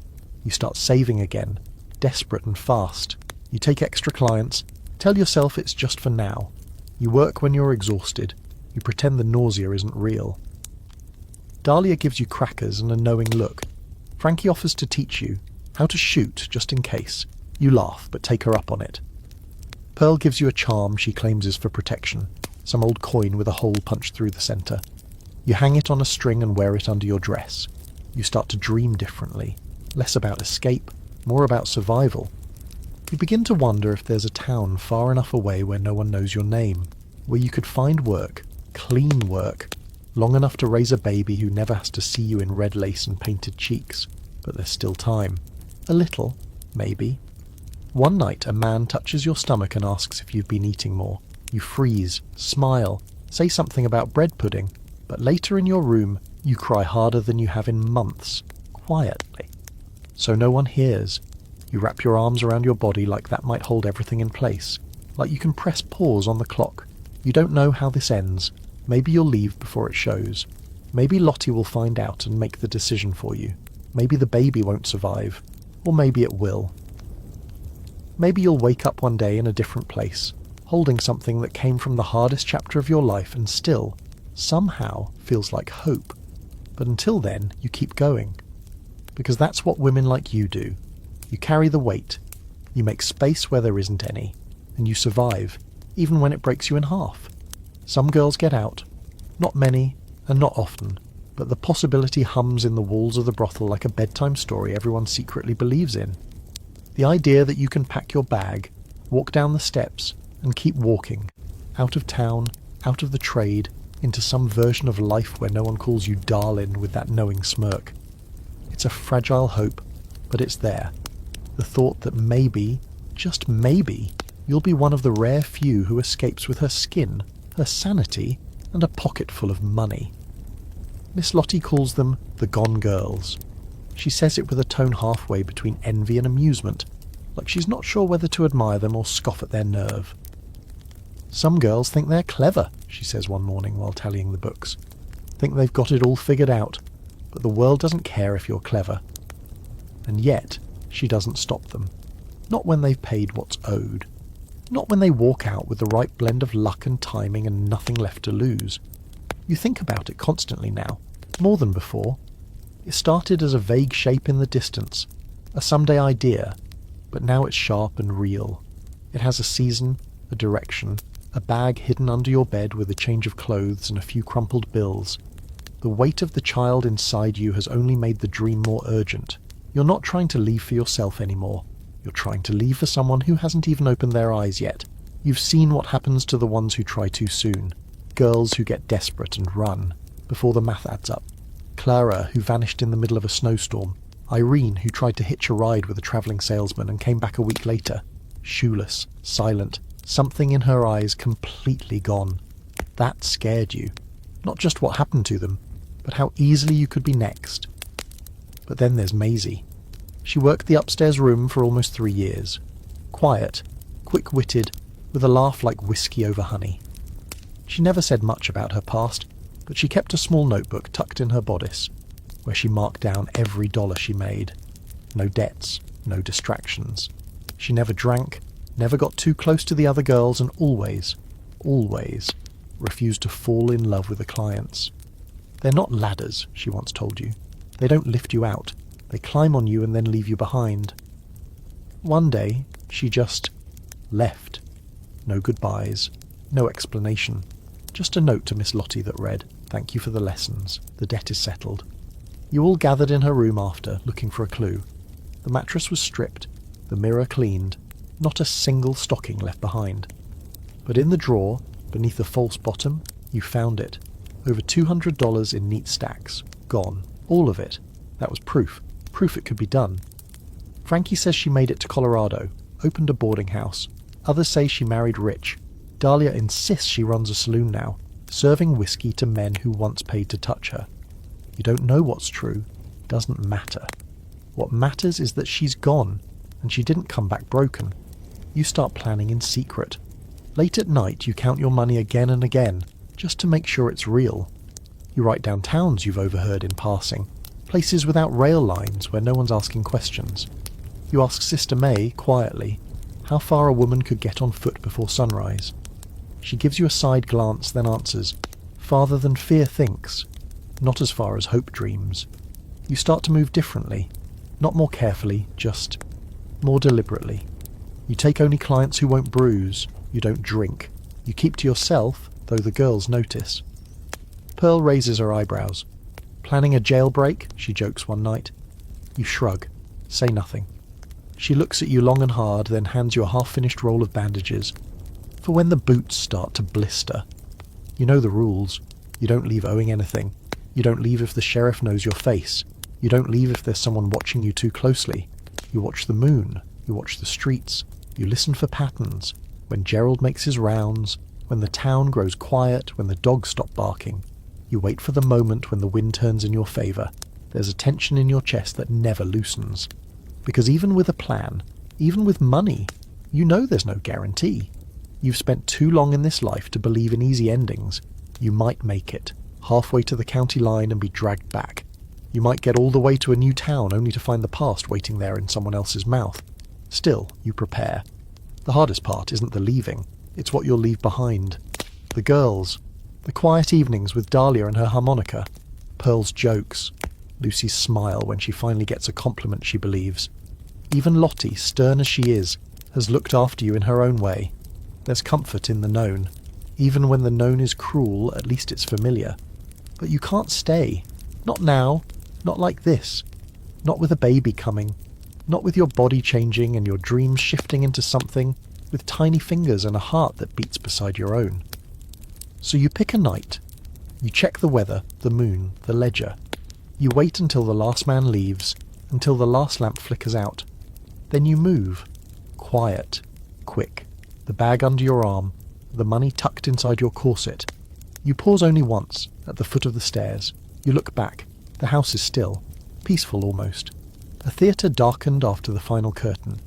[SPEAKER 1] You start saving again, desperate and fast. You take extra clients, tell yourself it's just for now. You work when you're exhausted. You pretend the nausea isn't real. Dahlia gives you crackers and a knowing look. Frankie offers to teach you how to shoot just in case. You laugh, but take her up on it. Pearl gives you a charm she claims is for protection, some old coin with a hole punched through the centre. You hang it on a string and wear it under your dress. You start to dream differently, less about escape, more about survival. You begin to wonder if there's a town far enough away where no one knows your name, where you could find work, clean work, long enough to raise a baby who never has to see you in red lace and painted cheeks. But there's still time. A little, maybe. One night a man touches your stomach and asks if you've been eating more. You freeze, smile, say something about bread pudding, but later in your room you cry harder than you have in months, quietly. So no one hears. You wrap your arms around your body like that might hold everything in place, like you can press pause on the clock. You don't know how this ends. Maybe you'll leave before it shows. Maybe Lottie will find out and make the decision for you. Maybe the baby won't survive. Or maybe it will. Maybe you'll wake up one day in a different place, holding something that came from the hardest chapter of your life and still, somehow, feels like hope. But until then, you keep going. Because that's what women like you do. You carry the weight. You make space where there isn't any. And you survive, even when it breaks you in half. Some girls get out. Not many, and not often. But the possibility hums in the walls of the brothel like a bedtime story everyone secretly believes in. The idea that you can pack your bag, walk down the steps, and keep walking, out of town, out of the trade, into some version of life where no one calls you darling with that knowing smirk. It's a fragile hope, but it's there. The thought that maybe, just maybe, you'll be one of the rare few who escapes with her skin, her sanity, and a pocket full of money. Miss Lottie calls them the Gone Girls. She says it with a tone halfway between envy and amusement, like she's not sure whether to admire them or scoff at their nerve. Some girls think they're clever, she says one morning while tallying the books. Think they've got it all figured out, but the world doesn't care if you're clever. And yet, she doesn't stop them. Not when they've paid what's owed. Not when they walk out with the right blend of luck and timing and nothing left to lose. You think about it constantly now, more than before. It started as a vague shape in the distance, a someday idea, but now it's sharp and real. It has a season, a direction, a bag hidden under your bed with a change of clothes and a few crumpled bills. The weight of the child inside you has only made the dream more urgent. You're not trying to leave for yourself anymore. You're trying to leave for someone who hasn't even opened their eyes yet. You've seen what happens to the ones who try too soon. Girls who get desperate and run before the math adds up. Clara, who vanished in the middle of a snowstorm. Irene, who tried to hitch a ride with a travelling salesman and came back a week later. Shoeless, silent, something in her eyes completely gone. That scared you. Not just what happened to them, but how easily you could be next. But then there's Maisie. She worked the upstairs room for almost 3 years. Quiet, quick-witted, with a laugh like whiskey over honey. She never said much about her past, but she kept a small notebook tucked in her bodice, where she marked down every dollar she made. No debts, no distractions. She never drank, never got too close to the other girls, and always refused to fall in love with the clients. They're not ladders, she once told you. They don't lift you out. They climb on you and then leave you behind. One day, she just left. No goodbyes, no explanation. Just a note to Miss Lottie that read, "Thank you for the lessons. The debt is settled." You all gathered in her room after, looking for a clue. The mattress was stripped, the mirror cleaned, not a single stocking left behind. But in the drawer, beneath the false bottom, you found it. Over $200 in neat stacks. Gone. All of it. That was proof. Proof it could be done. Frankie says she made it to Colorado, opened a boarding house. Others say she married rich. Dahlia insists she runs a saloon now, serving whiskey to men who once paid to touch her. You don't know what's true. Doesn't matter. What matters is that she's gone, and she didn't come back broken. You start planning in secret. Late at night you count your money again and again, just to make sure it's real. You write down towns you've overheard in passing, places without rail lines where no one's asking questions. You ask Sister May, quietly, how far a woman could get on foot before sunrise. She gives you a side glance, then answers, farther than fear thinks, not as far as hope dreams. You start to move differently, not more carefully, just more deliberately. You take only clients who won't bruise. You don't drink. You keep to yourself, though the girls notice. Pearl raises her eyebrows. Planning a jailbreak, she jokes one night. You shrug, say nothing. She looks at you long and hard, then hands you a half-finished roll of bandages. For when the boots start to blister. You know the rules. You don't leave owing anything. You don't leave if the sheriff knows your face. You don't leave if there's someone watching you too closely. You watch the moon. You watch the streets. You listen for patterns. When Gerald makes his rounds, when the town grows quiet, when the dogs stop barking. You wait for the moment when the wind turns in your favour. There's a tension in your chest that never loosens. Because even with a plan, even with money, you know there's no guarantee. You've spent too long in this life to believe in easy endings. You might make it, halfway to the county line and be dragged back. You might get all the way to a new town only to find the past waiting there in someone else's mouth. Still, you prepare. The hardest part isn't the leaving, it's what you'll leave behind. The girls, the quiet evenings with Dahlia and her harmonica, Pearl's jokes, Lucy's smile when she finally gets a compliment she believes. Even Lottie, stern as she is, has looked after you in her own way. There's comfort in the known. Even when the known is cruel, at least it's familiar. But you can't stay. Not now. Not like this. Not with a baby coming. Not with your body changing and your dreams shifting into something with tiny fingers and a heart that beats beside your own. So you pick a night. You check the weather, the moon, the ledger. You wait until the last man leaves, until the last lamp flickers out. Then you move. Quiet. Quick. The bag under your arm, the money tucked inside your corset. You pause only once, at the foot of the stairs. You look back. The house is still. Peaceful almost. A theatre darkened after the final curtain.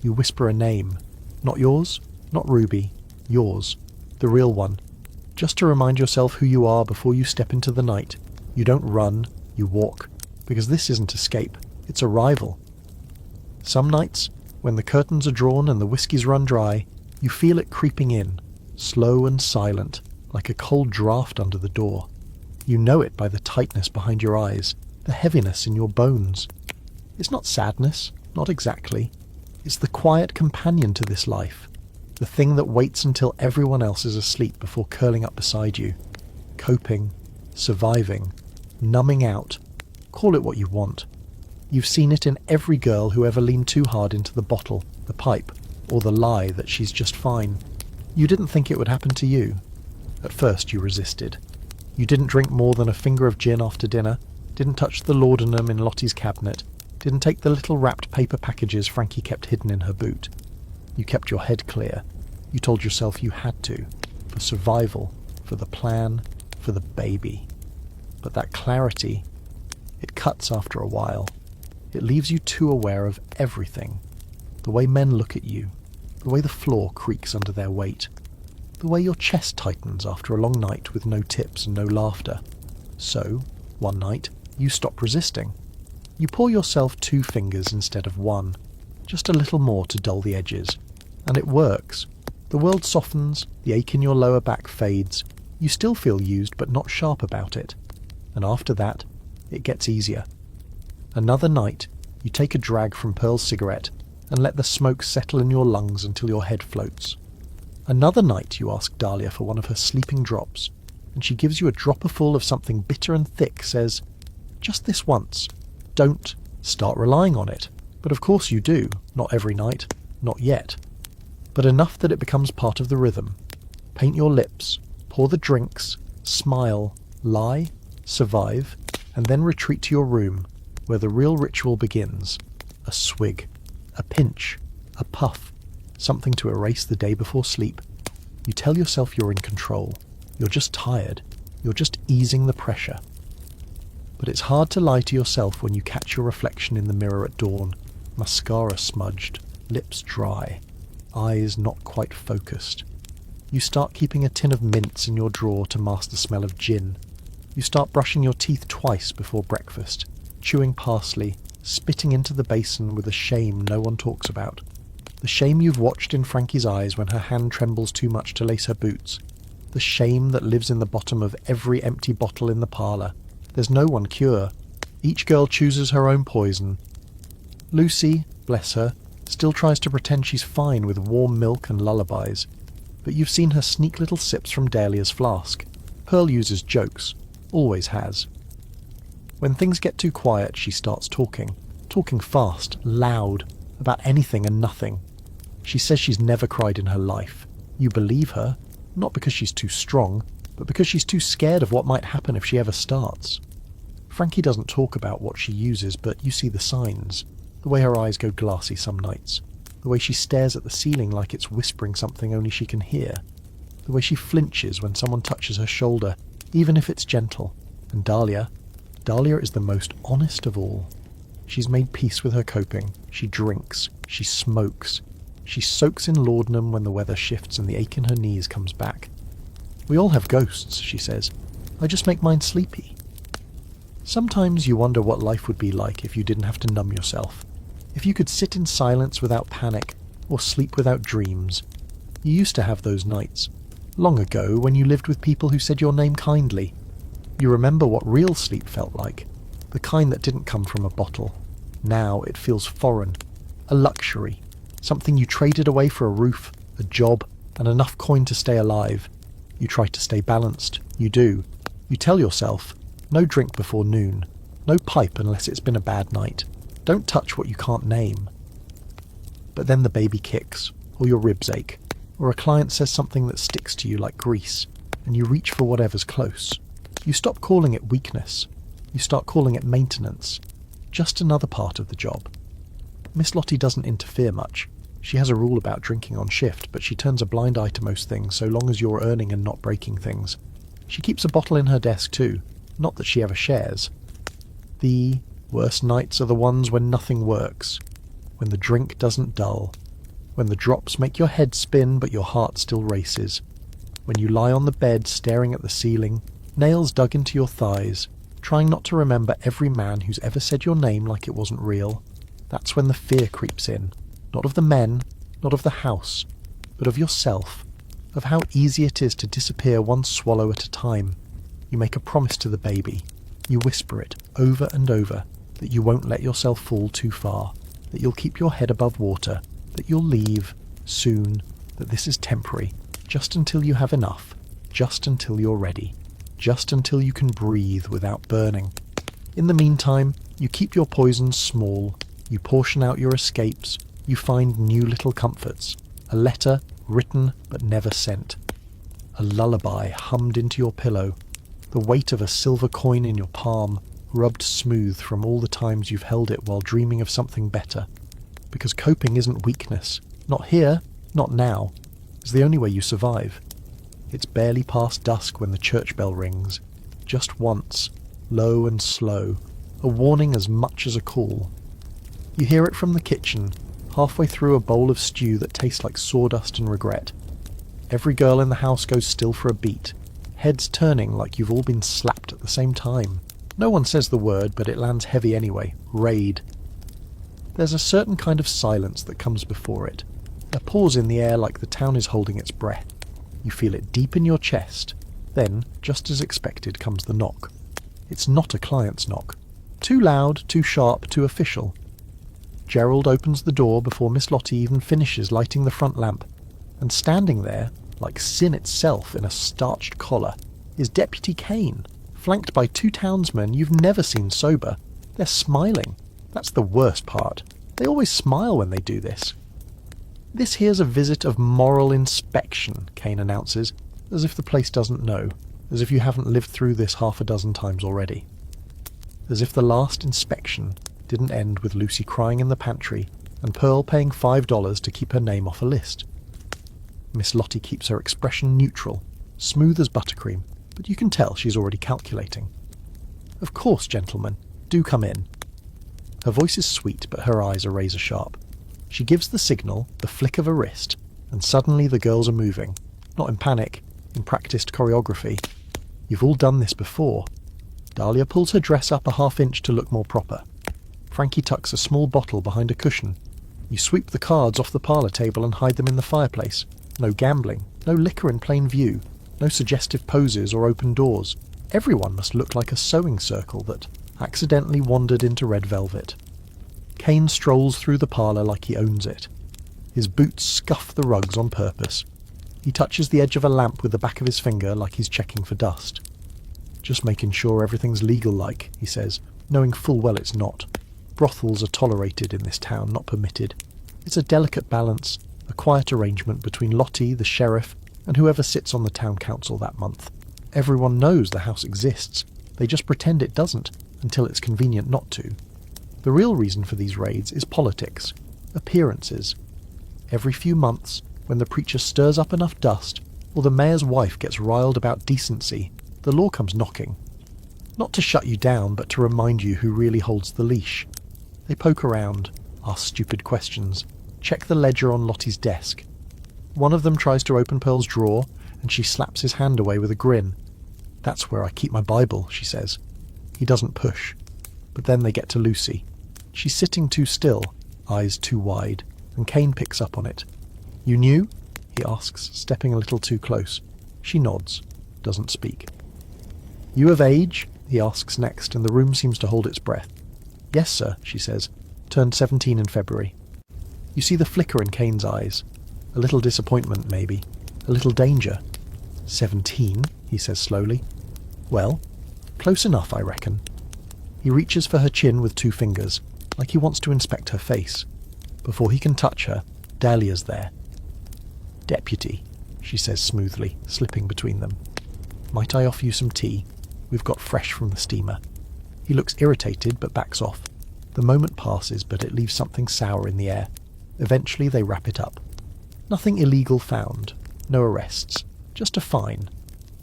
[SPEAKER 1] You whisper a name. Not yours, not Ruby. Yours. The real one. Just to remind yourself who you are before you step into the night. You don't run, you walk. Because this isn't escape, it's arrival. Some nights, when the curtains are drawn and the whiskies run dry, you feel it creeping in, slow and silent, like a cold draft under the door. You know it by the tightness behind your eyes, the heaviness in your bones. It's not sadness, not exactly. It's the quiet companion to this life, the thing that waits until everyone else is asleep before curling up beside you, coping, surviving, numbing out, call it what you want. You've seen it in every girl who ever leaned too hard into the bottle, the pipe, or the lie that she's just fine. You didn't think it would happen to you. At first you resisted. You didn't drink more than a finger of gin after dinner, didn't touch the laudanum in Lottie's cabinet, didn't take the little wrapped paper packages Frankie kept hidden in her boot. You kept your head clear. You told yourself you had to, for survival, for the plan, for the baby. But that clarity, it cuts after a while. It leaves you too aware of everything. The way men look at you, the way the floor creaks under their weight, the way your chest tightens after a long night with no tips and no laughter. So, one night, you stop resisting. You pour yourself 2 fingers instead of 1, just a little more to dull the edges. And it works. The world softens, the ache in your lower back fades. You still feel used but not sharp about it. And after that, it gets easier. Another night, you take a drag from Pearl's cigarette and let the smoke settle in your lungs until your head floats. Another night you ask Dahlia for one of her sleeping drops, and she gives you a dropperful of something bitter and thick, says, "Just this once. Don't start relying on it." But of course you do, not every night, not yet. But enough that it becomes part of the rhythm. Paint your lips, pour the drinks, smile, lie, survive, and then retreat to your room, where the real ritual begins. A swig, a pinch, a puff, something to erase the day before sleep. You tell yourself you're in control. You're just tired. You're just easing the pressure. But it's hard to lie to yourself when you catch your reflection in the mirror at dawn, mascara smudged, lips dry, eyes not quite focused. You start keeping a tin of mints in your drawer to mask the smell of gin. You start brushing your teeth twice before breakfast, chewing parsley, spitting into the basin with a shame no one talks about. The shame you've watched in Frankie's eyes when her hand trembles too much to lace her boots. The shame that lives in the bottom of every empty bottle in the parlour. There's no one cure. Each girl chooses her own poison. Lucy, bless her, still tries to pretend she's fine with warm milk and lullabies. But you've seen her sneak little sips from Dahlia's flask. Pearl uses jokes. Always has. When things get too quiet, she starts talking fast, loud, about anything and nothing. She says she's never cried in her life. You believe her, not because she's too strong, but because she's too scared of what might happen if she ever starts. Frankie doesn't talk about what she uses, but you see the signs. The way her eyes go glassy some nights. The way she stares at the ceiling like it's whispering something only she can hear. The way she flinches when someone touches her shoulder, even if it's gentle. And Dahlia is the most honest of all. She's made peace with her coping. She drinks. She smokes. She soaks in laudanum when the weather shifts and the ache in her knees comes back. "We all have ghosts," she says. "I just make mine sleepy." Sometimes you wonder what life would be like if you didn't have to numb yourself. If you could sit in silence without panic, or sleep without dreams. You used to have those nights. Long ago, when you lived with people who said your name kindly. You remember what real sleep felt like. The kind that didn't come from a bottle. Now it feels foreign. A luxury. Something you traded away for a roof, a job, and enough coin to stay alive. You try to stay balanced. You do. You tell yourself, no drink before noon. No pipe unless it's been a bad night. Don't touch what you can't name. But then the baby kicks, or your ribs ache, or a client says something that sticks to you like grease, and you reach for whatever's close. You stop calling it weakness. You start calling it maintenance. Just another part of the job. Miss Lottie doesn't interfere much. She has a rule about drinking on shift, but she turns a blind eye to most things so long as you're earning and not breaking things. She keeps a bottle in her desk too, not that she ever shares. The worst nights are the ones when nothing works, when the drink doesn't dull, when the drops make your head spin but your heart still races, when you lie on the bed staring at the ceiling, nails dug into your thighs, trying not to remember every man who's ever said your name like it wasn't real. That's when the fear creeps in, not of the men, not of the house, but of yourself, of how easy it is to disappear one swallow at a time. You make a promise to the baby. You whisper it over and over, that you won't let yourself fall too far, that you'll keep your head above water, that you'll leave soon, that this is temporary, just until you have enough, just until you're ready, just until you can breathe without burning. In the meantime, you keep your poisons small, you portion out your escapes, you find new little comforts. A letter written but never sent. A lullaby hummed into your pillow. The weight of a silver coin in your palm, rubbed smooth from all the times you've held it while dreaming of something better. Because coping isn't weakness. Not here, not now. It's the only way you survive. It's barely past dusk when the church bell rings. Just once, low and slow, a warning as much as a call. You hear it from the kitchen, halfway through a bowl of stew that tastes like sawdust and regret. Every girl in the house goes still for a beat, heads turning like you've all been slapped at the same time. No one says the word, but it lands heavy anyway. Raid. There's a certain kind of silence that comes before it. A pause in the air like the town is holding its breath. You feel it deep in your chest. Then, just as expected, comes the knock. It's not a client's knock. Too loud, too sharp, too official. Gerald opens the door before Miss Lottie even finishes lighting the front lamp, and standing there, like sin itself in a starched collar, is Deputy Kane, flanked by 2 townsmen you've never seen sober. They're smiling. That's the worst part. They always smile when they do this. "This here's a visit of moral inspection," Kane announces, as if the place doesn't know, as if you haven't lived through this half a dozen times already. As if the last inspection didn't end with Lucy crying in the pantry and Pearl paying $5 to keep her name off a list. Miss Lottie keeps her expression neutral, smooth as buttercream, but you can tell she's already calculating. "Of course, gentlemen, do come in." Her voice is sweet, but her eyes are razor sharp. She gives the signal, the flick of a wrist, and suddenly the girls are moving. Not in panic, in practiced choreography. You've all done this before. Dahlia pulls her dress up a half-inch to look more proper. Frankie tucks a small bottle behind a cushion. You sweep the cards off the parlour table and hide them in the fireplace. No gambling, no liquor in plain view, no suggestive poses or open doors. Everyone must look like a sewing circle that accidentally wandered into red velvet. Kane strolls through the parlour like he owns it. His boots scuff the rugs on purpose. He touches the edge of a lamp with the back of his finger like he's checking for dust. "Just making sure everything's legal-like," he says, knowing full well it's not. Brothels are tolerated in this town, not permitted. It's a delicate balance, a quiet arrangement between Lottie, the sheriff, and whoever sits on the town council that month. Everyone knows the house exists. They just pretend it doesn't, until it's convenient not to. The real reason for these raids is politics, appearances. Every few months, when the preacher stirs up enough dust, or the mayor's wife gets riled about decency, the law comes knocking. Not to shut you down, but to remind you who really holds the leash. They poke around, ask stupid questions, check the ledger on Lottie's desk. One of them tries to open Pearl's drawer, and she slaps his hand away with a grin. "That's where I keep my Bible," she says. He doesn't push. But then they get to Lucy. She's sitting too still, eyes too wide, and Kane picks up on it. "You knew?" he asks, stepping a little too close. She nods, doesn't speak. "You of age?" he asks next, and the room seems to hold its breath. "Yes, sir," she says. "Turned 17 in February." You see the flicker in Kane's eyes. A little disappointment, maybe. A little danger. 17, he says slowly. "Well, close enough, I reckon." He reaches for her chin with 2 fingers, like he wants to inspect her face. Before he can touch her, Dahlia's there. "Deputy," she says smoothly, slipping between them. "Might I offer you some tea? We've got fresh from the steamer." He looks irritated, but backs off. The moment passes, but it leaves something sour in the air. Eventually they wrap it up. Nothing illegal found. No arrests. Just a fine.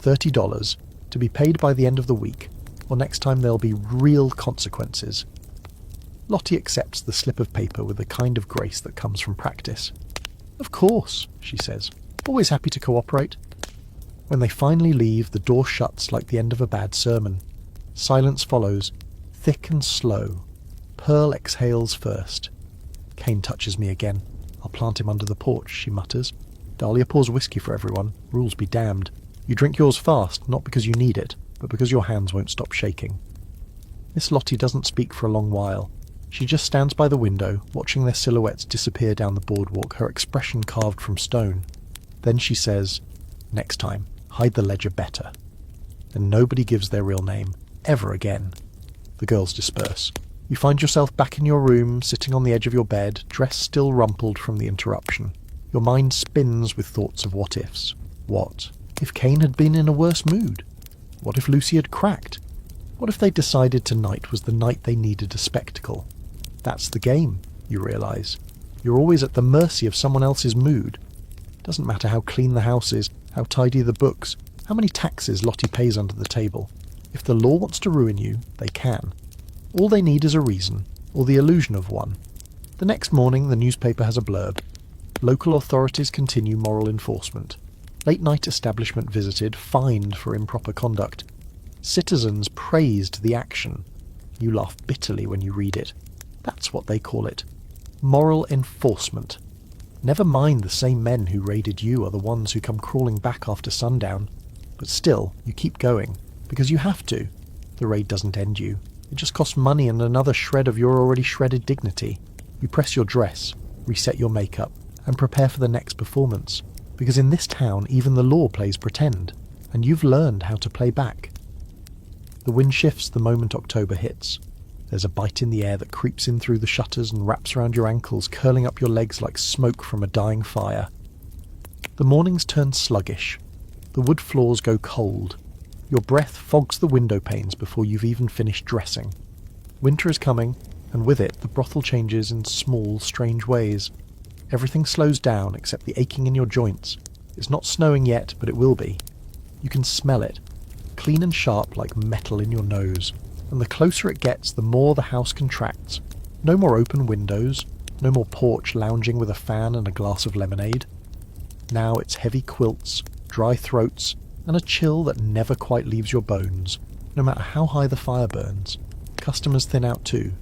[SPEAKER 1] $30, to be paid by the end of the week, or next time there'll be real consequences. Lottie accepts the slip of paper with the kind of grace that comes from practice. "Of course," she says. "Always happy to cooperate." When they finally leave, the door shuts like the end of a bad sermon. Silence follows, thick and slow. Pearl exhales first. "Kane touches me again. I'll plant him under the porch," she mutters. Dahlia pours whiskey for everyone. Rules be damned. You drink yours fast, not because you need it, but because your hands won't stop shaking. Miss Lottie doesn't speak for a long while. She just stands by the window, watching their silhouettes disappear down the boardwalk, her expression carved from stone. Then she says, "Next time, hide the ledger better." And nobody gives their real name, ever again. The girls disperse. You find yourself back in your room, sitting on the edge of your bed, dress still rumpled from the interruption. Your mind spins with thoughts of what-ifs. What if Kane had been in a worse mood? What if Lucy had cracked? What if they decided tonight was the night they needed a spectacle? That's the game, you realise. You're always at the mercy of someone else's mood. Doesn't matter how clean the house is, how tidy the books, how many taxes Lottie pays under the table. If the law wants to ruin you, they can. All they need is a reason, or the illusion of one. The next morning, the newspaper has a blurb. Local authorities continue moral enforcement. Late-night establishment visited, fined for improper conduct. Citizens praised the action. You laugh bitterly when you read it. That's what they call it. Moral enforcement. Never mind the same men who raided you are the ones who come crawling back after sundown. But still, you keep going, because you have to. The raid doesn't end you. It just costs money and another shred of your already shredded dignity. You press your dress, reset your makeup, and prepare for the next performance. Because in this town, even the law plays pretend, and you've learned how to play back. The wind shifts the moment October hits. There's a bite in the air that creeps in through the shutters and wraps around your ankles, curling up your legs like smoke from a dying fire. The mornings turn sluggish. The wood floors go cold. Your breath fogs the window panes before you've even finished dressing. Winter is coming, and with it the brothel changes in small, strange ways. Everything slows down except the aching in your joints. It's not snowing yet, but it will be. You can smell it, clean and sharp like metal in your nose. And the closer it gets, the more the house contracts. No more open windows, no more porch lounging with a fan and a glass of lemonade. Now it's heavy quilts, dry throats, and a chill that never quite leaves your bones, no matter how high the fire burns. Customers thin out too.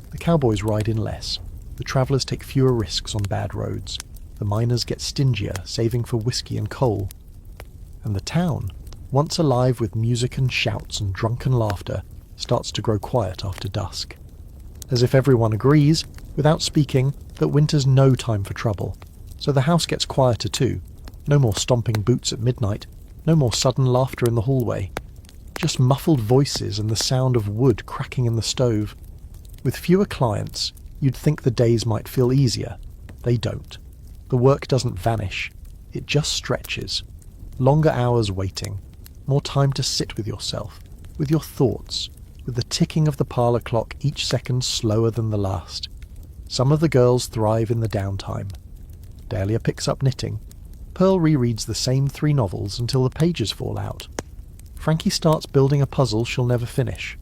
[SPEAKER 1] The cowboys ride in less. The travellers take fewer risks on bad roads. The miners get stingier, saving for whiskey and coal. And the town, once alive with music and shouts and drunken laughter, starts to grow quiet after dusk. As if everyone agrees, without speaking, that winter's no time for trouble. So the house gets quieter too. No more stomping boots at midnight. No more sudden laughter in the hallway. Just muffled voices and the sound of wood cracking in the stove. With fewer clients, you'd think the days might feel easier. They don't. The work doesn't vanish. It just stretches. Longer hours waiting. More time to sit with yourself, with your thoughts, with the ticking of the parlour clock each second slower than the last. Some of the girls thrive in the downtime. Dahlia picks up knitting. Pearl rereads the same 3 novels until the pages fall out. Frankie starts building a puzzle she'll never finish.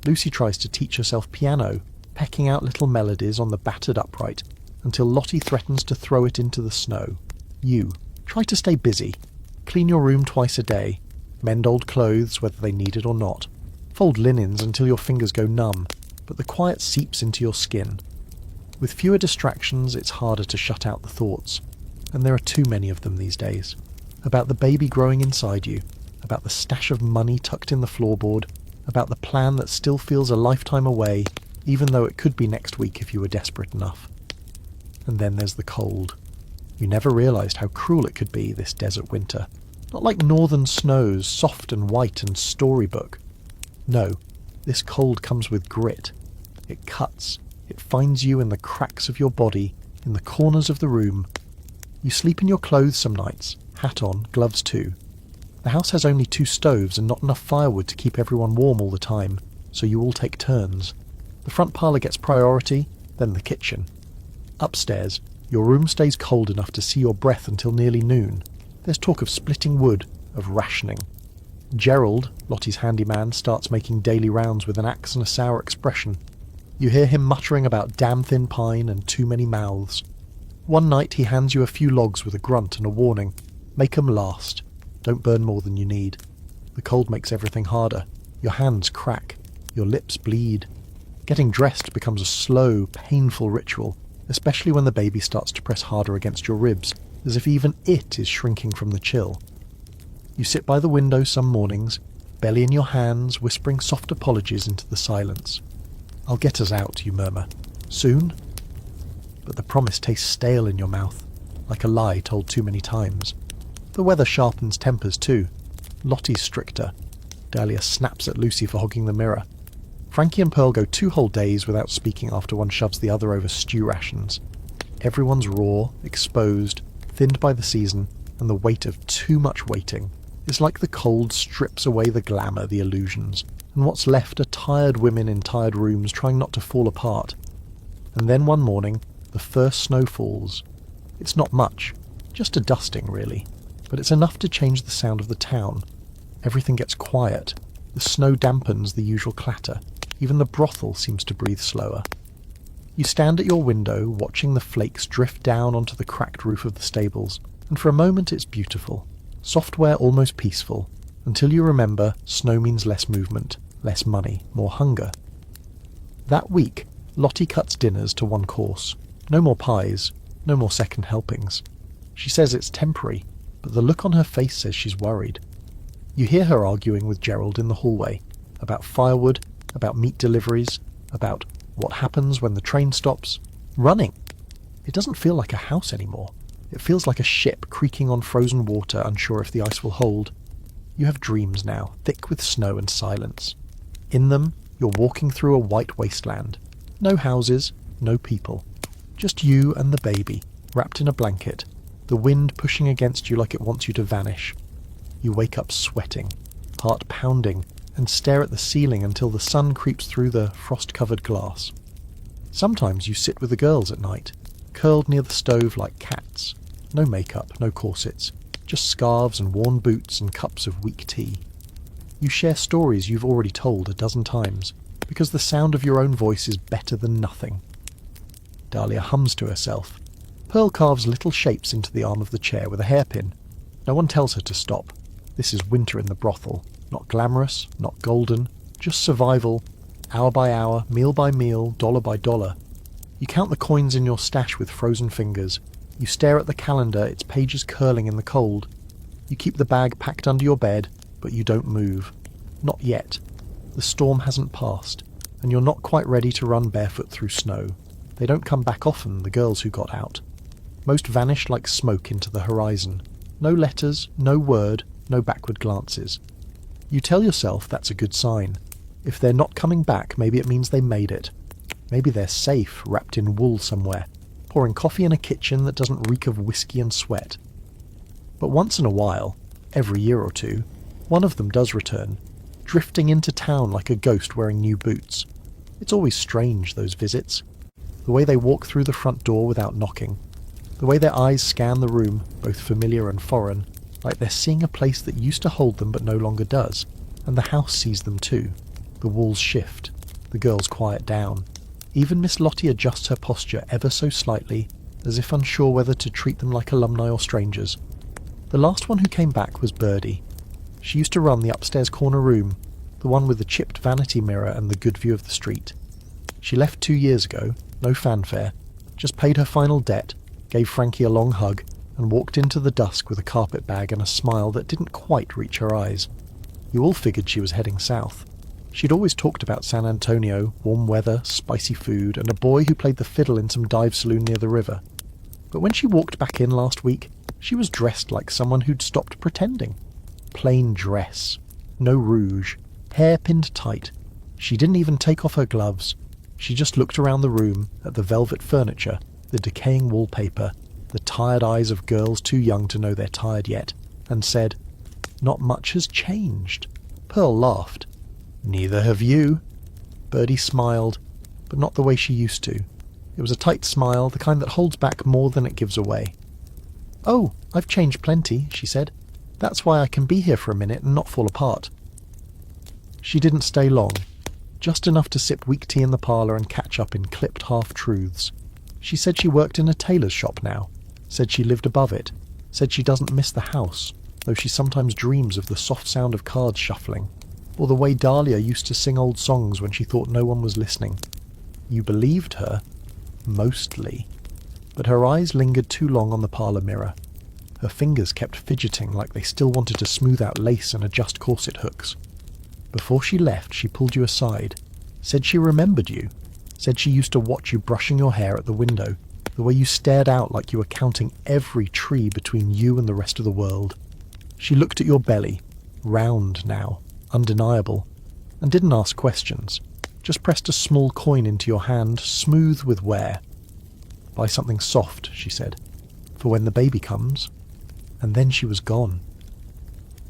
[SPEAKER 1] Lucy tries to teach herself piano, pecking out little melodies on the battered upright, until Lottie threatens to throw it into the snow. You try to stay busy. Clean your room twice a day. Mend old clothes, whether they need it or not. Fold linens until your fingers go numb, but the quiet seeps into your skin. With fewer distractions, it's harder to shut out the thoughts. And there are too many of them these days. About the baby growing inside you, about the stash of money tucked in the floorboard, about the plan that still feels a lifetime away, even though it could be next week if you were desperate enough. And then there's the cold. You never realised how cruel it could be, this desert winter. Not like northern snows, soft and white and storybook. No, this cold comes with grit. It cuts. It finds you in the cracks of your body, in the corners of the room. You sleep in your clothes some nights, hat on, gloves too. The house has only 2 stoves and not enough firewood to keep everyone warm all the time, so you all take turns. The front parlour gets priority, then the kitchen. Upstairs, your room stays cold enough to see your breath until nearly noon. There's talk of splitting wood, of rationing. Gerald, Lottie's handyman, starts making daily rounds with an axe and a sour expression. You hear him muttering about damn thin pine and too many mouths. One night he hands you a few logs with a grunt and a warning. Make 'em last. Don't burn more than you need. The cold makes everything harder. Your hands crack. Your lips bleed. Getting dressed becomes a slow, painful ritual, especially when the baby starts to press harder against your ribs, as if even it is shrinking from the chill. You sit by the window some mornings, belly in your hands, whispering soft apologies into the silence. "I'll get us out," you murmur. "Soon?" But the promise tastes stale in your mouth, like a lie told too many times. The weather sharpens tempers too. Lottie's stricter. Dahlia snaps at Lucy for hogging the mirror. Frankie and Pearl go 2 whole days without speaking after one shoves the other over stew rations. Everyone's raw, exposed, thinned by the season, and the weight of too much waiting. It's like the cold strips away the glamour, the illusions, and what's left are tired women in tired rooms trying not to fall apart. And then one morning, the first snow falls. It's not much, just a dusting really, but it's enough to change the sound of the town. Everything gets quiet. The snow dampens the usual clatter. Even the brothel seems to breathe slower. You stand at your window, watching the flakes drift down onto the cracked roof of the stables, and for a moment it's beautiful. Software almost peaceful, until you remember snow means less movement, less money, more hunger. That week, Lottie cuts dinners to 1 course. No more pies, no more second helpings. She says it's temporary, but the look on her face says she's worried. You hear her arguing with Gerald in the hallway, about firewood, about meat deliveries, about what happens when the train stops. Running! It doesn't feel like a house anymore. It feels like a ship creaking on frozen water, unsure if the ice will hold. You have dreams now, thick with snow and silence. In them, you're walking through a white wasteland. No houses, no people. Just you and the baby, wrapped in a blanket, the wind pushing against you like it wants you to vanish. You wake up sweating, heart pounding, and stare at the ceiling until the sun creeps through the frost-covered glass. Sometimes you sit with the girls at night, curled near the stove like cats. No makeup, no corsets, just scarves and worn boots and cups of weak tea. You share stories you've already told a dozen times, because the sound of your own voice is better than nothing. Dahlia hums to herself. Pearl carves little shapes into the arm of the chair with a hairpin. No one tells her to stop. This is winter in the brothel. Not glamorous, not golden, just survival, hour by hour, meal by meal, dollar by dollar. You count the coins in your stash with frozen fingers. You stare at the calendar, its pages curling in the cold. You keep the bag packed under your bed, but you don't move. Not yet. The storm hasn't passed, and you're not quite ready to run barefoot through snow. They don't come back often, the girls who got out. Most vanish like smoke into the horizon. No letters, no word, no backward glances. You tell yourself that's a good sign. If they're not coming back, maybe it means they made it. Maybe they're safe, wrapped in wool somewhere, pouring coffee in a kitchen that doesn't reek of whiskey and sweat. But once in a while, every year or two, one of them does return, drifting into town like a ghost wearing new boots. It's always strange, those visits. The way they walk through the front door without knocking. The way their eyes scan the room, both familiar and foreign, like they're seeing a place that used to hold them but no longer does. And the house sees them too. The walls shift. The girls quiet down. Even Miss Lottie adjusts her posture ever so slightly, as if unsure whether to treat them like alumni or strangers. The last one who came back was Birdie. She used to run the upstairs corner room, the one with the chipped vanity mirror and the good view of the street. She left 2 years ago, no fanfare, just paid her final debt, gave Frankie a long hug, and walked into the dusk with a carpet bag and a smile that didn't quite reach her eyes. You all figured she was heading south. She'd always talked about San Antonio, warm weather, spicy food, and a boy who played the fiddle in some dive saloon near the river. But when she walked back in last week, she was dressed like someone who'd stopped pretending. Plain dress. No rouge. Hair pinned tight. She didn't even take off her gloves. She just looked around the room, at the velvet furniture, the decaying wallpaper, the tired eyes of girls too young to know they're tired yet, and said, "Not much has changed." Pearl laughed. "Neither have you." Birdie smiled, but not the way she used to. It was a tight smile, the kind that holds back more than it gives away. "Oh, I've changed plenty," she said. "That's why I can be here for a minute and not fall apart." She didn't stay long, just enough to sip weak tea in the parlour and catch up in clipped half-truths. She said she worked in a tailor's shop now, said she lived above it, said she doesn't miss the house, though she sometimes dreams of the soft sound of cards shuffling, or the way Dahlia used to sing old songs when she thought no one was listening. You believed her, mostly, but her eyes lingered too long on the parlour mirror. Her fingers kept fidgeting like they still wanted to smooth out lace and adjust corset hooks. Before she left, she pulled you aside, said she remembered you, said she used to watch you brushing your hair at the window, the way you stared out like you were counting every tree between you and the rest of the world. She looked at your belly, round now, undeniable, and didn't ask questions, just pressed a small coin into your hand, smooth with wear. "Buy something soft," she said, "for when the baby comes." And then she was gone.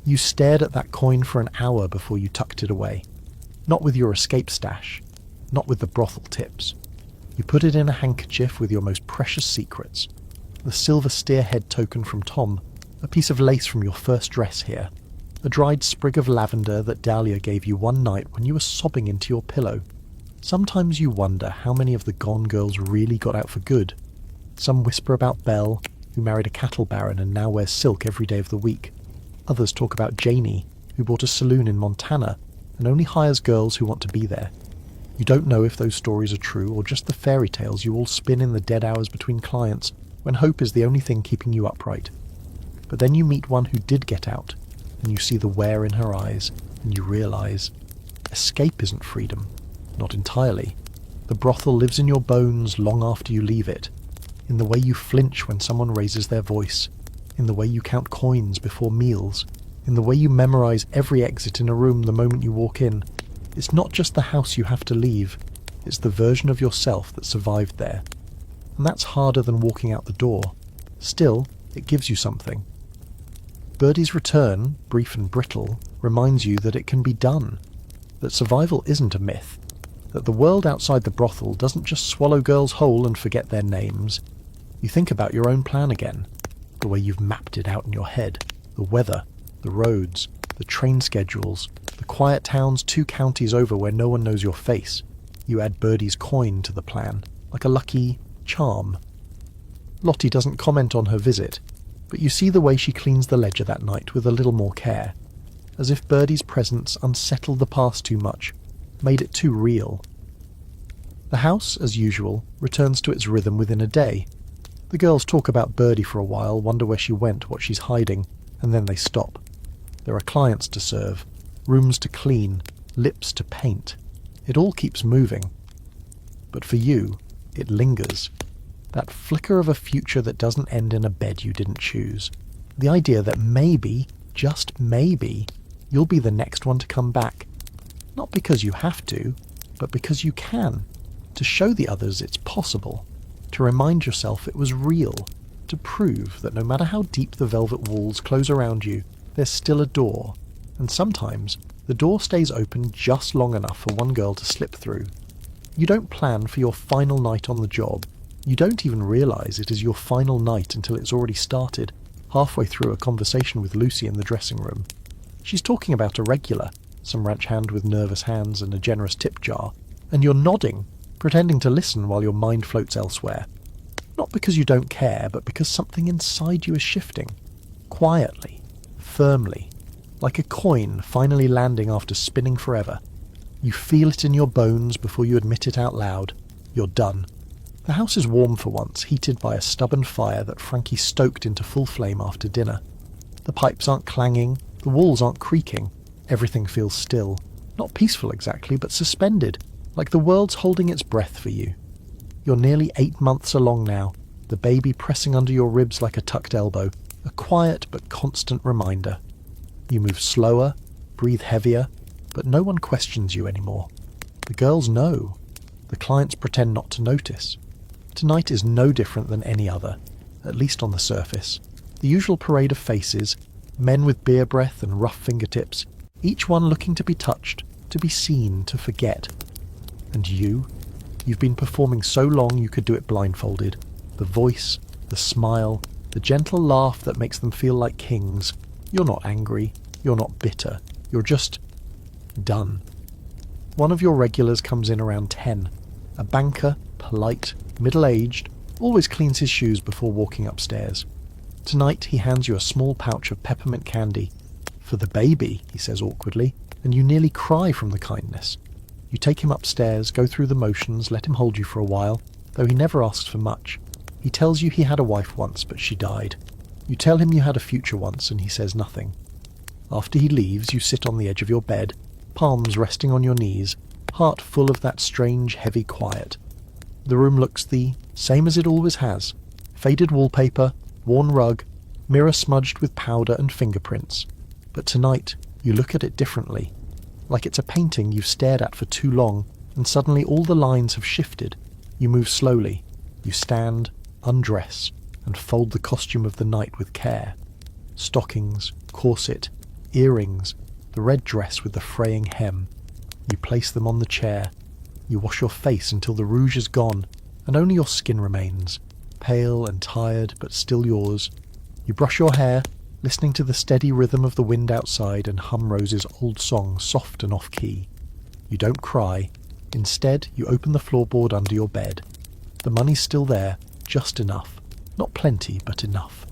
[SPEAKER 1] You stared at that coin for an hour before you tucked it away. Not with your escape stash, not with the brothel tips. You put it in a handkerchief with your most precious secrets. The silver steerhead token from Tom, a piece of lace from your first dress here, a dried sprig of lavender that Dahlia gave you one night when you were sobbing into your pillow. Sometimes you wonder how many of the Gone girls really got out for good. Some whisper about Belle, who married a cattle baron and now wears silk every day of the week. Others talk about Janie, who bought a saloon in Montana and only hires girls who want to be there. You don't know if those stories are true or just the fairy tales you all spin in the dead hours between clients when hope is the only thing keeping you upright. But then you meet one who did get out, and you see the wear in her eyes, and you realise escape isn't freedom. Not entirely. The brothel lives in your bones long after you leave it, in the way you flinch when someone raises their voice, in the way you count coins before meals, in the way you memorise every exit in a room the moment you walk in. It's not just the house you have to leave, it's the version of yourself that survived there. And that's harder than walking out the door. Still, it gives you something. Birdie's return, brief and brittle, reminds you that it can be done, that survival isn't a myth, that the world outside the brothel doesn't just swallow girls whole and forget their names. You think about your own plan again, the way you've mapped it out in your head, the weather, the roads, the train schedules, the quiet towns 2 counties over where no one knows your face. You add Birdie's coin to the plan, like a lucky charm. Lottie doesn't comment on her visit, but you see the way she cleans the ledger that night with a little more care, as if Birdie's presence unsettled the past too much, made it too real. The house, as usual, returns to its rhythm within a day. The girls talk about Birdie for a while, wonder where she went, what she's hiding, and then they stop. There are clients to serve, rooms to clean, lips to paint. It all keeps moving. But for you, it lingers. That flicker of a future that doesn't end in a bed you didn't choose. The idea that maybe, just maybe, you'll be the next one to come back. Not because you have to, but because you can. To show the others it's possible. To remind yourself it was real. To prove that no matter how deep the velvet walls close around you, there's still a door. And sometimes, the door stays open just long enough for one girl to slip through. You don't plan for your final night on the job. You don't even realise it is your final night until it's already started, halfway through a conversation with Lucy in the dressing room. She's talking about a regular, some ranch hand with nervous hands and a generous tip jar, and you're nodding, pretending to listen while your mind floats elsewhere. Not because you don't care, but because something inside you is shifting. Quietly, firmly, like a coin finally landing after spinning forever. You feel it in your bones before you admit it out loud. You're done. The house is warm for once, heated by a stubborn fire that Frankie stoked into full flame after dinner. The pipes aren't clanging, the walls aren't creaking. Everything feels still. Not peaceful exactly, but suspended, like the world's holding its breath for you. You're nearly 8 months along now, the baby pressing under your ribs like a tucked elbow, a quiet but constant reminder. You move slower, breathe heavier, but no one questions you anymore. The girls know. The clients pretend not to notice. Tonight is no different than any other, at least on the surface. The usual parade of faces, men with beer breath and rough fingertips, each one looking to be touched, to be seen, to forget. And you've been performing so long you could do it blindfolded. The voice, the smile, the gentle laugh that makes them feel like kings. You're not angry, you're not bitter, you're just done. One of your regulars comes in around 10. A banker, polite, middle-aged, always cleans his shoes before walking upstairs. Tonight he hands you a small pouch of peppermint candy. "For the baby," he says awkwardly, and you nearly cry from the kindness. You take him upstairs, go through the motions, let him hold you for a while, though he never asks for much. He tells you he had a wife once, but she died. You tell him you had a future once, and he says nothing. After he leaves, you sit on the edge of your bed, palms resting on your knees, heart full of that strange, heavy quiet. The room looks the same as it always has. Faded wallpaper, worn rug, mirror smudged with powder and fingerprints. But tonight, you look at it differently. Like it's a painting you've stared at for too long, and suddenly all the lines have shifted. You move slowly. You stand, undress, and fold the costume of the night with care. Stockings, corset, earrings, the red dress with the fraying hem. You place them on the chair. You wash your face until the rouge is gone, and only your skin remains, pale and tired, but still yours. You brush your hair, listening to the steady rhythm of the wind outside, and hum Rose's old song, soft and off-key. You don't cry. Instead, you open the floorboard under your bed. The money's still there, just enough. Not plenty, but enough.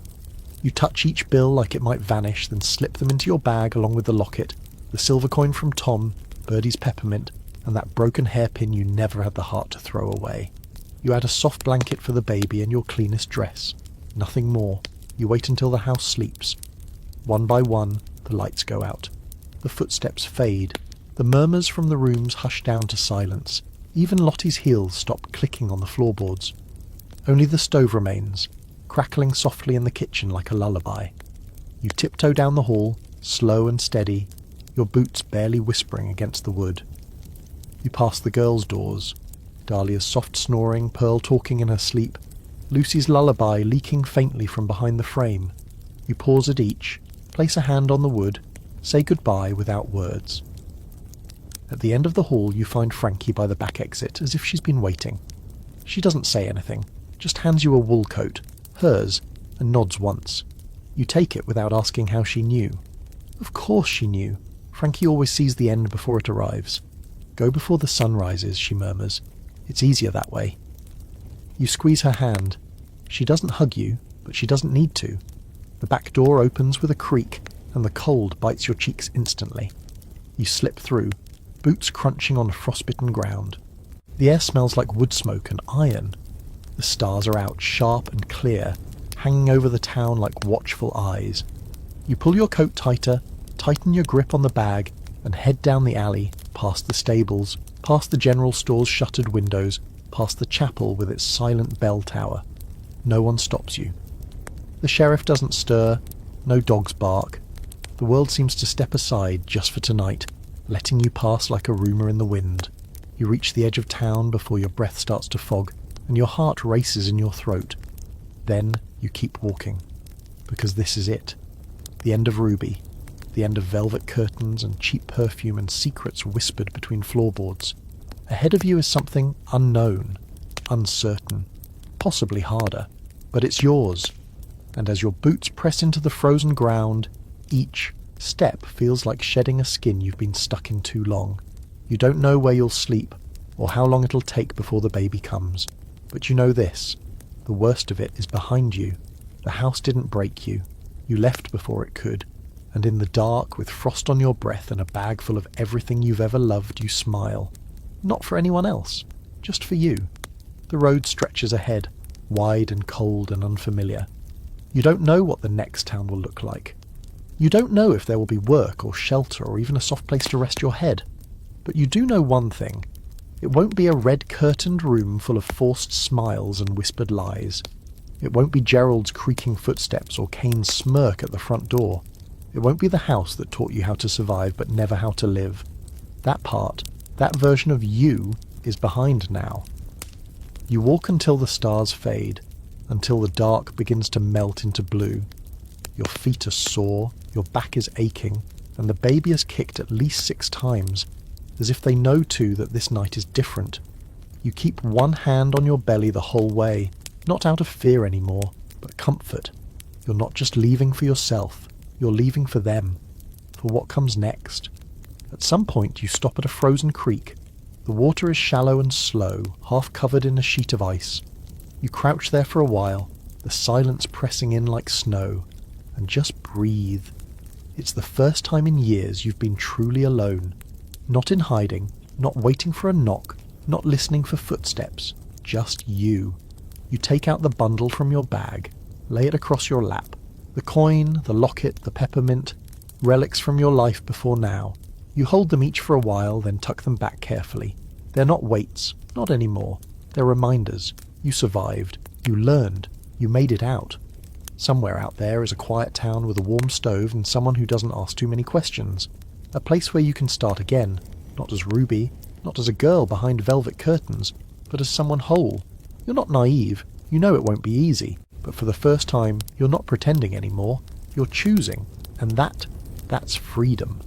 [SPEAKER 1] You touch each bill like it might vanish, then slip them into your bag along with the locket, the silver coin from Tom, Birdie's peppermint, and that broken hairpin you never had the heart to throw away. You add a soft blanket for the baby and your cleanest dress. Nothing more. You wait until the house sleeps. One by one, the lights go out. The footsteps fade. The murmurs from the rooms hush down to silence. Even Lottie's heels stop clicking on the floorboards. Only the stove remains, crackling softly in the kitchen like a lullaby. You tiptoe down the hall, slow and steady, your boots barely whispering against the wood. You pass the girls' doors, Dahlia's soft snoring, Pearl talking in her sleep, Lucy's lullaby leaking faintly from behind the frame. You pause at each, place a hand on the wood, say goodbye without words. At the end of the hall you find Frankie by the back exit, as if she's been waiting. She doesn't say anything, just hands you a wool coat, hers, and nods once. You take it without asking how she knew. Of course she knew. Frankie always sees the end before it arrives. Go before the sun rises, she murmurs. It's easier that way. You squeeze her hand. She doesn't hug you, but she doesn't need to. The back door opens with a creak, and the cold bites your cheeks instantly. You slip through, boots crunching on frostbitten ground. The air smells like wood smoke and iron. The stars are out, sharp and clear, hanging over the town like watchful eyes. You pull your coat tighter, tighten your grip on the bag, and head down the alley, past the stables, past the general store's shuttered windows, past the chapel with its silent bell tower. No one stops you. The sheriff doesn't stir, no dogs bark. The world seems to step aside just for tonight, letting you pass like a rumour in the wind. You reach the edge of town before your breath starts to fog, and your heart races in your throat. Then you keep walking, because this is it. The end of Ruby, the end of velvet curtains and cheap perfume and secrets whispered between floorboards. Ahead of you is something unknown, uncertain, possibly harder, but it's yours. And as your boots press into the frozen ground, each step feels like shedding a skin you've been stuck in too long. You don't know where you'll sleep, or how long it'll take before the baby comes. But you know this, the worst of it is behind you. The house didn't break you. You left before it could. And in the dark, with frost on your breath and a bag full of everything you've ever loved, you smile. Not for anyone else, just for you. The road stretches ahead, wide and cold and unfamiliar. You don't know what the next town will look like. You don't know if there will be work or shelter or even a soft place to rest your head. But you do know one thing. It won't be a red-curtained room full of forced smiles and whispered lies. It won't be Gerald's creaking footsteps or Kane's smirk at the front door. It won't be the house that taught you how to survive but never how to live. That part, that version of you, is behind now. You walk until the stars fade, until the dark begins to melt into blue. Your feet are sore, your back is aching, and the baby has kicked at least 6 times, as if they know too that this night is different. You keep one hand on your belly the whole way, not out of fear anymore, but comfort. You're not just leaving for yourself, you're leaving for them, for what comes next. At some point you stop at a frozen creek. The water is shallow and slow, half covered in a sheet of ice. You crouch there for a while, the silence pressing in like snow, and just breathe. It's the first time in years you've been truly alone. Not in hiding, not waiting for a knock, not listening for footsteps, just you. You take out the bundle from your bag, lay it across your lap. The coin, the locket, the peppermint, relics from your life before now. You hold them each for a while, then tuck them back carefully. They're not weights, not anymore. They're reminders. You survived. You learned. You made it out. Somewhere out there is a quiet town with a warm stove and someone who doesn't ask too many questions. A place where you can start again, not as Ruby, not as a girl behind velvet curtains, but as someone whole. You're not naive, you know it won't be easy, but for the first time, you're not pretending anymore, you're choosing, and that's freedom.